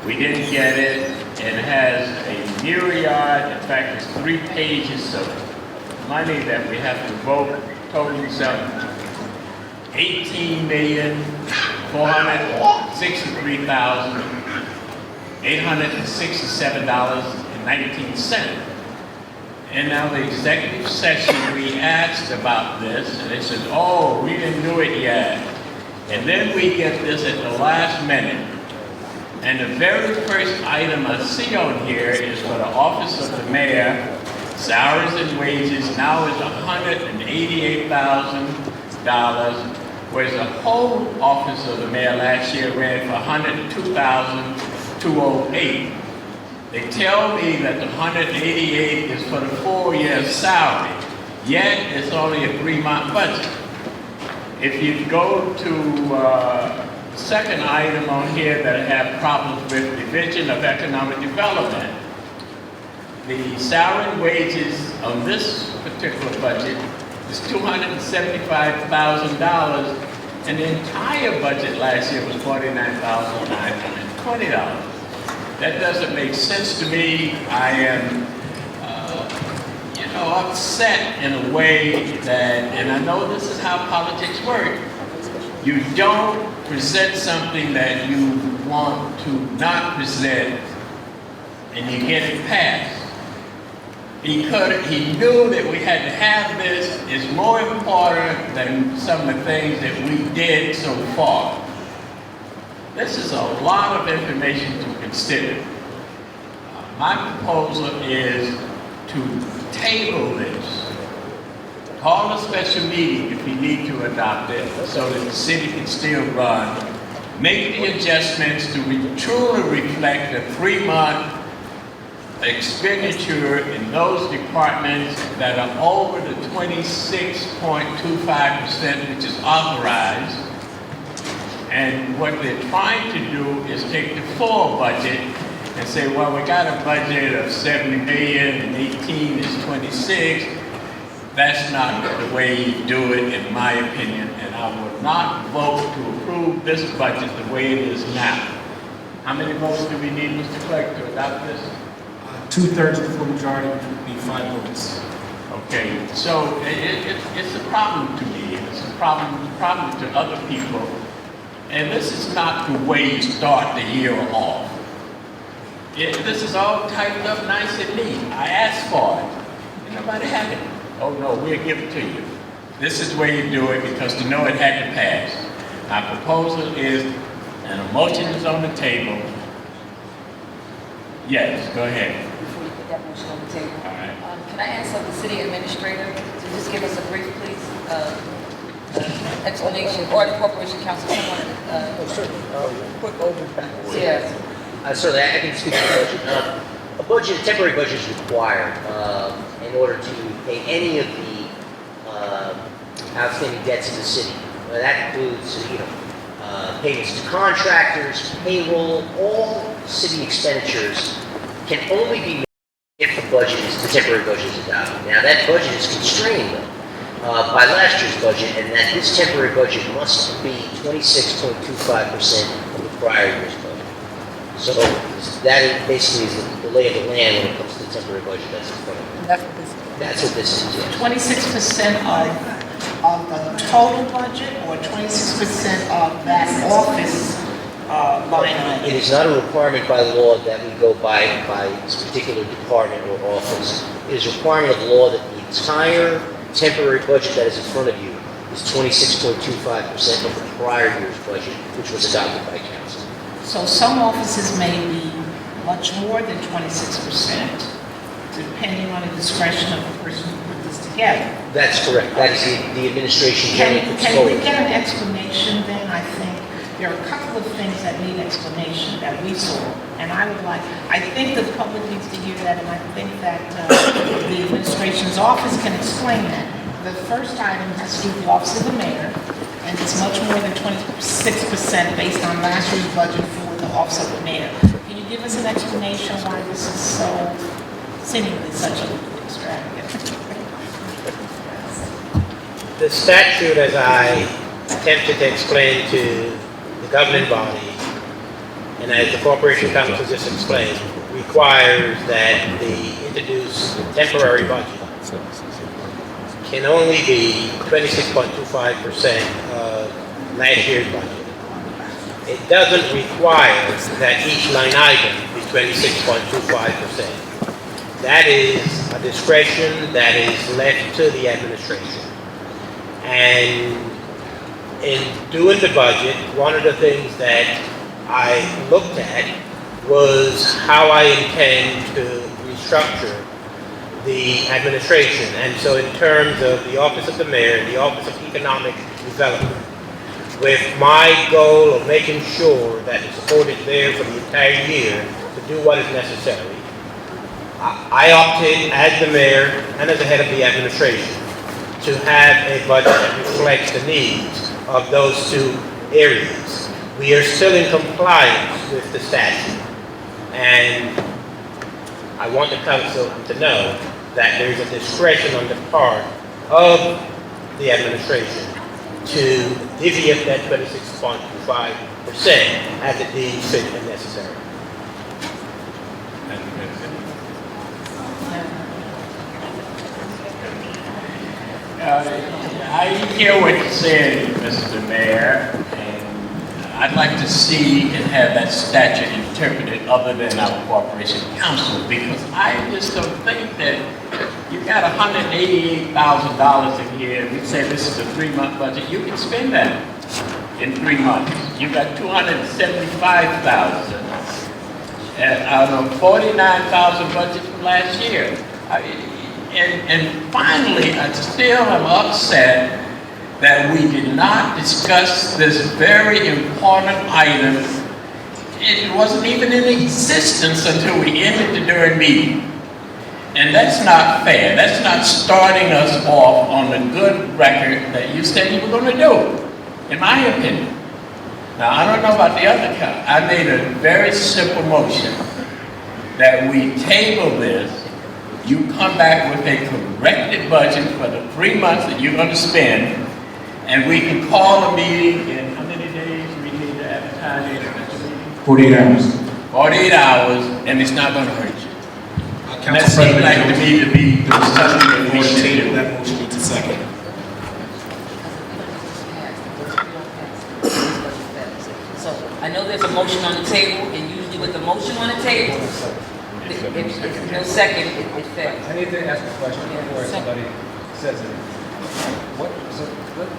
we didn't get it. It has a myriad, in fact, it's 3 pages of money that we have to vote, totaling some $18,463,867.19. And now the executive session, we asked about this, and they said, oh, we didn't do it yet. And then we get this at the last minute. And the very first item I see on here is for the office of the mayor. Salaries and wages now is $188,000 whereas the whole office of the mayor last year ran for $102,208. They tell me that the $188 is for the 4-year salary, yet it's only a 3-month budget. If you go to the second item on here that I have problems with, Division of Economic Development, the salary and wages on this particular budget is $275,000, and the entire budget last year was $49,920. That doesn't make sense to me. I am, upset in a way that, and I know this is how politics work. You don't present something that you want to not present, and you get it passed. He knew that we had to have this. It's more important than some of the things that we did so far. This is a lot of information to consider. My proposal is to table this. Call a special meeting if you need to adopt it so that the city can still run. Make the adjustments to truly reflect a 3-month expenditure in those departments that are over the 26.25%, which is authorized. And what they're trying to do is take the full budget and say, well, we got a budget of 70 million and 18 is 26. That's not the way you do it, in my opinion, and I would not vote to approve this budget the way it is now. How many votes do we need, Mr. Clerk, to adopt this? 2/3 of the full majority, which would be 5 votes. Okay, so it's a problem to me. It's a problem to other people. And this is not the way you start the year off. This is all typed up nice and neat. I asked for it, and nobody had it. Oh no, we'll give it to you. This is the way you do it because to know it had to pass. My proposal is, and a motion is on the table. Yes, go ahead. Before you put that motion on the table. All right. Can I ask the city administrator to just give us a brief, please, explanation, or the corporation council, someone, quick overview. Yes. Certainly, I can speak to the budget. A temporary budget is required in order to pay any of the outstanding debts in the city. That includes, payments to contractors, payroll, all city expenditures can only be made if the temporary budget is adopted. Now, that budget is constrained, though, by last year's budget, and that this temporary budget must be 26.25% of the prior year's budget. So that basically is the lay of the land when it comes to the temporary budget that's in front of you. That's what this is, yes. 26% of the total budget, or 26% of that office line item? It is not a requirement by law that we go by this particular department or office. It is a requirement of law that the entire temporary budget that is in front of you is 26.25% of the prior year's budget, which was adopted by council. So some offices may be much more than 26%, depending on the discretion of the person who put this together. That's correct. That is the administration generally puts Can forward. we get an explanation then? I think there are a couple of things that need explanation that we saw, and I think the public needs to hear that, and I think that the administration's office can explain that. The first item has to do with the office of the mayor, and it's much more than 26% based on last year's budget for the office of the mayor. Can you give us an explanation why this is so seemingly such a extravagant? The statute, as I attempted to explain to the governing body, and as the Corporation Council just explained, requires that the introduced temporary budget can only be 26.25% of last year's budget. It doesn't require that each line item be 26.25%. That is a discretion that is left to the administration. And in doing the budget, one of the things that I looked at was how I intend to restructure the administration. And so in terms of the Office of the Mayor, the Office of Economic Development, with my goal of making sure that the support is there for the entire year to do what is necessary, I opted as the mayor and as the head of the administration to have a budget that reflects the needs of those two areas. We are still in compliance with the statute, and I want the council to know that there is a discretion on the part of the administration to divvy up that 26.25% as it deems fit and necessary. I hear what you're saying, Mr. Mayor, and I'd like to see and have that statute interpreted other than our corporation council, because I just don't think that you got $188,000 in here, and we say this is a 3-month budget, you can spend that in 3 months. You got $275,000 out of $49,000 budget from last year. And finally, I still am upset that we did not discuss this very important item. It wasn't even in existence until we ended the during meeting. And that's not fair. That's not starting us off on the good record that you said you were going to do, in my opinion. Now, I don't know about the other guy. I made a very simple motion that we table this. You come back with a corrected budget for the 3 months that you're going to spend, and we can call a meeting in how many days we need to advertise it? 48 hours. 48 hours, and it's not going to hurt you. That seems like to me to be something that we should do. That motion needs a second. So I know there's a motion on the table, and usually with the motion on the table, if no second, it fails. I need to ask a question before somebody says it.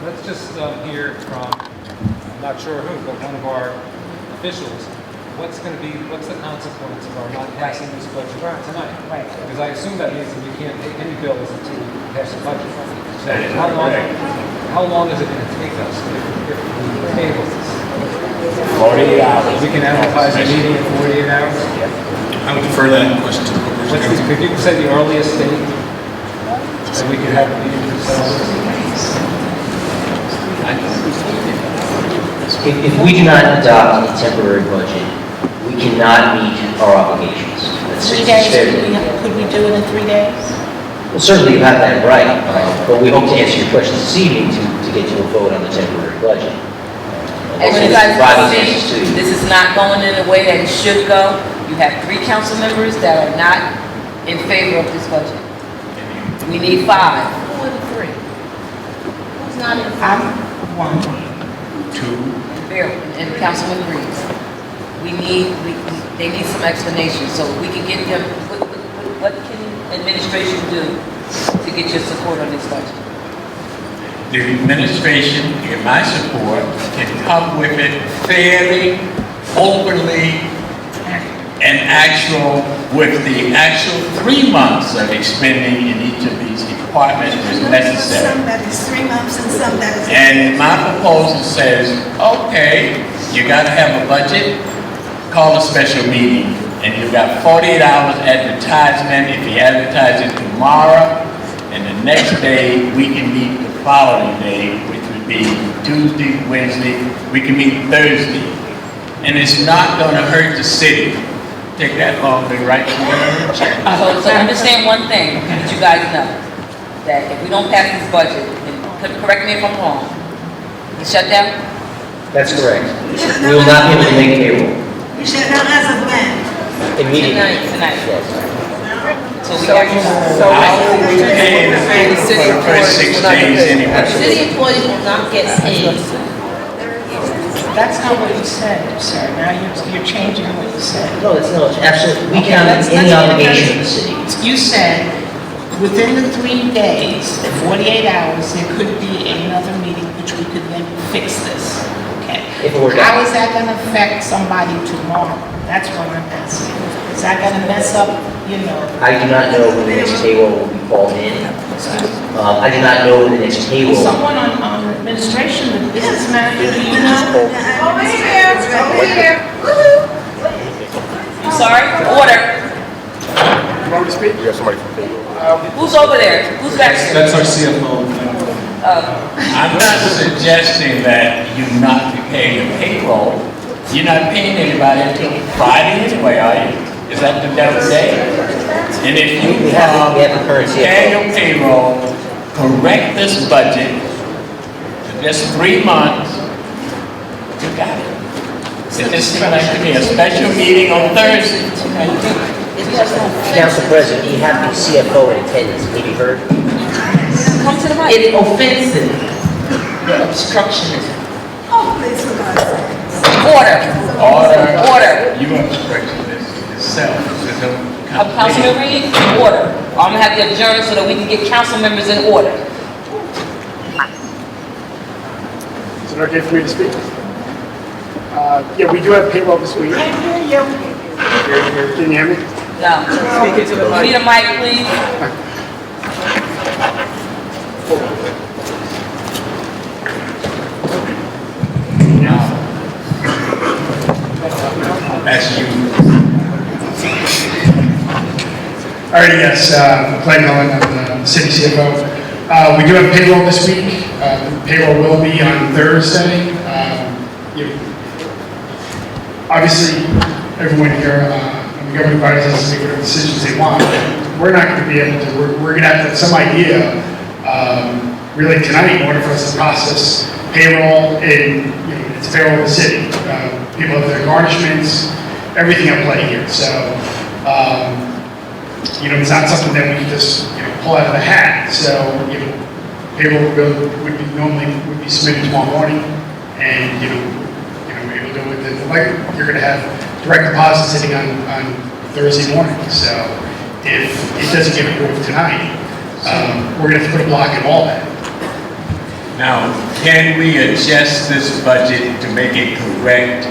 Let's just hear from, I'm not sure who, but one of our officials, what's the consequence of our not passing this budget tonight? Right. Because I assume that means that we can't take any bills until we pass the budget. So how long is it going to take us if we table this? 48 hours. We can advertise a meeting in 48 hours? I would defer that question to the corporation council. Could you say the earliest date that we could have a meeting to settle this? If we do not adopt a temporary budget, we cannot meet our obligations. That's 3 days, fair to do. could we do it in 3 days? Well, certainly you have that right, but we hope to answer your questions this evening to get to a vote on the temporary budget. As you guys can see, this is not going in the way that it should go. You have 3 council members that are not in favor of this budget. We need 5. Who are the 3? Who's not in? I'm 1. 2. And Councilman Reeves. They need some explanation, so we can get them, what can administration do to get your support on this budget? The administration, in my support, can come with it fairly, openly, and with the actual 3 months of expending in each of these departments is necessary. Some that is 3 months and some that is. And my proposal says, okay, you got to have a budget, call a special meeting, and you've got 48 hours advertisement. If you advertise it tomorrow, and the next day, we can meet the following day, which would be Tuesday, Wednesday, we can meet Thursday. And it's not going to hurt the city. Take that long to write. So understand one thing that you guys know, that if we don't pass this budget, and correct me if I'm wrong, we shut down? That's correct. We will not be able to make payroll. You should not as of when? Immediately. Tonight. Yes. So we have How will we pay the city for the first 6 days anyway? City employees will not get paid. That's not what you said, sir. Now you're changing what you said. No, it's absolutely, we cannot have any obligation of the city. You said within the 3 days, the 48 hours, there could be another meeting which we could then fix this. Okay. If it were How done. is that going to affect somebody tomorrow? That's what I'm asking. Is that going to mess up I do not know when the next payroll will be called in. I do not know when the next payroll. Someone on administration, the business manager, do you know? Over here, over here. I'm sorry, order. You want me to speak? We have somebody from payroll. Who's over there? Who's back there? That's our CFO. I'm not suggesting that you not pay your payroll. You're not paying anybody until Friday anyway, are you? Is that the devil's day? And if you pay your payroll, correct this budget for just 3 months, you got it. It just seems like to me a special meeting on Thursday. Council President, you have the CFO in attendance, have you heard? Come to the mic. It's offensive, the obstructionism. Oh, please, for God's sake. Order. Order. You obstructed this yourself. So don't Councilman Reed, order. I'm gonna have you adjourn so that we can get council members in order. Is it okay for me to speak? Yeah, we do have payroll this week. Can you hear me? No. Speak into the mic. Need a mic, please. That's you. All right, yes, Clay Cullen, I'm the city CFO. We do have payroll this week. Payroll will be on Thursday. Obviously, everyone here, the governing bodies has to make whatever decisions they want. We're not going to be able to, we're going to have some idea, really tonight, in order for us to process payroll in, it's payroll of the city. People have their garnishments, everything at play here. So, it's not something that we can just, pull out of the hat. So, payroll would be submitted tomorrow morning, and, we're able to do it with you're going to have direct deposits sitting on Thursday morning. So, if it doesn't get approved tonight, we're going to have to put a block in all that. Now, can we adjust this budget to make it correct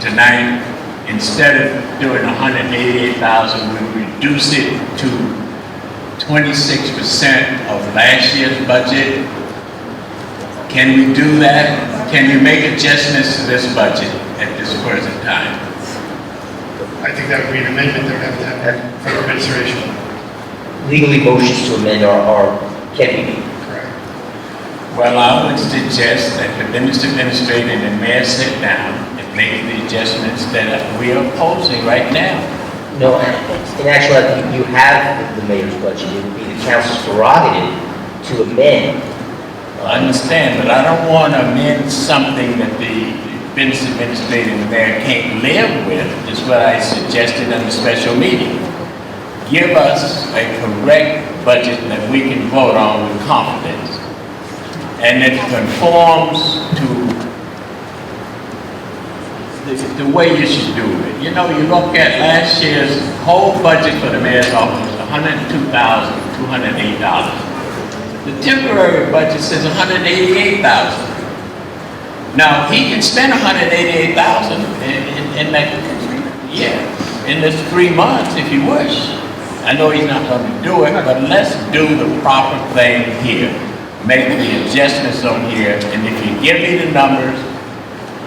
tonight? Instead of doing 188,000, we reduce it to 26% of last year's budget. Can we do that? Can you make adjustments to this budget at this present time? I think that would be an amendment that would have to happen from administration. Legally, motions to amend can be made. Correct. Well, I would suggest that the administrator and the mayor sit down and make the adjustments that we are proposing right now. No, in actuality, you have the mayor's budget. It would be the council's prerogative to amend. I understand, but I don't want to amend something that the business administrator and the mayor can't live with, is what I suggested in the special meeting. Give us a correct budget that we can vote on with confidence, and it conforms to the way you should do it. You look at last year's whole budget for the mayor's office, $102,208. The temporary budget says $188,000. Now, he can spend $188,000 in this 3 months if he wish. I know he's not going to do it, but let's do the proper thing here. Make the adjustments on here, and if you give me the numbers,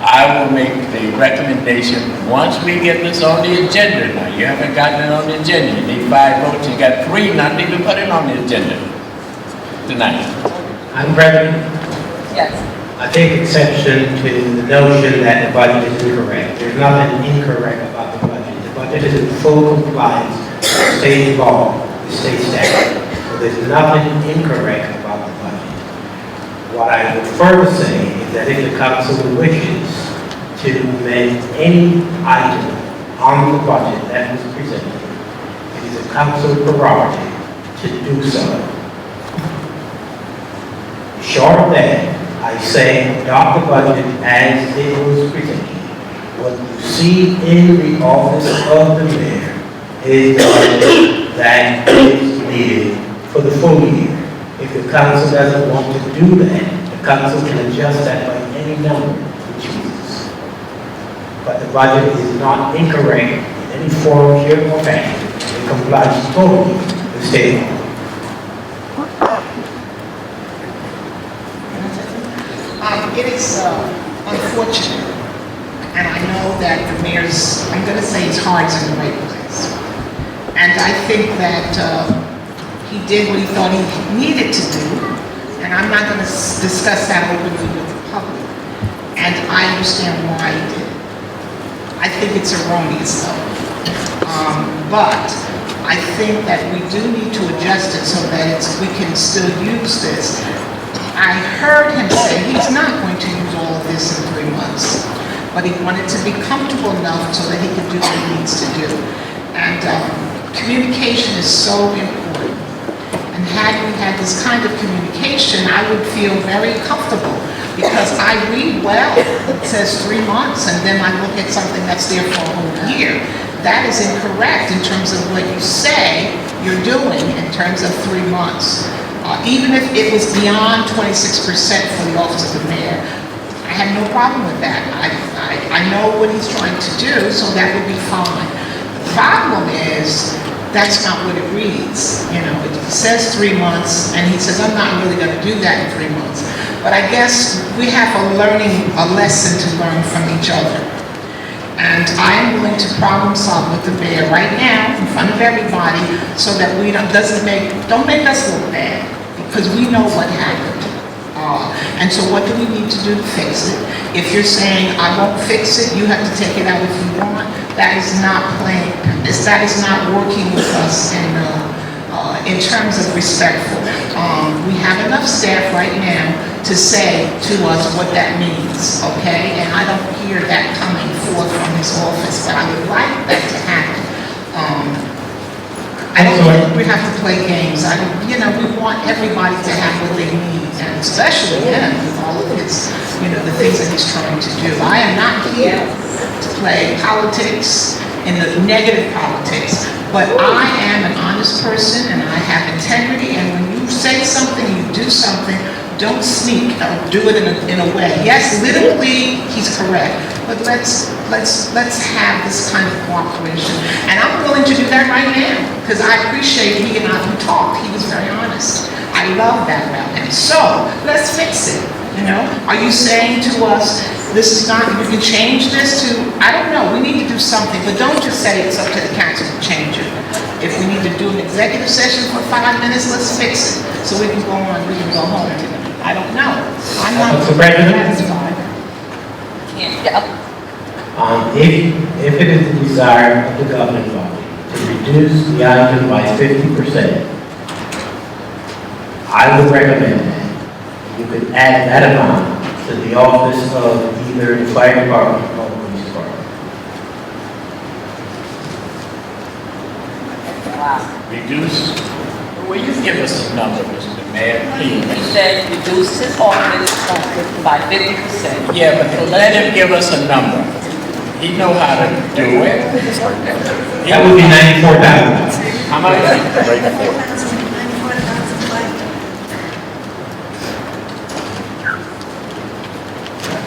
I will make the recommendation once we get this on the agenda. Now, you haven't gotten it on the agenda. You need 5 votes. You got 3 not even put it on the agenda tonight. I'm President. Yes. I take exception to the notion that the budget is incorrect. There's nothing incorrect about the budget. The budget is in full compliance with state law, the state statute. So there's nothing incorrect about the budget. What I would further say is that if the council wishes to amend any item on the budget that was presented, it is a council prerogative to do so. Short of that, I say adopt the budget as it was presented. What you see in the office of the mayor is the budget that is needed for the full year. If the council doesn't want to do that, the council can adjust that by any number it chooses. But the budget is not incorrect in any form, shape, or fashion. It it complies totally with state law. It is unfortunate, and I know that the mayor's, I'm going to say his heart's in the right place. And I think that he did what he thought he needed to do, and I'm not going to discuss that openly with the public. And I understand why he did it. I think it's erroneous though. But I think that we do need to adjust it so that we can still use this. I heard him say he's not going to use all of this in 3 months, but he wanted to be comfortable enough so that he could do what he needs to do. And communication is so important. And had we had this kind of communication, I would feel very comfortable because I read well. It says 3 months, and then I look at something that's there for a whole year. That is incorrect in terms of what you say you're doing in terms of 3 months. Even if it was beyond 26% for the office of the mayor, I had no problem with that. I know what he's trying to do, so that would be fine. The problem is, that's not what it reads. You know, it says 3 months, and he says, I'm not really going to do that in 3 months. But I guess we have a lesson to learn from each other. And I am willing to problem solve with the mayor right now in front of everybody so that we don't make us look bad, because we know what happened. And so what do we need to do to fix it? If you're saying, I won't fix it, you have to take it out if you want, that is not playing, that is not working with us in terms of respectful. We have enough staff right now to say to us what that means, okay? And I don't hear that coming forth from his office, but I would like that to happen. I don't think we have to play games. We want everybody to have what they need, and especially him with all of his, the things that he's trying to do. I am not here to play politics in the negative politics, but I am an honest person and I have integrity, and when you say something, you do something, don't sneak or do it in a way. Yes, literally, he's correct, but let's have this kind of cooperation. And I'm willing to do that right now, because I appreciate he and I who talked. He was very honest. I love that about him. So, let's fix it, Are you saying to us, this is not, you can change this to, I don't know, we need to do something, but don't just say it's up to the council to change it. If we need to do an executive session for 5 minutes, let's fix it, so we can go on, we can go home. I don't know. I'm not satisfied. If it is the desire of the governing body to reduce the item by 50%, I would recommend that you could add that amount to the office of either the fire department or the police department. Reduce? Will you give us a number, Mr. Mayor, please? He said reduce his office by 50%. Yeah, but let him give us a number. He know how to do it. That would be $94,000. How much?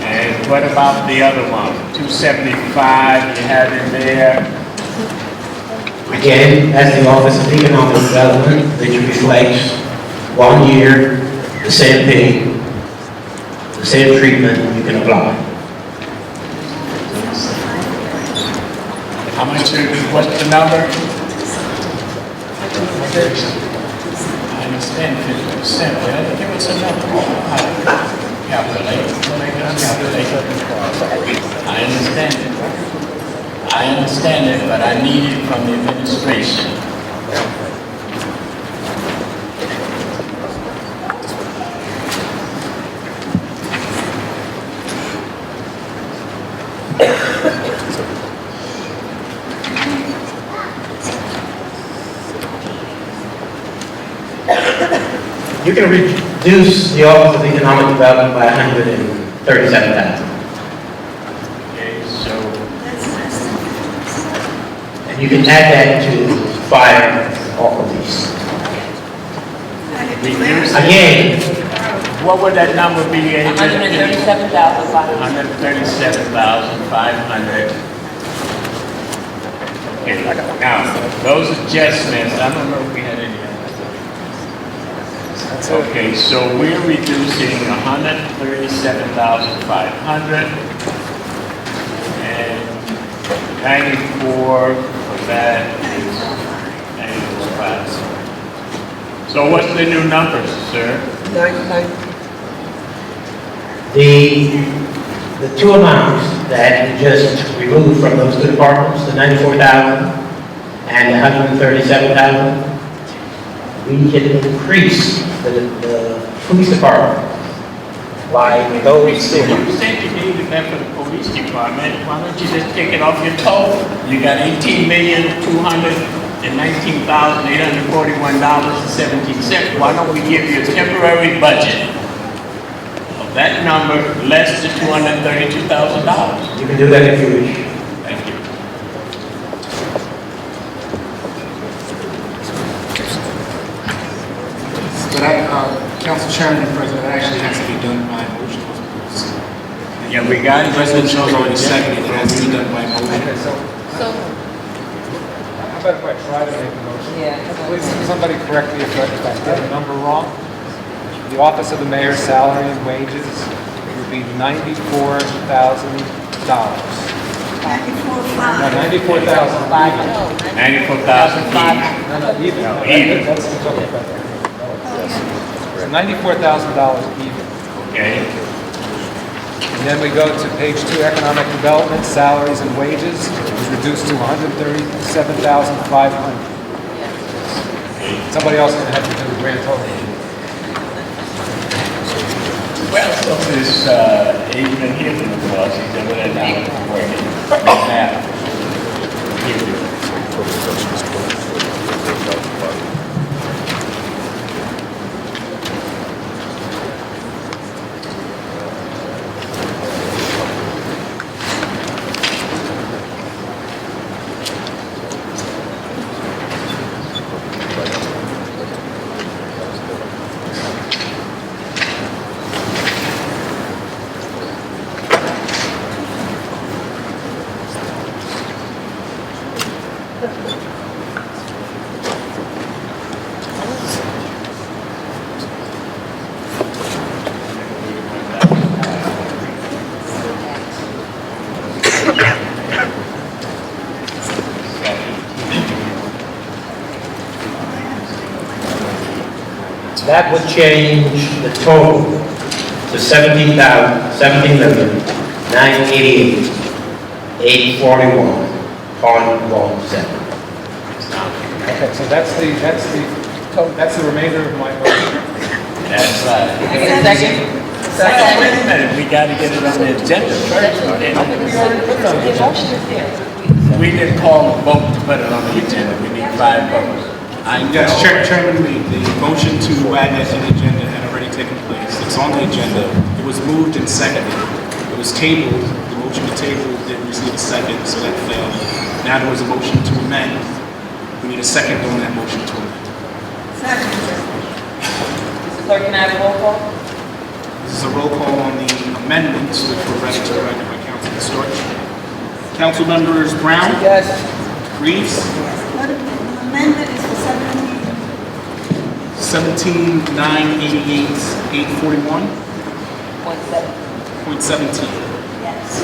And what about the other one? 275 you have in there? Again, as the Office of Economic Development, which reflects 1 year, the same pay, the same treatment you can apply. How much, what's the number? I understand 50%, but give us a number. Calculate. I understand it. I understand it, but I need it from the administration. You can reduce the Office of Economic Development by $137,000. Okay, so. And you can add that to fire or police. Again, what would that number be? 137,500. 137,500. Okay, now, those adjustments, I don't know if we had any. Okay, so we're reducing 137,500 and 94 for that is 94,000. So what's the new numbers, sir? The two amounts that you just removed from those two departments, the 94,000 and the 137,000, we can increase the police department by those two You amounts. said you needed that for the police department, why don't you just take it off your total? You got $18,219,841.17. Why don't we give you a temporary budget of that number less than $232,000? You can do that if you wish. Thank you. But Council Chairman and President, that actually has to be done by motion. Yeah, we got it. The resolution was already seconded, it has to be done by motion. Okay, so So, how about if I try to make a motion? yeah. Please, somebody correct me if I get the number wrong. The office of the mayor's salary and wages would be $94,000. No, $94,000. 94,000 No, even. No, even. That's the total. So $94,000 even. Okay. And then we go to page 2, economic development, salaries and wages, is reduced to $137,500. Somebody else is going to have to do the grand total. Well, so this, even here from the boss, he said, well, that's not working. Now, That would change the total to $17,988,841.17. Okay, so that's the remainder of my motion. that's right. Second. Wait a minute, we gotta get it on the agenda first. We didn't call a vote to put it on the agenda, we need 5 votes. Yes, Chairman, the motion to add that to the agenda had already taken place. It's on the agenda. It was moved and seconded. It was tabled. The motion to table didn't receive a second, so that failed. Now there was a motion to amend. We need a second on that motion to amend. Mr. Clerk, can I have a roll call? This is a roll call on the amendments, which were read to by Councilman Storch. Council members Brown? Yes. Reeves? Amendment is for 17,988,841.17. Yes.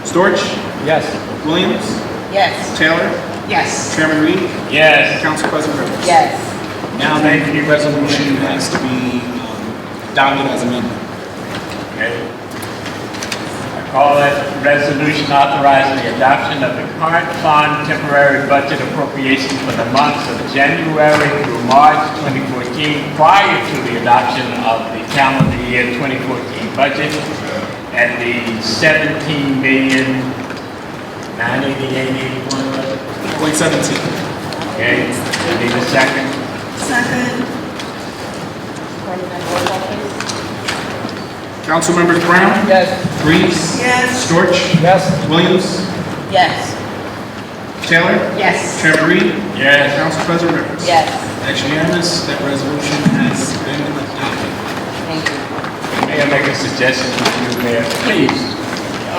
Storch? Yes. Williams? Yes. Taylor? Yes. Chairman Reed? Yes. Council President Rivers? Yes. Now the resolution has to be adopted as amended. Okay. I call it resolution authorizing the adoption of the current fund temporary budget appropriation for the months of January through March 2014 prior to the adoption of the calendar year 2014 budget and the $17,988,841.17. Okay, I need a second. Second. Council members Brown? Yes. Reeves? Yes. Storch? Yes. Williams? Yes. Taylor? Yes. Chairman Reed? Yes. Council President Rivers? Yes. That's unanimous. That resolution has been adopted. Thank you. May I make a suggestion to you, Mayor? Please,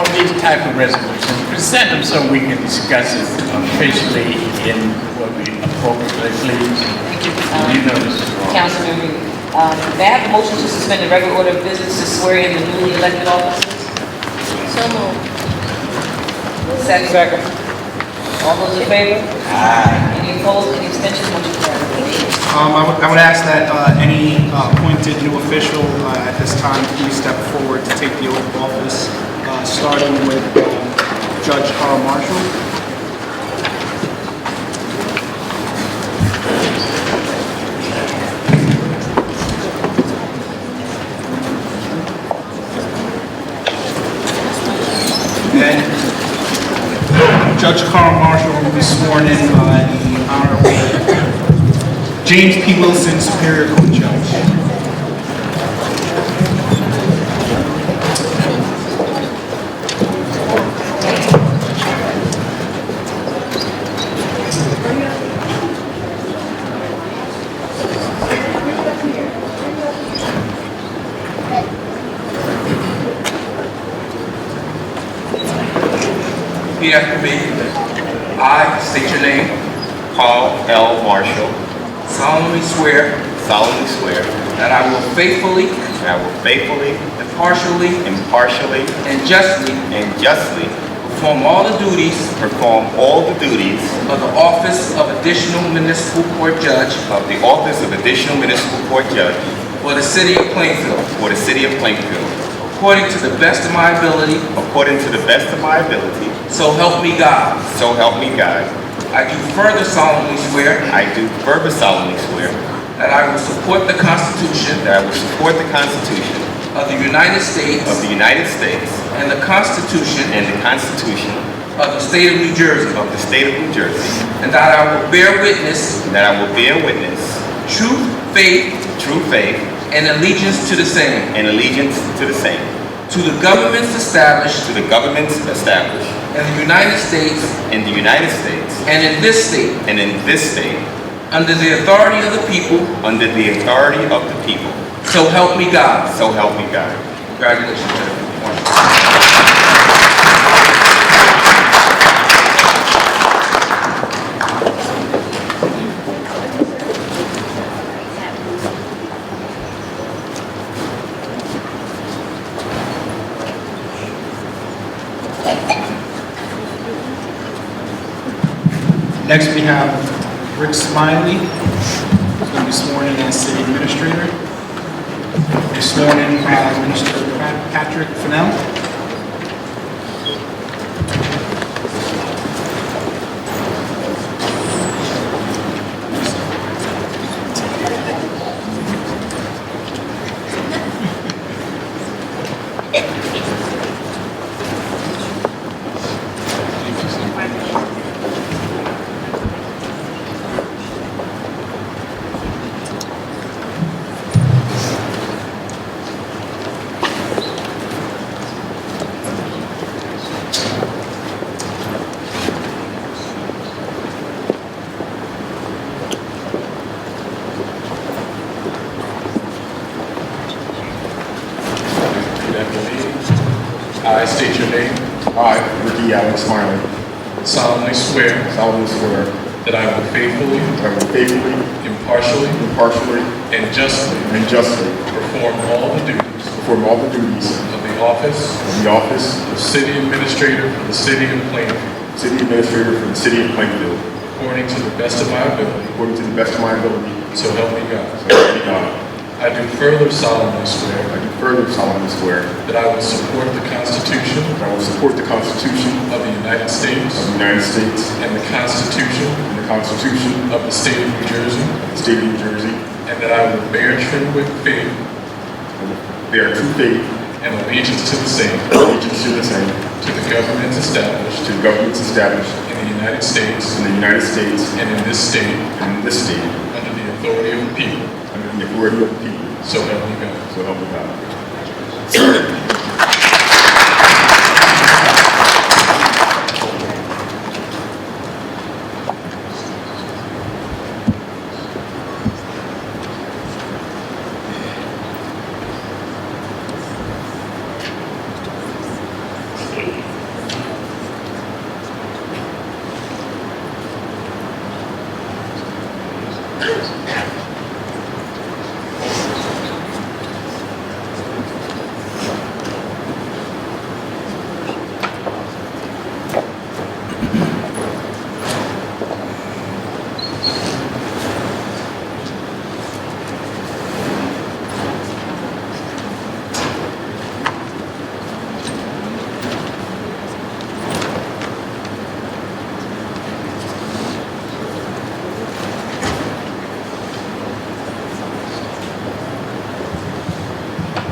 of these type of resolutions, present them so we can discuss it officially in what we appropriately please. You know this is wrong. Councilman Reed. May I have a motion to suspend the regular order of business to swear in the newly elected officers? So moved. Second. All those in favor? Aye. Any opposed, any abstentions, motion carries. I would ask that any appointed new official at this time please step forward to take the oath of office, starting with Judge Carl Marshall. Then Judge Carl Marshall will be sworn in by the Honorable James P. Wilson, Superior Court Judge. Repeat after me. I state your name. Carl L. Marshall, Solemnly swear that I will faithfully, impartially, and justly perform all the duties of the office of Additional Municipal Court Judge for the City of Plainfield, according to the best of my ability, so help me God. I do further solemnly swear that I will support the Constitution of the United States and the Constitution of the State of New Jersey, and that I will bear witness truth, faith, and allegiance to the same, to the governments established in the United States and in this state, under the authority of the people, so help me God. Congratulations, Judge. Next we have Rick Smiley, who's going to be sworn in as City Administrator. Be sworn in by Administrator Patrick Fennell. I state your name. I, Ricky Alex Smiley, Solemnly swear that I will faithfully, impartially, and justly perform all the duties of the office of City Administrator for the City of Plainfield, according to the best of my ability, so help me God. I do further solemnly swear that I will support the Constitution of the United States and the Constitution of the State of New Jersey, and that I will bear true faith and allegiance to the same, to the governments established in the United States and in this state, under the authority of the people. So help me God.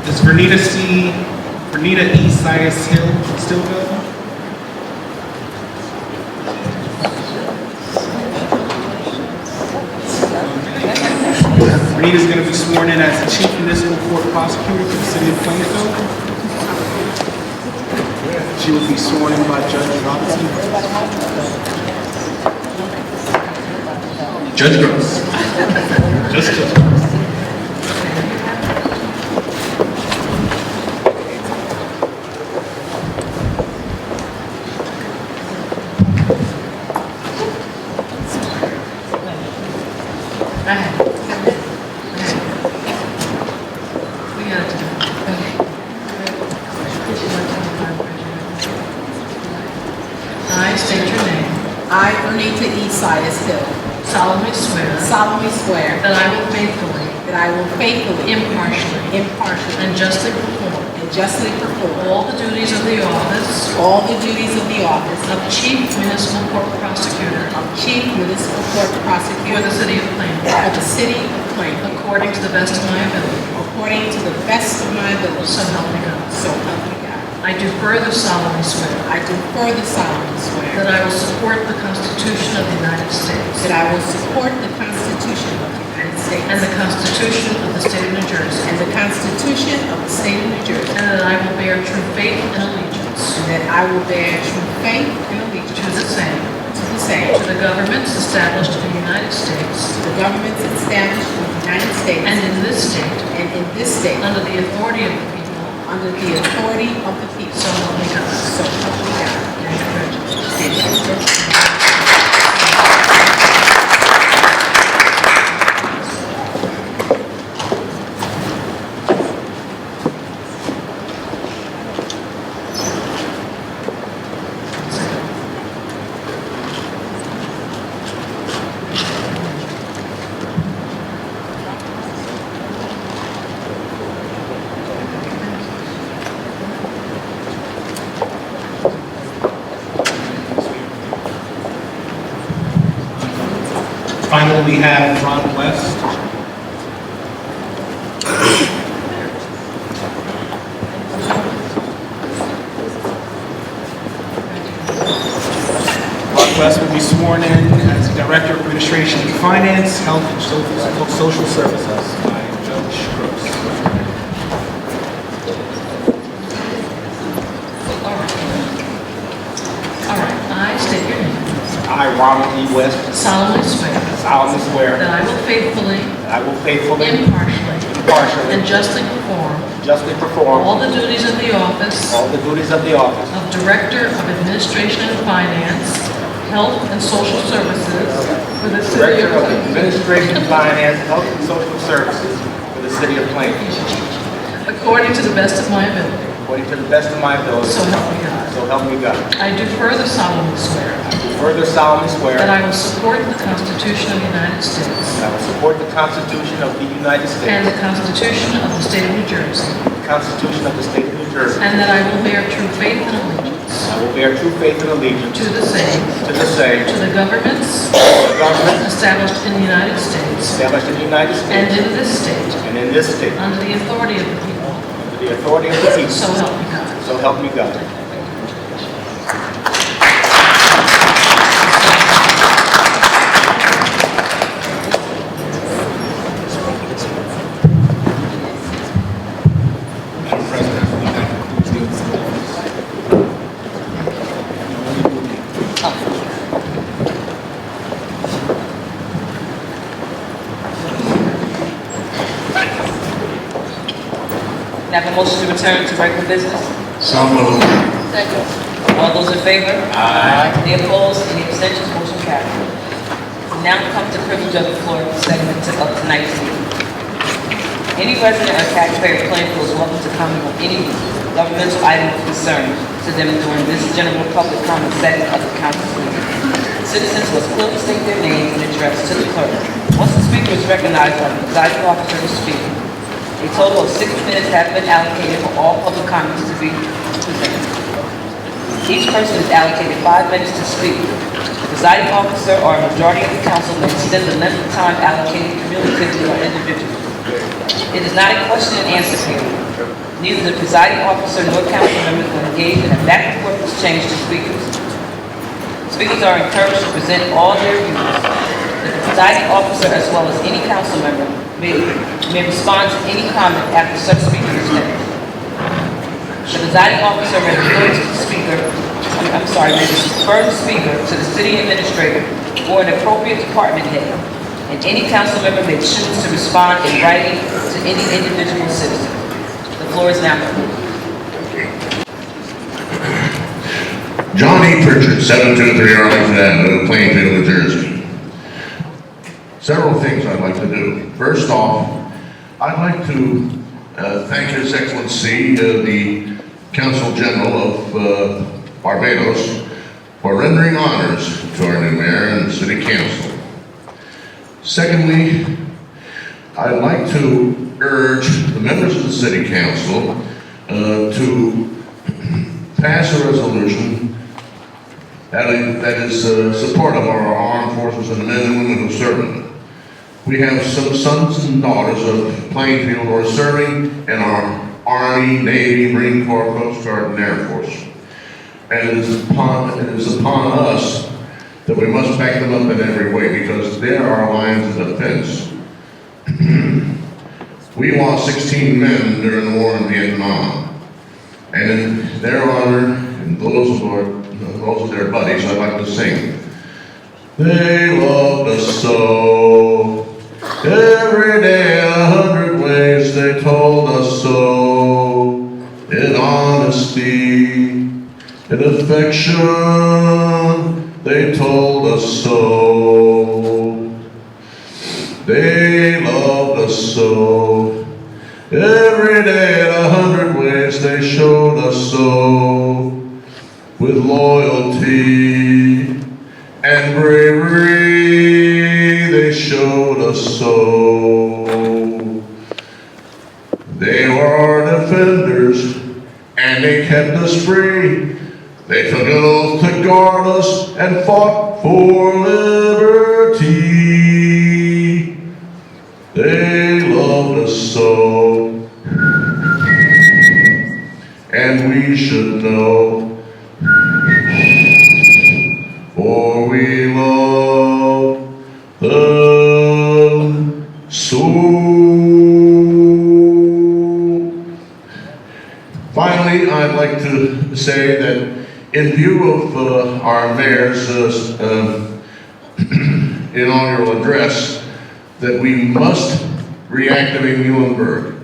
Does Vernita E. Sias Hill still go? Vernita's going to be sworn in as the Chief Municipal Court Prosecutor for the City of Plainfield. She will be sworn in by Judge Robinson. Judge Gross. Just Judge Gross. I state your name. I, Vernita E. Sias Hill, Solemnly swear solemnly swear that I will faithfully, impartially, and justly perform all the duties of the office the duties of the office of Chief Municipal Court Prosecutor of Chief Municipal Court for Prosecutor the City of Plainfield, for the City of Plainfield, according to the best of my ability. according to the best of my ability. So help me God. So help me God. I do further solemnly swear I do further solemnly swear that I will support the Constitution of the United States that I will support the Constitution of the United States and the Constitution of the State of New Jersey, and the Constitution of the State of New Jersey, and that I will bear true faith and allegiance and that I will bear true faith and allegiance to the same, to to the governments established in the United States the governments established in the United States and in this state, under the authority of the people, under the authority of the people. so help me God. So help me God. And congratulations. Finally, we have Ron West. Ron West will be sworn in as Director of Administration and Finance, Health and Social Services by Judge Gross. All right, I state your name. I, Ronald E. West, Solemnly swear solemnly swear that I will faithfully, impartially, and justly perform all the duties of the office the duties of the office of Director of Administration and Finance, Health and Social Services for the City Director of of Plainfield, Administration, Finance, Health and Social Services for the City of Plainfield, according to the best of my ability. according to the best of my ability. So help me God. So help me God. I do further solemnly swear Further solemnly swear that I will support the Constitution of the United States that I will support the Constitution of the United States and the Constitution of the State of New Jersey, the Constitution of the State of New Jersey. and that I will bear true faith and allegiance I will bear true faith and allegiance to the same, to the same, to the governments established in the United States established in the United and States in this state, and in this state, under the authority of the people, under the authority of the people. so help me God. So help me God. Madam President, I believe that concludes the oath of Can I have a motion to return to regular business? So moved. All those in favor? Aye. Any opposed? Any abstentions? Motion carried. Now comes the privilege of the floor segment of tonight's meeting. Any resident or taxpayer of Plainfield is welcome to comment on any governmental item of concern to them during this general public comment segment of the council's meeting. Citizens must clearly state their names and address to the clerk. Once the speaker is recognized by the presiding officer to speak, a total of 6 minutes have been allocated for all public comments to be presented. Each person is allocated 5 minutes to speak. The presiding officer or a majority of the council may extend the length of time allocated cumulatively or individually. It is not a question and answer period. Neither the presiding officer nor council members will engage in a back and forth exchange to speakers. Speakers are encouraged to present all their views. The presiding officer, as well as any council member, may respond to any comment after such speaker is finished. The presiding officer may refer to the speaker, may refer the speaker to the city administrator or an appropriate department head, and any council member may choose to respond in writing to any individual citizen. The floor is now open. John E. Pritchard, 723 Arlington Avenue, Plainfield, New Jersey. Several things I'd like to do. First off, I'd like to thank His Excellency, the Consul General of Barbados, for rendering honors to our new mayor and the City Council. Secondly, I'd like to urge the members of the City Council to pass a resolution that is supportive of our armed forces and the men and women who serve in them. We have some sons and daughters of Plainfield who are serving in our Army, Navy, Marine Corps, Coast Guard, and Air Force. And it is upon us that we must back them up in every way because they are our lines of defense. We lost 16 men during the war in Vietnam. And in their honor, and those of their buddies, I'd like to sing. They loved us so. Every day 100 ways they told us so. In honesty, in affection, they told us so. They loved us so. Every day 100 ways they showed us so. With loyalty and bravery they showed us so. They were our defenders and they kept us free. They took an oath to guard us and fought for liberty. They loved us so. And we should know, for we love them so. Finally, I'd like to say that in view of our mayor's inaugural address, that we must reactivate Muhlenberg.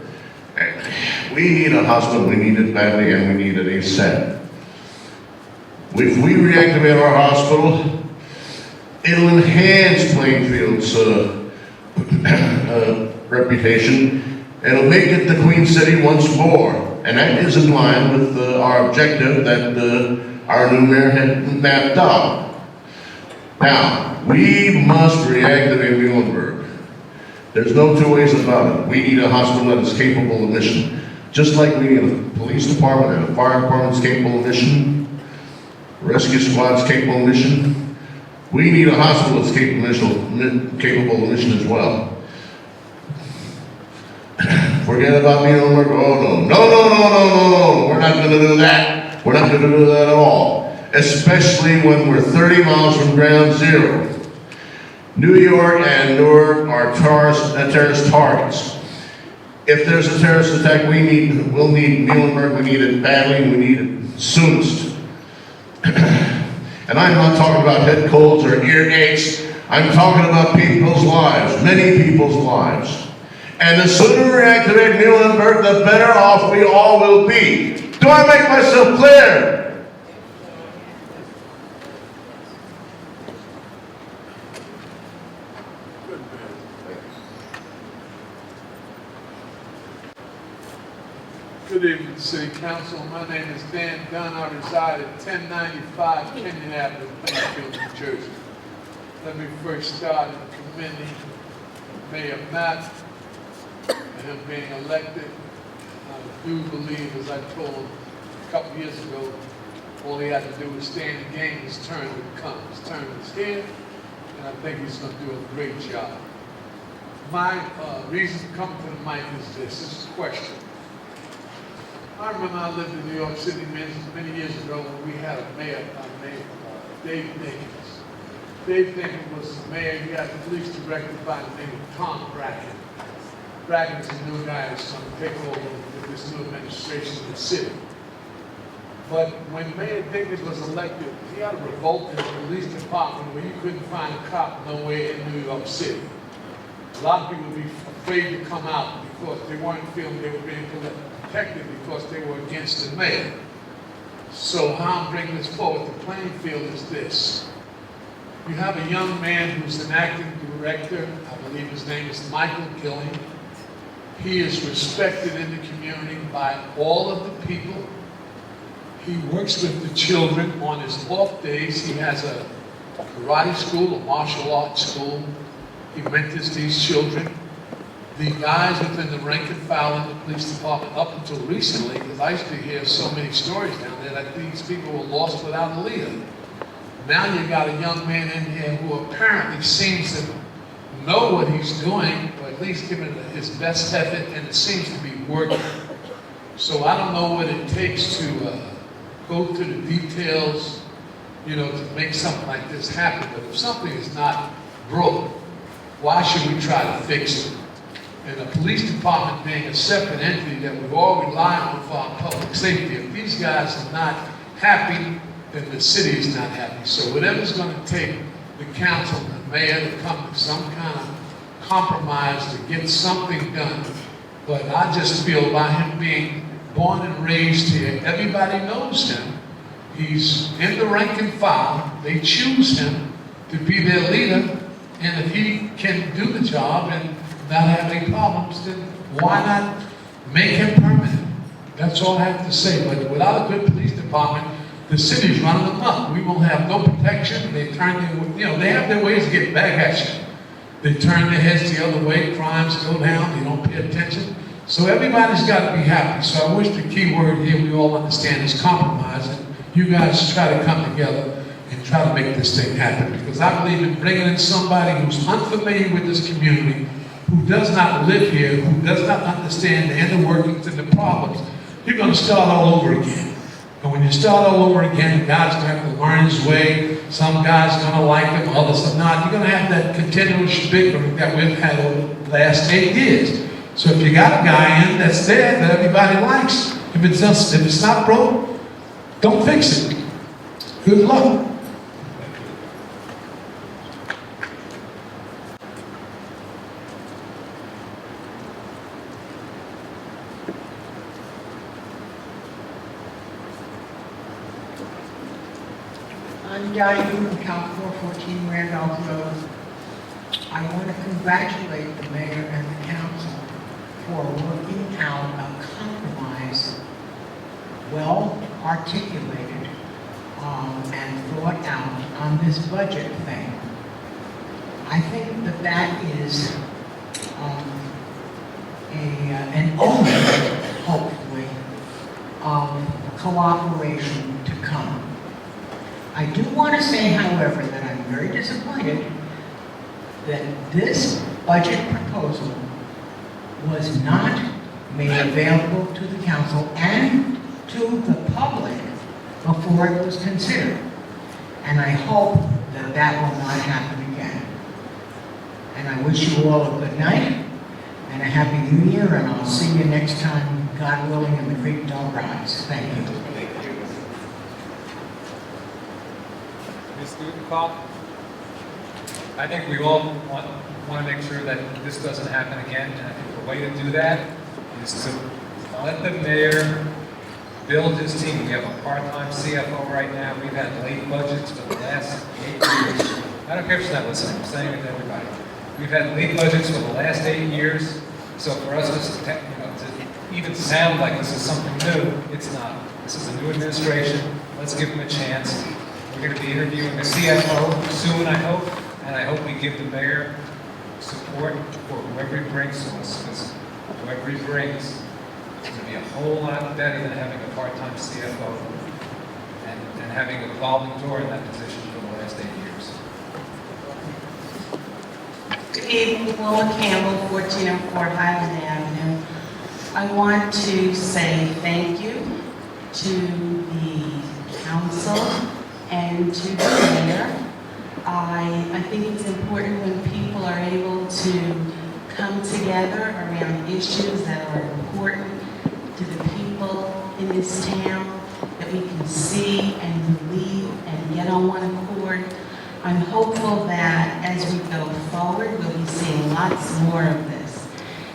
We need a hospital, we need it badly, and we need it ASAP. If we reactivate our hospital, it'll enhance Plainfield's reputation, and it'll make it the Queen City once more. And that is in line with our objective that our new mayor had mapped out. Now, we must reactivate Muhlenberg. There's no two ways about it. We need a hospital that is capable of mission. Just like we need a police department and a fire department that's capable of mission, rescue squad's capable of mission, we need a hospital that's capable of mission as well. Forget about Muhlenberg. Oh no, we're not going to do that. We're not going to do that at all. Especially when we're 30 miles from ground zero. New York and Newark are terrorist targets. If there's a terrorist attack, we'll need Muhlenberg. We need it badly. We need it soonest. And I'm not talking about head colds or ear aches. I'm talking about people's lives, many people's lives. And the sooner we reactivate Muhlenberg, the better off we all will be. Do I make myself clear? Good evening, City Council. My name is Dan Dunn. I reside at 1095 Kenyon Avenue, Plainfield, New Jersey. Let me first start in commending Mayor Matt and him being elected. I do believe, as I told him a couple years ago, all he had to do was stay in the game. His turn would come. His turn is here, and I think he's going to do a great job. My reason for coming to the mic is this. This is a question. I remember I lived in New York City many years ago when we had a mayor named Dave Dinkins. Dave Dinkins was the mayor. He had the police director by the name of Tom Bracken. Bracken's a new guy that's going to take over with this new administration in the city. But when Mayor Dinkins was elected, he had a revolt in the police department where you couldn't find a cop nowhere in New York City. A lot of people would be afraid to come out because they weren't feeling they were being protected because they were against the mayor. So how I'm bringing this forward to Plainfield is this. You have a young man who's an acting director. I believe his name is Michael Gilling. He is respected in the community by all of the people. He works with the children on his off days. He has a karate school, a martial arts school. He mentors these children. The guys within the rank and file in the police department up until recently, because I used to hear so many stories down there that these people were lost without a leader. Now you got a young man in here who apparently seems to know what he's doing, or at least giving it his best effort, and it seems to be working. So I don't know what it takes to go through the details, you know, to make something like this happen. But if something is not broke, why should we try to fix it? And the police department being a separate entity that we all rely on for our public safety, if these guys are not happy, then the city is not happy. So whatever's going to take the council and the mayor to come to some kind of compromise to get something done. But I just feel by him being born and raised here, everybody knows him. He's in the rank and file. They choose him to be their leader. And if he can do the job and not have any problems, then why not make him permanent? That's all I have to say. But without a good police department, the city's running amok. We will have no protection. They turn their, you know, they have their ways to get back at you. They turn their heads the other way. Crimes go down. They don't pay attention. So everybody's got to be happy. So I wish the key word here we all understand is compromise. And you guys try to come together and try to make this thing happen. Because I believe in bringing in somebody who's unfamiliar with this community, who does not live here, who does not understand the inner workings and the problems. You're going to start all over again. And when you start all over again, the guy's going to have to learn his way. Some guy's going to like him, others are not. You're going to have that continuous bickering that we've had over the last 8 years. So if you got a guy in that's there that everybody likes, if it's not broke, don't fix it. Good luck. I'm Johnny Boo from Cal 414 Randolph Road. I want to congratulate the mayor and the council for working out a compromise, well articulated and thought out on this budget thing. I think that that is an omen, hopefully, of cooperation to come. I do want to say, however, that I'm very disappointed that this budget proposal was not made available to the council and to the public before it was considered. And I hope that that will not happen again. And I wish you all a good night and a happy new year, and I'll see you next time, God willing, and the creek don't rise. Thank you. Ms. Gutenkauf, I think we all want to make sure that this doesn't happen again, and I think the way to do that is to let the mayor build his team. We have a part-time CFO right now. We've had late budgets for the last 8 years. I don't care if she's not listening. I'm saying it to everybody. We've had league budgets for the last 8 years, so for us to even sound like this is something new, it's not. This is a new administration. Let's give them a chance. We're going to be interviewing a CFO soon, I hope, and I hope we give the mayor support for whoever he brings to us, because whoever he brings is going to be a whole lot better than having a part-time CFO and having a revolving door in that position for the last 8 years. Good evening, Willa Campbell, 1404 Highland Avenue. I want to say thank you to the council and to the mayor. I think it's important when people are able to come together around issues that are important to the people in this town, that we can see and believe and get on one accord. I'm hopeful that as we go forward, we'll be seeing lots more of this.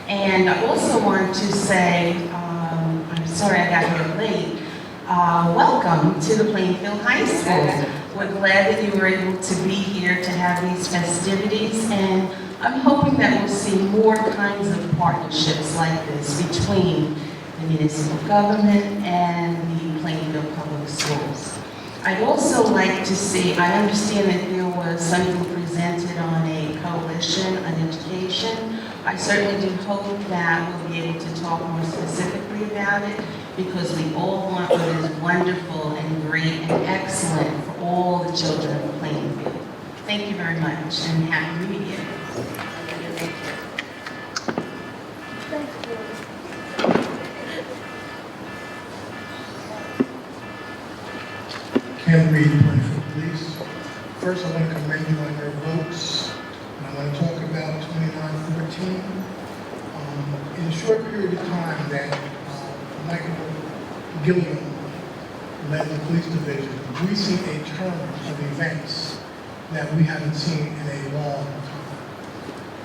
And I also want to say, I'm sorry I got here late, welcome to the Plainfield High School. We're glad that you were able to be here to have these festivities, and I'm hoping that we'll see more kinds of partnerships like this between the municipal government and the Plainfield Public Schools. I'd also like to see, I understand that there was something presented on a coalition on education. I certainly do hope that we'll be able to talk more specifically about it, because we all want what is wonderful and great and excellent for all the children of Plainfield. Thank you very much, and Happy New Year. Ken Reed, Plainfield Police. First, I want to commend you on your votes, and I want to talk about 2914. In a short period of time that Michael Gilliam led the police division, we see a turn of events that we haven't seen in a long time.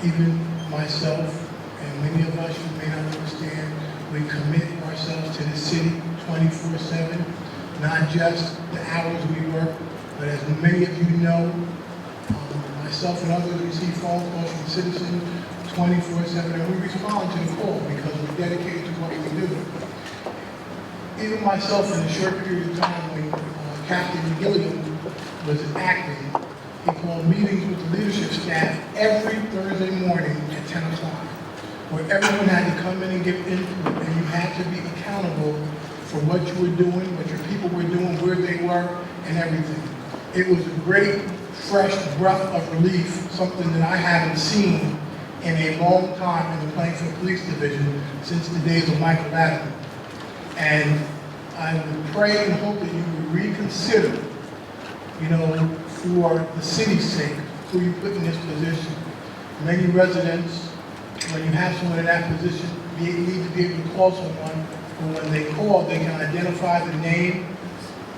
Even myself and many of us, you may not understand, we commit ourselves to the city 24/7, not just the hours we work, but as many of you know, myself and others receive phone calls from citizens 24/7, and we respond to the call because we're dedicated to what we do. Even myself, in a short period of time when Captain Gilliam was acting, he called meetings with the leadership staff every Thursday morning at 10 o'clock, where everyone had to come in and give input, and you had to be accountable for what you were doing, what your people were doing, where they were, and everything. It was a great, fresh breath of relief, something that I haven't seen in a long time in the Plainfield Police Division since the days of Michael Adams. And I would pray and hope that you would reconsider, for the city's sake, who you put in this position. Many residents, when you have someone in that position, you need to be able to call someone, and when they call, they can identify the name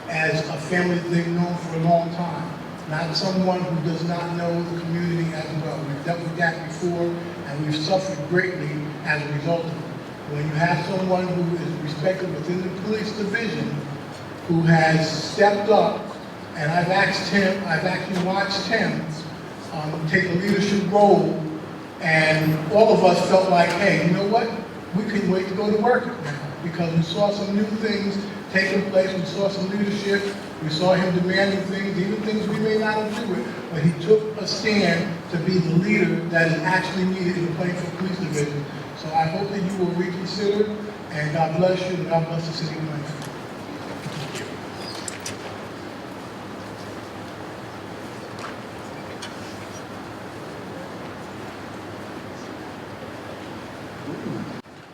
as a family that they've known for a long time, not someone who does not know the community as well. We've dealt with that before, and we've suffered greatly as a result of it. When you have someone who is respected within the police division, who has stepped up, and I've actually watched him take a leadership role, and all of us felt like, hey, you know what? We couldn't wait to go to work now, because we saw some new things taking place, we saw some leadership, we saw him demanding things, even things we may not agree with, but he took a stand to be the leader that is actually needed in the Plainfield Police Division. So I hope that you will reconsider, and God bless you, and God bless the city of Plainfield.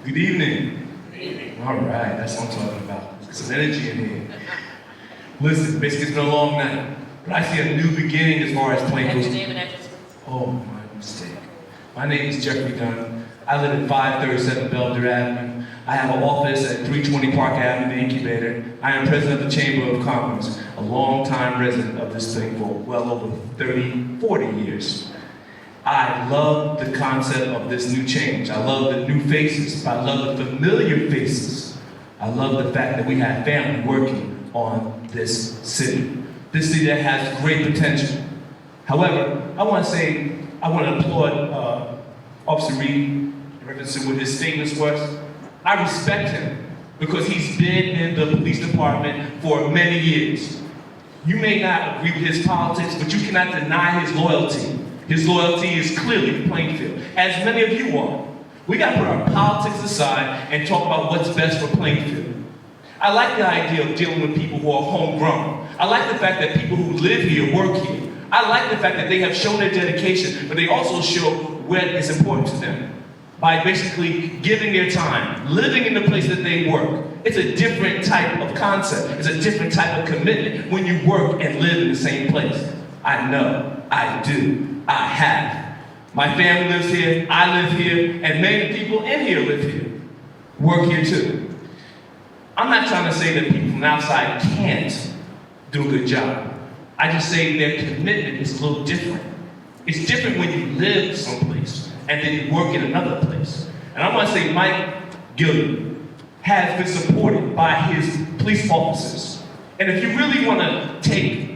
Good evening. Good evening. All right, that's what I'm talking about. There's some energy in here. Listen, basically it's been a long night, but I see a new beginning as far as Plainfield. What's your name and address? Oh, my mistake. My name is Jeffrey Dunn. I live at 537 Belvedere Avenue. I have an office at 320 Park Avenue, the incubator. I am president of the Chamber of Commerce, a long-time resident of this thing for well over 30, 40 years. I love the concept of this new change. I love the new faces. I love the familiar faces. I love the fact that we have family working on this city. This city that has great potential. However, I want to applaud Officer Reed in reference to what his statements was. I respect him because he's been in the police department for many years. You may not agree with his politics, but you cannot deny his loyalty. His loyalty is clearly Plainfield, as many of you are. We got to put our politics aside and talk about what's best for Plainfield. I like the idea of dealing with people who are homegrown. I like the fact that people who live here work here. I like the fact that they have shown their dedication, but they also show what is important to them by basically giving their time, living in the place that they work. It's a different type of concept. It's a different type of commitment when you work and live in the same place. I know, I do, I have. My family lives here, I live here, and many people in here live here, work here too. I'm not trying to say that people from outside can't do a good job. I just say their commitment is a little different. It's different when you live someplace and then you work in another place. And I want to say Mike Gilliam has been supported by his police officers. And if you really want to take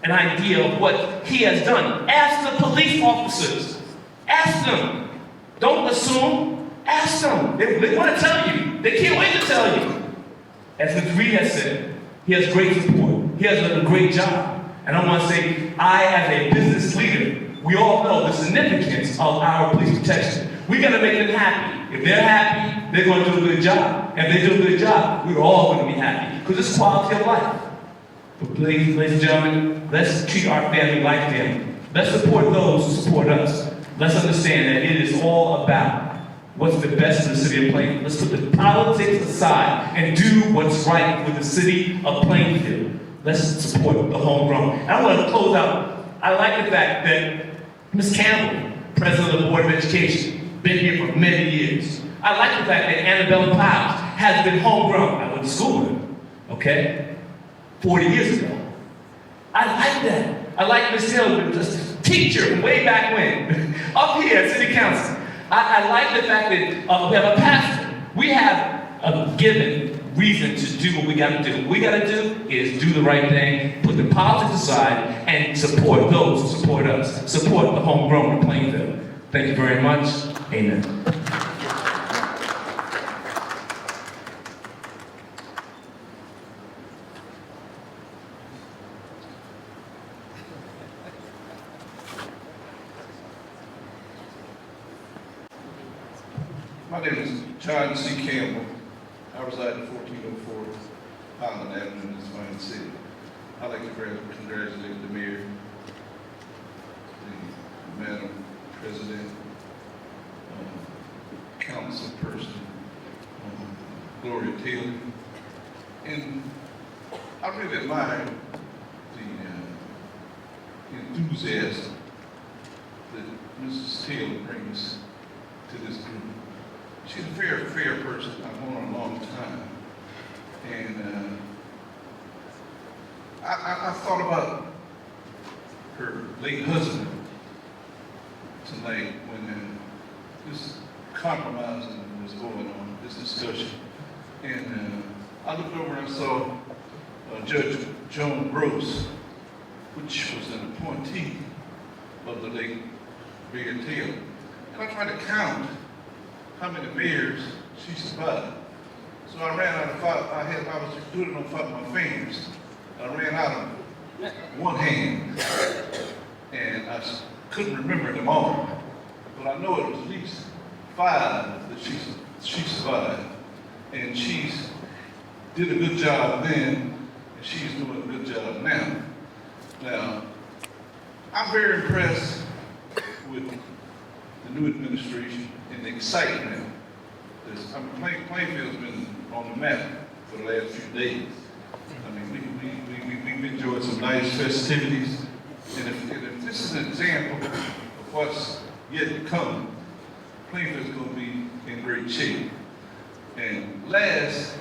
an idea of what he has done, ask the police officers. Ask them. Don't assume. Ask them. They want to tell you. They can't wait to tell you. As Mr. Reed has said, he has great support. He has done a great job. And I want to say, I, as a business leader, we all know the significance of our police protection. We got to make them happy. If they're happy, they're going to do a good job. If they do a good job, we're all going to be happy. Because it's quality of life. But ladies and gentlemen, let's treat our family like family. Let's support those who support us. Let's understand that it is all about what's the best for the city of Plainfield. Let's put the politics aside and do what's right for the city of Plainfield. Let's support the homegrown. And I want to close out. I like the fact that Ms. Campbell, president of the Board of Education, been here for many years. I like the fact that Annabella Powers has been homegrown. I went to school with her, okay? 40 years ago. I like that. I like Ms. Taylor, just a teacher from way back when, up here at City Council. I like the fact that we have a pastor. We have a given reason to do what we got to do. What we got to do is do the right thing, put the politics aside, and support those who support us. Support the homegrown of Plainfield. Thank you very much. Amen. My name is John C. Campbell. I reside at 1404 Highland Avenue in this fine city. I'd like to congratulate the mayor, the Madam President, council person, Gloria Taylor. And I really admire the enthusiasm that Mrs. Taylor brings to this group. She's a very fair person. I've known her a long time. And I thought about her late husband tonight when this compromising was going on, this discussion. And I looked over and I saw Judge Joan Gross, which was an appointee of the late Mayor Taylor. And I tried to count how many mayors she survived. So I ran out of I was doing it on my fingers. I ran out of one hand, and I couldn't remember them all. But I know it was at least 5 that she survived, and she's did a good job then, and she's doing a good job now. Now, I'm very impressed with the new administration and the excitement. Plainfield's been on the map for the last few days. I mean, we've enjoyed some nice festivities, and if this is an example of what's yet to come, Plainfield's going to be in great shape. And last,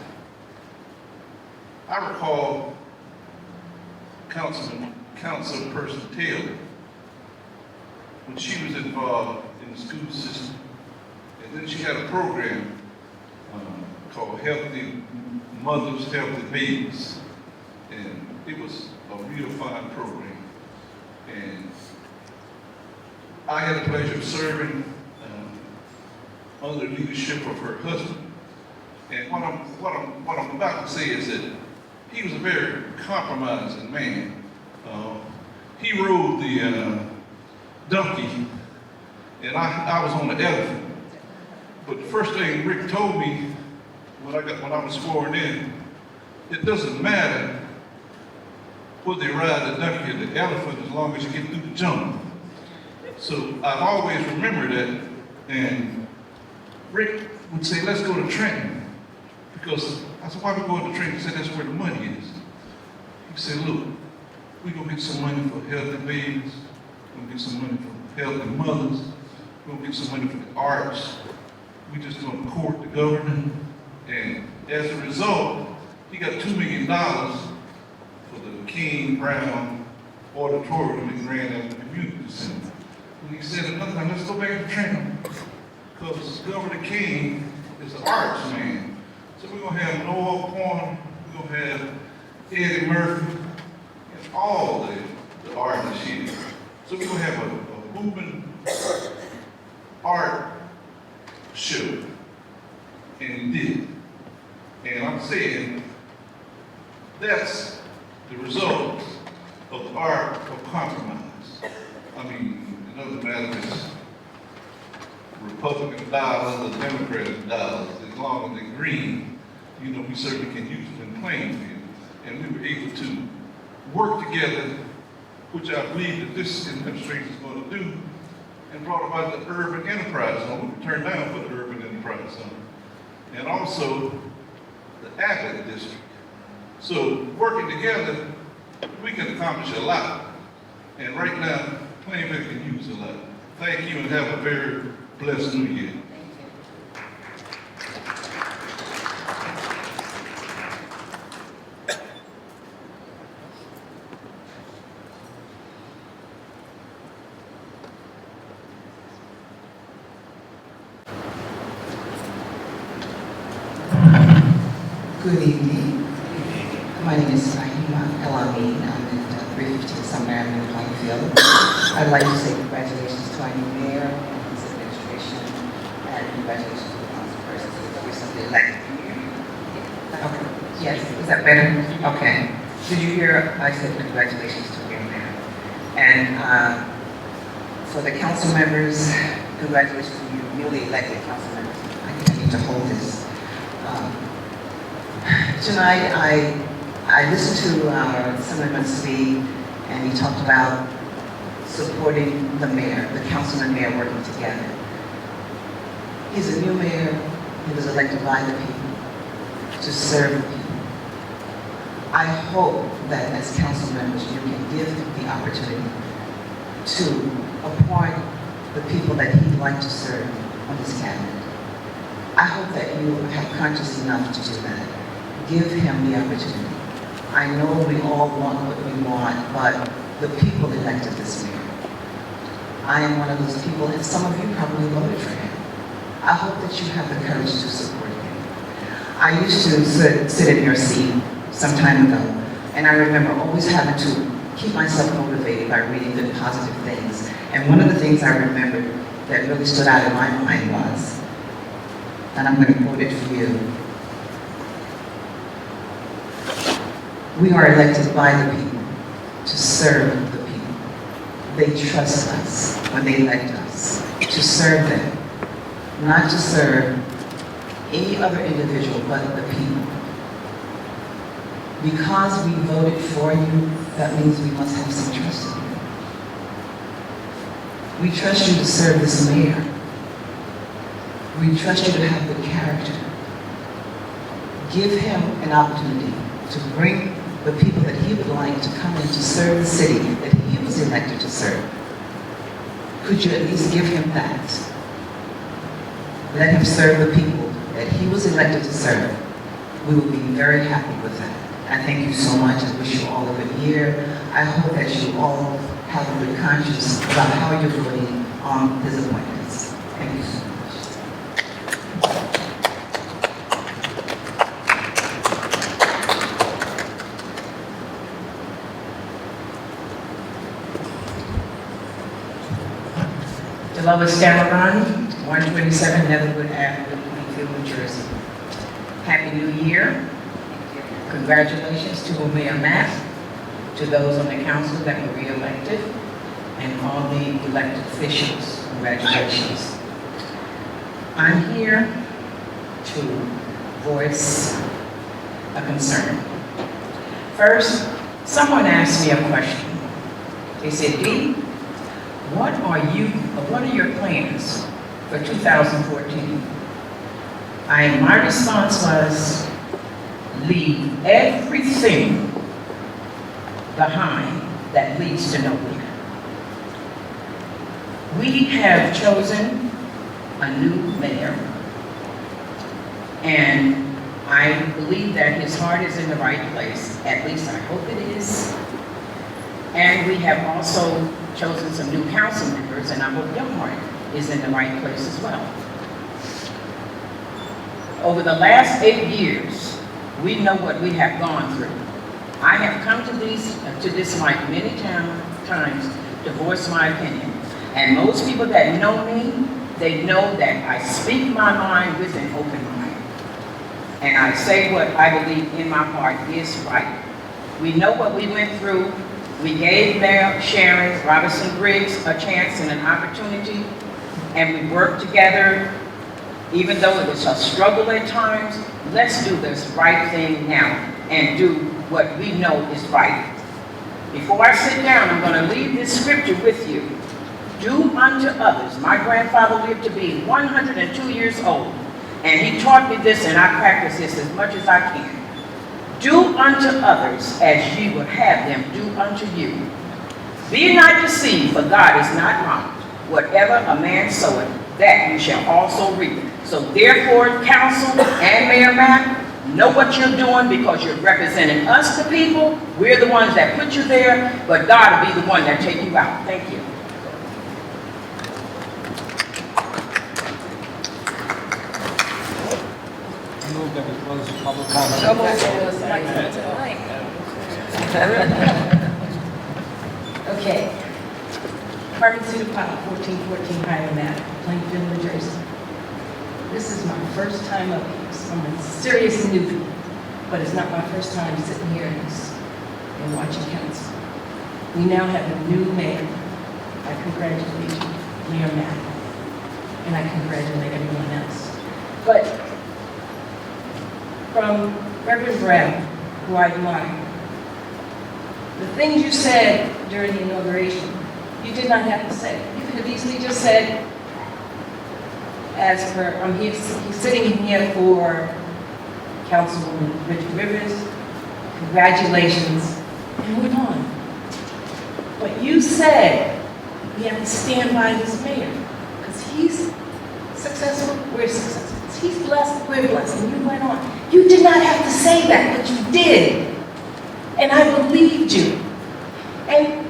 I recall Councilperson Taylor, when she was involved in the school system, and then she had a program called Healthy Mothers, Healthy Babies, and it was a real fine program. And I had the pleasure of serving under the leadership of her husband. And what I'm about to say is that he was a very compromising man. He rode the donkey, and I was on the elephant. But the first thing Rick told me when I was sworn in, it doesn't matter whether you ride the donkey or the elephant as long as you get through the jungle. So I've always remembered that, and Rick would say, let's go to Trenton. Because I said, why we going to Trenton? He said, that's where the money is. He said, look, we're going to get some money for healthy babies. We're going to get some money for healthy mothers. We're going to get some money for the arts. We're just going to court the government. And as a result, he got $2 million for the King Brown Auditorium in Grand Avenue Community Center. And he said, another time, let's go back to Trenton. Because Governor King is an arts man. So we're going to have Noah Corn, we're going to have Eddie Murphy, and all the artists here. So we're going to have a moving art show. And he did. And I'm saying that's the result of the art of compromise. I mean, it doesn't matter if it's Republican dollars or Democratic dollars, as long as they're green, you know, we certainly can use them in Plainfield. And we were able to work together, which I believe that this administration is going to do, and brought about the urban enterprise zone. We turned down for the urban enterprise zone. And also the Abbott district. So working together, we can accomplish a lot. And right now, Plainfield can use a lot. Thank you and have a very blessed new year. Good evening. My name is Fahima El Amin. I'm at 315 Summer Avenue, Plainfield. I'd like to say congratulations to our new mayor and his administration, and congratulations to the council persons who were recently elected. Okay. Yes, is that better? Okay. Did you hear? I said congratulations to your mayor. And for the council members, congratulations to you newly elected council members. I think I need to hold this. Tonight, I listened to Assemblyman speak, and he talked about supporting the mayor, the council and mayor working together. He's a new mayor. He was elected by the people to serve the people. I hope that as council members, you can give him the opportunity to appoint the people that he'd like to serve on his cabinet. I hope that you have conscience enough to do that. Give him the opportunity. I know we all want what we want, but the people elected this mayor. I am one of those people, and some of you probably voted for him. I hope that you have the courage to support him. I used to sit in your seat some time ago, and I remember always having to keep myself motivated by reading good, positive things. And one of the things I remembered that really stood out in my mind was, and I'm going to quote it for you, we are elected by the people to serve the people. They trust us when they elect us to serve them, not to serve any other individual but the people. Because we voted for you, that means we must have some trust in you. We trust you to serve this mayor. We trust you to have good character. Give him an opportunity to bring the people that he would like to come in to serve the city that he was elected to serve. Could you at least give him that? Let him serve the people that he was elected to serve. We will be very happy with that. I thank you so much. I wish you all a good year. I hope that you all have a good conscience about how you're voting on his appointments. Thank you so much. Dolores Cameron, 127 Netherwood Avenue, Plainfield, New Jersey. Happy New Year. Congratulations to Mayor Matt, to those on the council that were re-elected, and all the elected officials. Congratulations. I'm here to voice a concern. First, someone asked me a question. They said, Dee, what are your plans for 2014? My response was, leave everything behind that leads to nowhere. We have chosen a new mayor, and I believe that his heart is in the right place. At least I hope it is. And we have also chosen some new council members, and I hope their heart is in the right place as well. Over the last 8 years, we know what we have gone through. I have come to this mic many times to voice my opinion. And most people that know me, they know that I speak my mind with an open mind. And I say what I believe in my heart is right. We know what we went through. We gave Mayor Sharon Robinson Briggs a chance and an opportunity, and we worked together. Even though it was a struggle at times, let's do this right thing now and do what we know is right. Before I sit down, I'm going to leave this scripture with you. Do unto others. My grandfather lived to be 102 years old, and he taught me this, and I practice this as much as I can. Do unto others as ye would have them do unto you. Be not deceived, for God is not mocked. Whatever a man soweth, that you shall also reap. So therefore, council and Mayor Matt, know what you're doing, because you're representing us, the people. We're the ones that put you there, but God will be the one that take you out. Thank you. I move that we close the public comment. Okay. Apartment Suite Pile, 1414 Highland Ave, Plainfield, New Jersey. This is my first time up here, so I'm a serious newbie, but it's not my first time sitting here and watching council. We now have a new mayor. I congratulate you, Mayor Matt, and I congratulate everyone else. But from Reverend Brown, who I admire, the things you said during the inauguration, you did not have to say. You could have easily just said, as per, he's sitting here for Councilwoman Richard Rivers, congratulations, and move on. But you said we have to stand by this mayor, because he's successful, we're successful. He's blessed, we're blessed, and you went on. You did not have to say that, but you did. And I believed you. And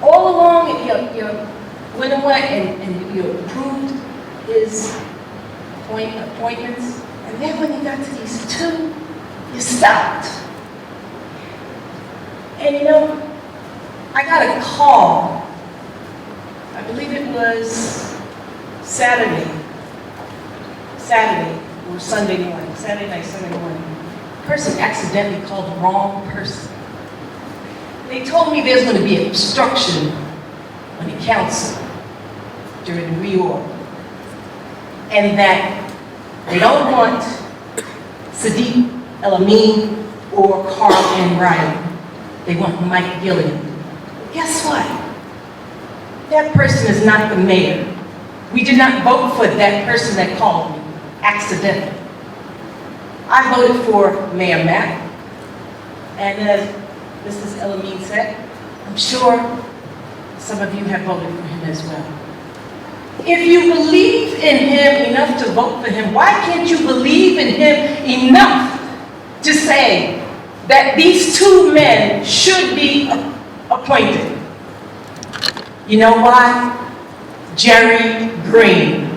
all along, you went away and you approved his appointments. And then when you got to these two, you stopped. And you know, I got a call, I believe it was Saturday or Sunday morning, Saturday night, Sunday morning. A person accidentally called the wrong person. They told me there's going to be obstruction on the council during the reorg, and that they don't want Sadiq El-Amin or Carl N. Riley. They want Mike Gillian. Guess what? That person is not the mayor. We did not vote for that person that called me accidentally. I voted for Mayor Matt, and as Mrs. El-Amin said, I'm sure some of you have voted for him as well. If you believe in him enough to vote for him, why can't you believe in him enough to say that these two men should be appointed? You know why? Jerry Green.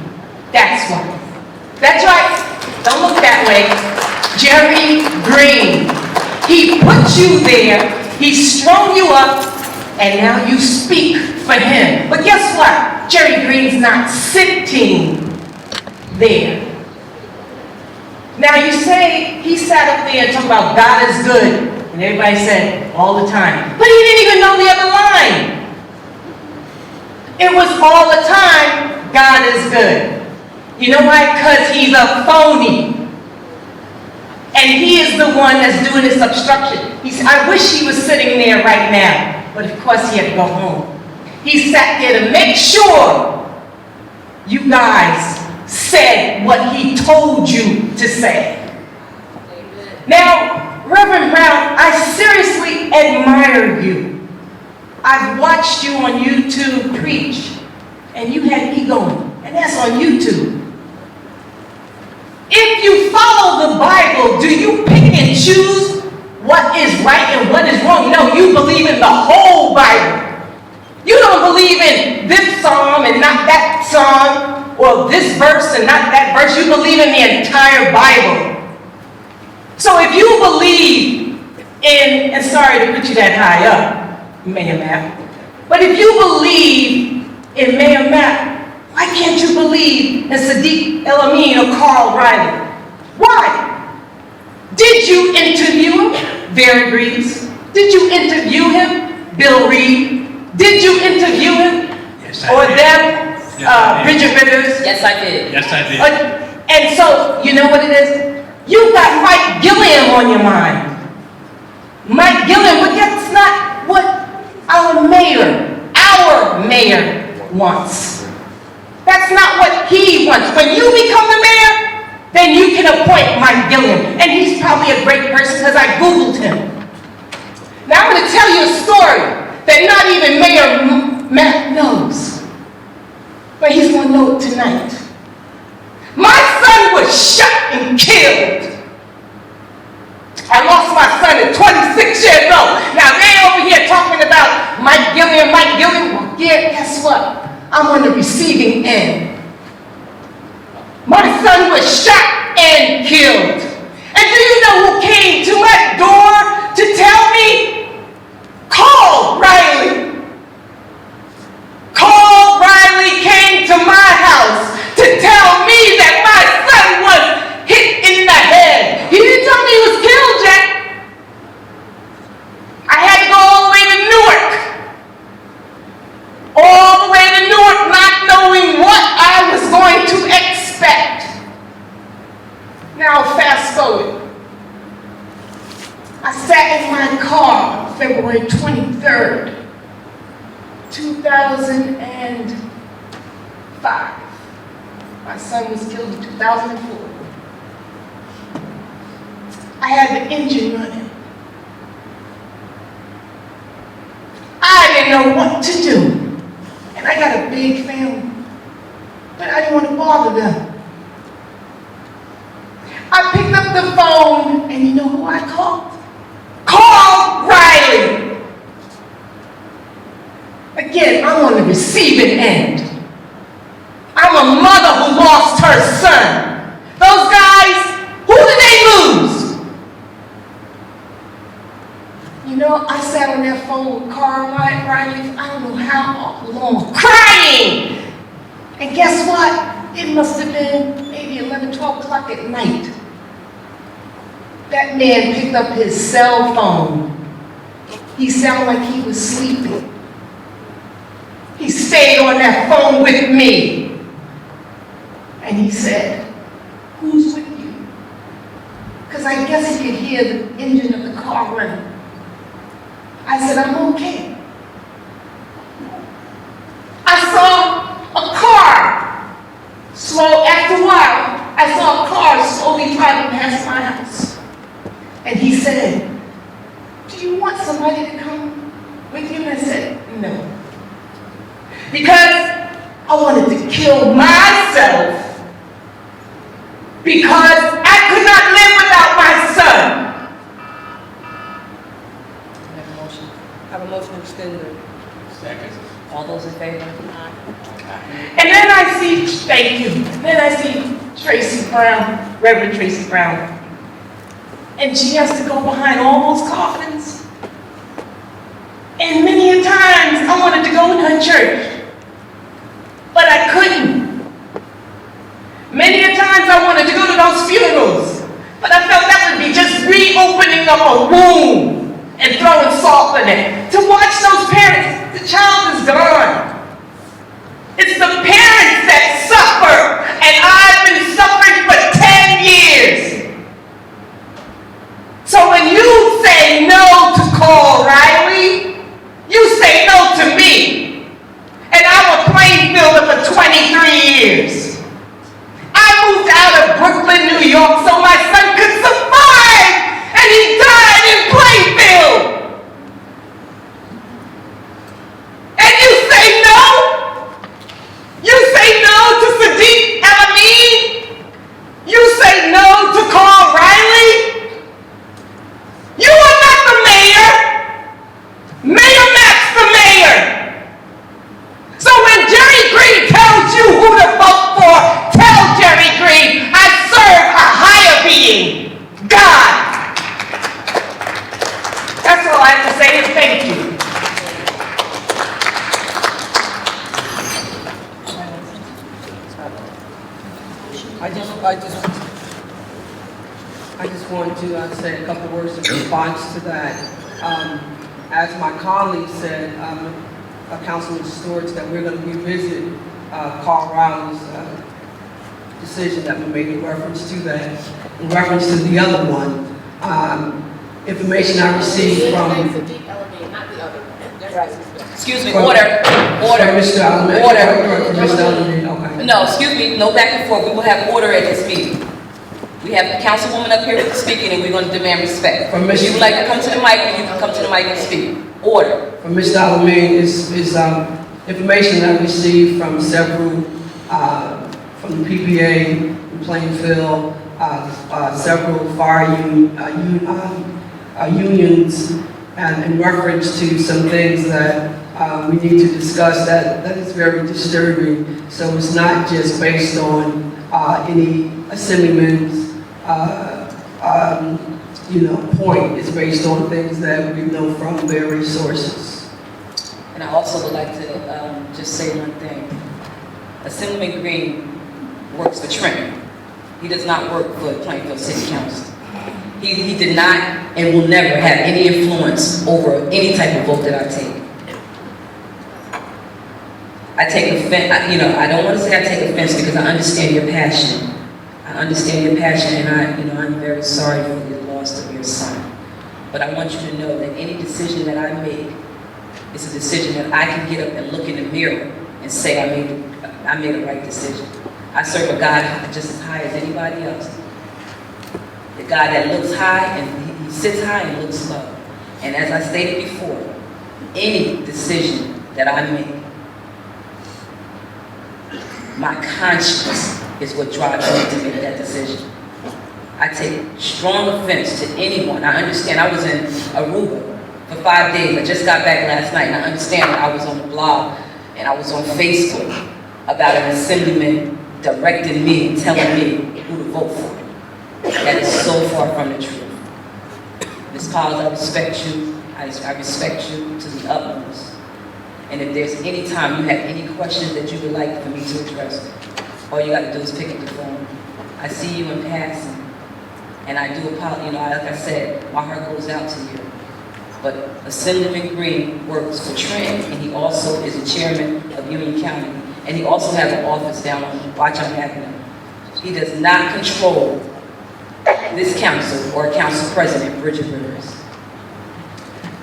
That's why. That's right. Don't look that way. Jerry Green. He put you there, he strung you up, and now you speak for him. But guess what? Jerry Green's not sitting there. Now you say he sat up there and talked about God is good, and everybody said all the time, but he didn't even know the other line. It was all the time, God is good. You know why? Because he's a phony. And he is the one that's doing this obstruction. I wish he was sitting there right now, but of course he had to go home. He sat there to make sure you guys said what he told you to say. Now, Reverend Brown, I seriously admire you. I've watched you on YouTube preach, and you had me going, and that's on YouTube. If you follow the Bible, do you pick and choose what is right and what is wrong? No, you believe in the whole Bible. You don't believe in this psalm and not that psalm, or this verse and not that verse. You believe in the entire Bible. So if you believe in, and sorry to put you that high up, Mayor Matt, but if you believe in Mayor Matt, why can't you believe in Sadiq El-Amin or Carl Riley? Why? Did you interview him? Barry Reeves. Did you interview him? Bill Reed. Did you interview him? Yes, or them? Bridget Rivers? Yes, I did. Yes, I did. And so, you know what it is? You've got Mike Gilliam on your mind. Mike Gilliam, but that's not what our mayor wants. That's not what he wants. When you become the mayor, then you can appoint Mike Gilliam. And he's probably a great person because I Googled him. Now I'm going to tell you a story that not even Mayor Matt knows. But he's going to know it tonight. My son was shot and killed. I lost my son at 26 years old. Now they over here talking about Mike Gilliam. Well, yeah, guess what? I'm on the receiving end. My son was shot and killed. And do you know who came to my door to tell me? Carl Riley. Carl Riley came to my house to tell me that my son was hit in the head. He didn't tell me he was killed yet. I had to go all the way to Newark. All the way to Newark, not knowing what I was going to expect. Now fast forward. I sat in my car February 23rd, 2005. My son was killed in 2004. I had the engine running. I didn't know what to do. And I got a big family, but I didn't want to bother them. I picked up the phone, and you know who I called? Carl Riley. Again, I'm on the receiving end. I'm a mother who lost her son. Those guys, who did they lose? You know, I sat on that phone with Carl Riley, I don't know how long, crying. And guess what? It must have been maybe 11, 12 o'clock at night. That man picked up his cell phone. He sounded like he was sleeping. He stayed on that phone with me. And he said, "Who's with you?" Because I guess he could hear the engine of the car running. I said, "I'm okay." I saw a car. After a while, I saw a car slowly driving past my house. And he said, "Do you want somebody to come with you?" And I said, "No." Because I wanted to kill myself. Because I could not live without my son. I have a motion to extend the... Second. All those in favor? And then I see, thank you, then I see Tracy Brown, Reverend Tracy Brown. And she has to go behind all those coffins. And many a times I wanted to go in her church. But I couldn't those funerals. But I felt that would be just reopening up a wound and throwing salt in it. To watch those parents, the child is gone. It's the parents that suffer, and I've been suffering for 10 years. So when you say no to Cole Riley, you say no to me. And I'm a Plainfielder for 23 years. I moved out of Brooklyn, New York, so my son could survive, and he died in Plainfield. And you say no? You say no to Sadiq El-Amin? You say no to Carl Riley? You are not the mayor. Mayor Matt's the mayor. So when Jerry Green tells you who to vote for, tell Jerry Green, I serve a higher being, God. That's all I have to say, and thank you. I just want to say a couple words in response to that. As my colleague said, Councilman Stewart, that we're going to revisit Carl Riley's decision that we made in reference to that. In reference to the other one, information I received from... Excuse me, order. Mr. Allen. Order. Mr. Allen, okay. No, excuse me, no back and forth. We will have order at this meeting. We have the councilwoman up here speaking, and we're going to demand respect. If you would like to come to the mic, you can come to the mic and speak. Order. From Mr. Allen is information I received from several, from the PPA in Plainfield, several fire unions, and in reference to some things that we need to discuss that is very disturbing. So it's not just based on any Assemblyman's point. It's based on things that we know from various sources. And I also would like to just say one thing. Assemblyman Green works for Trenton. He does not work for Plainfield City Council. He did not and will never have any influence over any type of vote that I take. I take offense, I don't want to say I take offense because I understand your passion. I understand your passion, and I'm very sorry for the loss of your son. But I want you to know that any decision that I make is a decision that I can get up and look in the mirror and say I made a right decision. I serve a God just as high as anybody else. The God that looks high, and he sits high and looks low. And as I stated before, any decision that I make, my conscience is what drives me to make that decision. I take strong offense to anyone. I understand I was in Aruba for 5 days. I just got back last night, and I understand that I was on the blog and I was on Facebook about an assemblyman directing me and telling me who to vote for. That is so far from the truth. Ms. Collins, I respect you. I respect you to the utmost. And if there's any time you have any questions that you would like for me to address, all you got to do is pick up the phone. I see you in passing, and I do apologize. Like I said, my heart goes out to you. But Assemblyman Green works for Trenton, and he also is the chairman of Union County, and he also has an office down on Watchung Avenue. He does not control this council or council president, Bridget Rivers.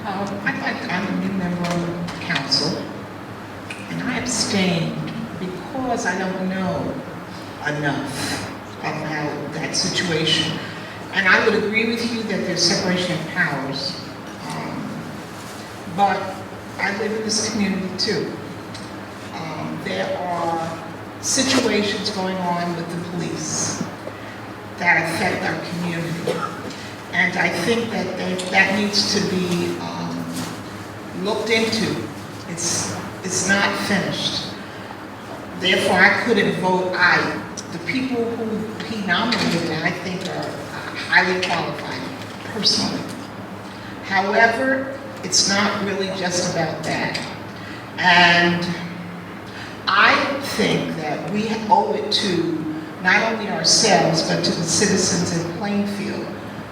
I'm a new member of the council, and I abstained because I don't know enough about that situation. And I would agree with you that there's separation of powers, but I live in this community too. There are situations going on with the police that affect our community. And I think that that needs to be looked into. It's not finished. Therefore, I couldn't vote aye. The people who he nominated, I think, are highly qualified, personally. However, it's not really just about that. And I think that we owe it to not only ourselves, but to the citizens in Plainfield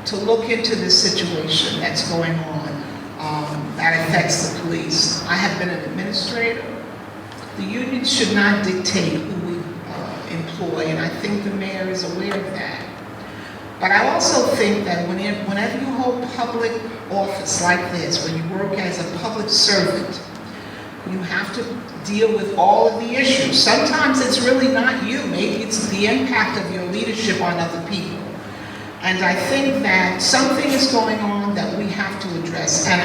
to look into this situation that's going on that affects the police. I have been an administrator. The union should not dictate who we employ, and I think the mayor is aware of that. But I also think that whenever you hold public office like this, when you work as a public servant, you have to deal with all of the issues. Sometimes it's really not you. Maybe it's the impact of your leadership on other people. And I think that something is going on that we have to address. And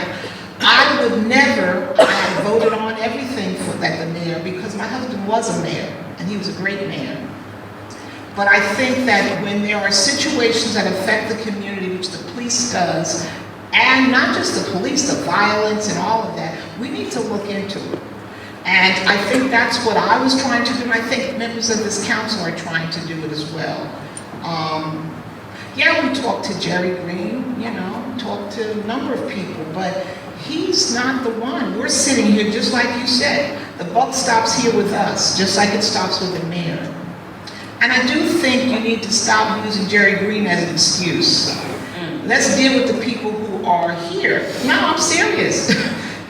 I would never, I have voted on everything for that the mayor, because my husband was a mayor, and he was a great mayor. But I think that when there are situations that affect the community, which the police does, and not just the police, the violence and all of that, we need to look into it. And I think that's what I was trying to do, and I think members of this council are trying to do it as well. Yeah, we talked to Jerry Green, you know, talked to a number of people, but he's not the one. We're sitting here just like you said. The buck stops here with us, just like it stops with the mayor. And I do think you need to stop using Jerry Green as an excuse. Let's deal with the people who are here. No, I'm serious.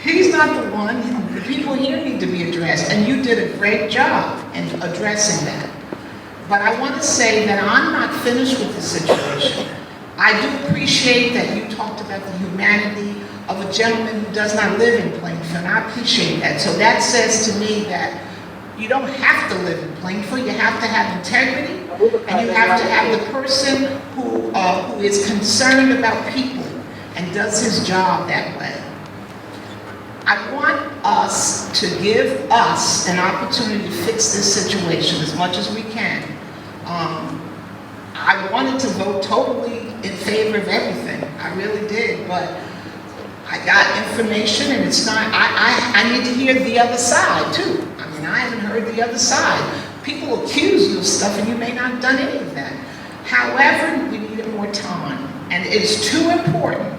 He's not the one. The people here need to be addressed, and you did a great job in addressing that. But I want to say that I'm not finished with the situation. I do appreciate that you talked about the humanity of a gentleman who does not live in Plainfield. I appreciate that. So that says to me that you don't have to live in Plainfield. You have to have integrity, and you have to have the person who is concerned about people and does his job that way. I want us to give us an opportunity to fix this situation as much as we can. I wanted to vote totally in favor of everything. I really did, but I got information, and it's not, I need to hear the other side too. I mean, I haven't heard the other side. People accuse you of stuff, and you may not have done any of that. However, we needed more time, and it's too important.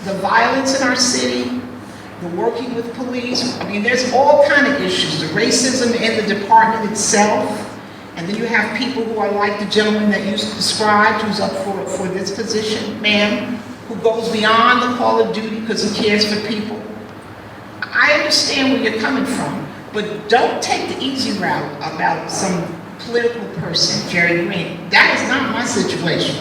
The violence in our city, the working with police, I mean, there's all kinds of issues. The racism in the department itself, and then you have people who are like the gentleman that you described, who's up for this position, ma'am, who goes beyond the call of duty because he cares for people. I understand where you're coming from, but don't take the easy route about some political person, Jerry Green. That is not my situation.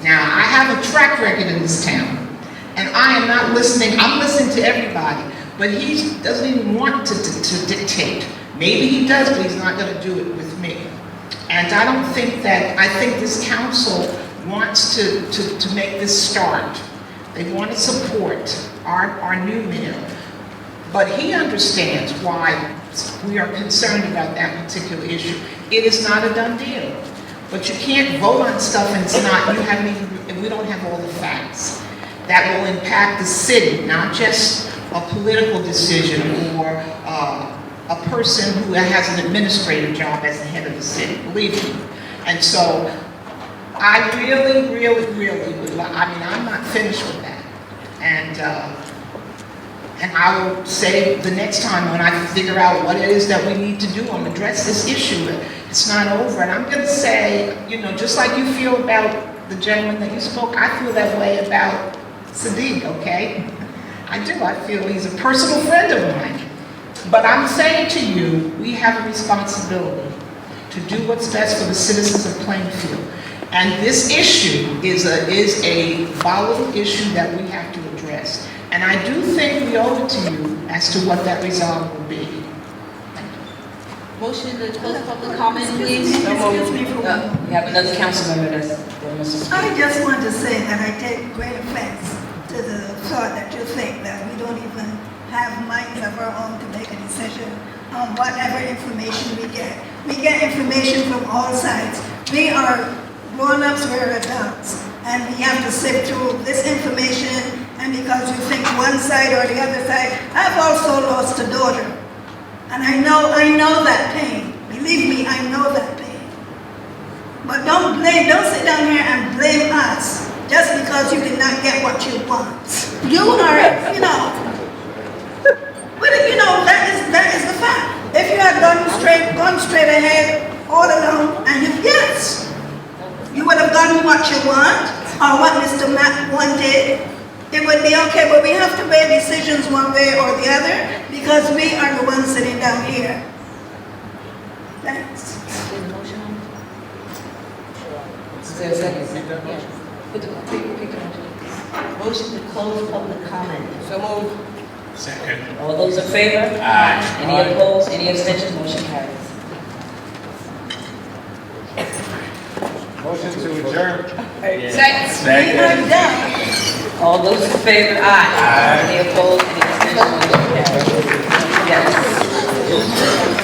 Now, I have a track record in this town, and I am not listening. I'm listening to everybody, but he doesn't even want to dictate. Maybe he does, but he's not going to do it with me. And I don't think that, I think this council wants to make this start. They want to support our new mayor. But he understands why we are concerned about that particular issue. It is not a done deal. But you can't vote on stuff and it's not, you haven't even, we don't have all the facts. That will impact the city, not just a political decision or a person who has an administrative job as the head of the city, believe me. And so I really, really, really would like, I mean, I'm not finished with that. And I will say the next time when I figure out what it is that we need to do and address this issue, it's not over. And I'm going to say, you know, just like you feel about the gentleman that you spoke, I feel that way about Sadiq, okay? I do. I feel he's a personal friend of mine. But I'm saying to you, we have a responsibility to do what's best for the citizens of Plainfield. And this issue is a volatile issue that we have to address. And I do think we owe it to you as to what that resolve will be. Motion to close public comment, please. Excuse me for we have another council member that's. I just want to say that I take great offense to the thought that you think that we don't even have minds of our own to make a decision on whatever information we get. We get information from all sides. We are grown-ups, we're adults, and we have to sift through this information, and because you think one side or the other side, I've also lost a daughter. And I know that pain. Believe me, I know that pain. But don't sit down here and blame us just because you did not get what you want. You are, you know, but you know, that is the fact. If you had gone straight ahead all along, and yeah, would have gotten what you want, or what Mr. Matt wanted, it would be okay, but we have to make decisions one way or the other, because we are the ones sitting down here. Thanks. Is there a second? Yeah. Pick it up. Motion to close public comment. So moved. Second. All those in favor? Aye. Any opposed? Any abstentions? Motion carries. Motion to adjourn. Second. We are done. All those in favor? Aye. Any opposed? Any abstentions? Motion carries. Yes.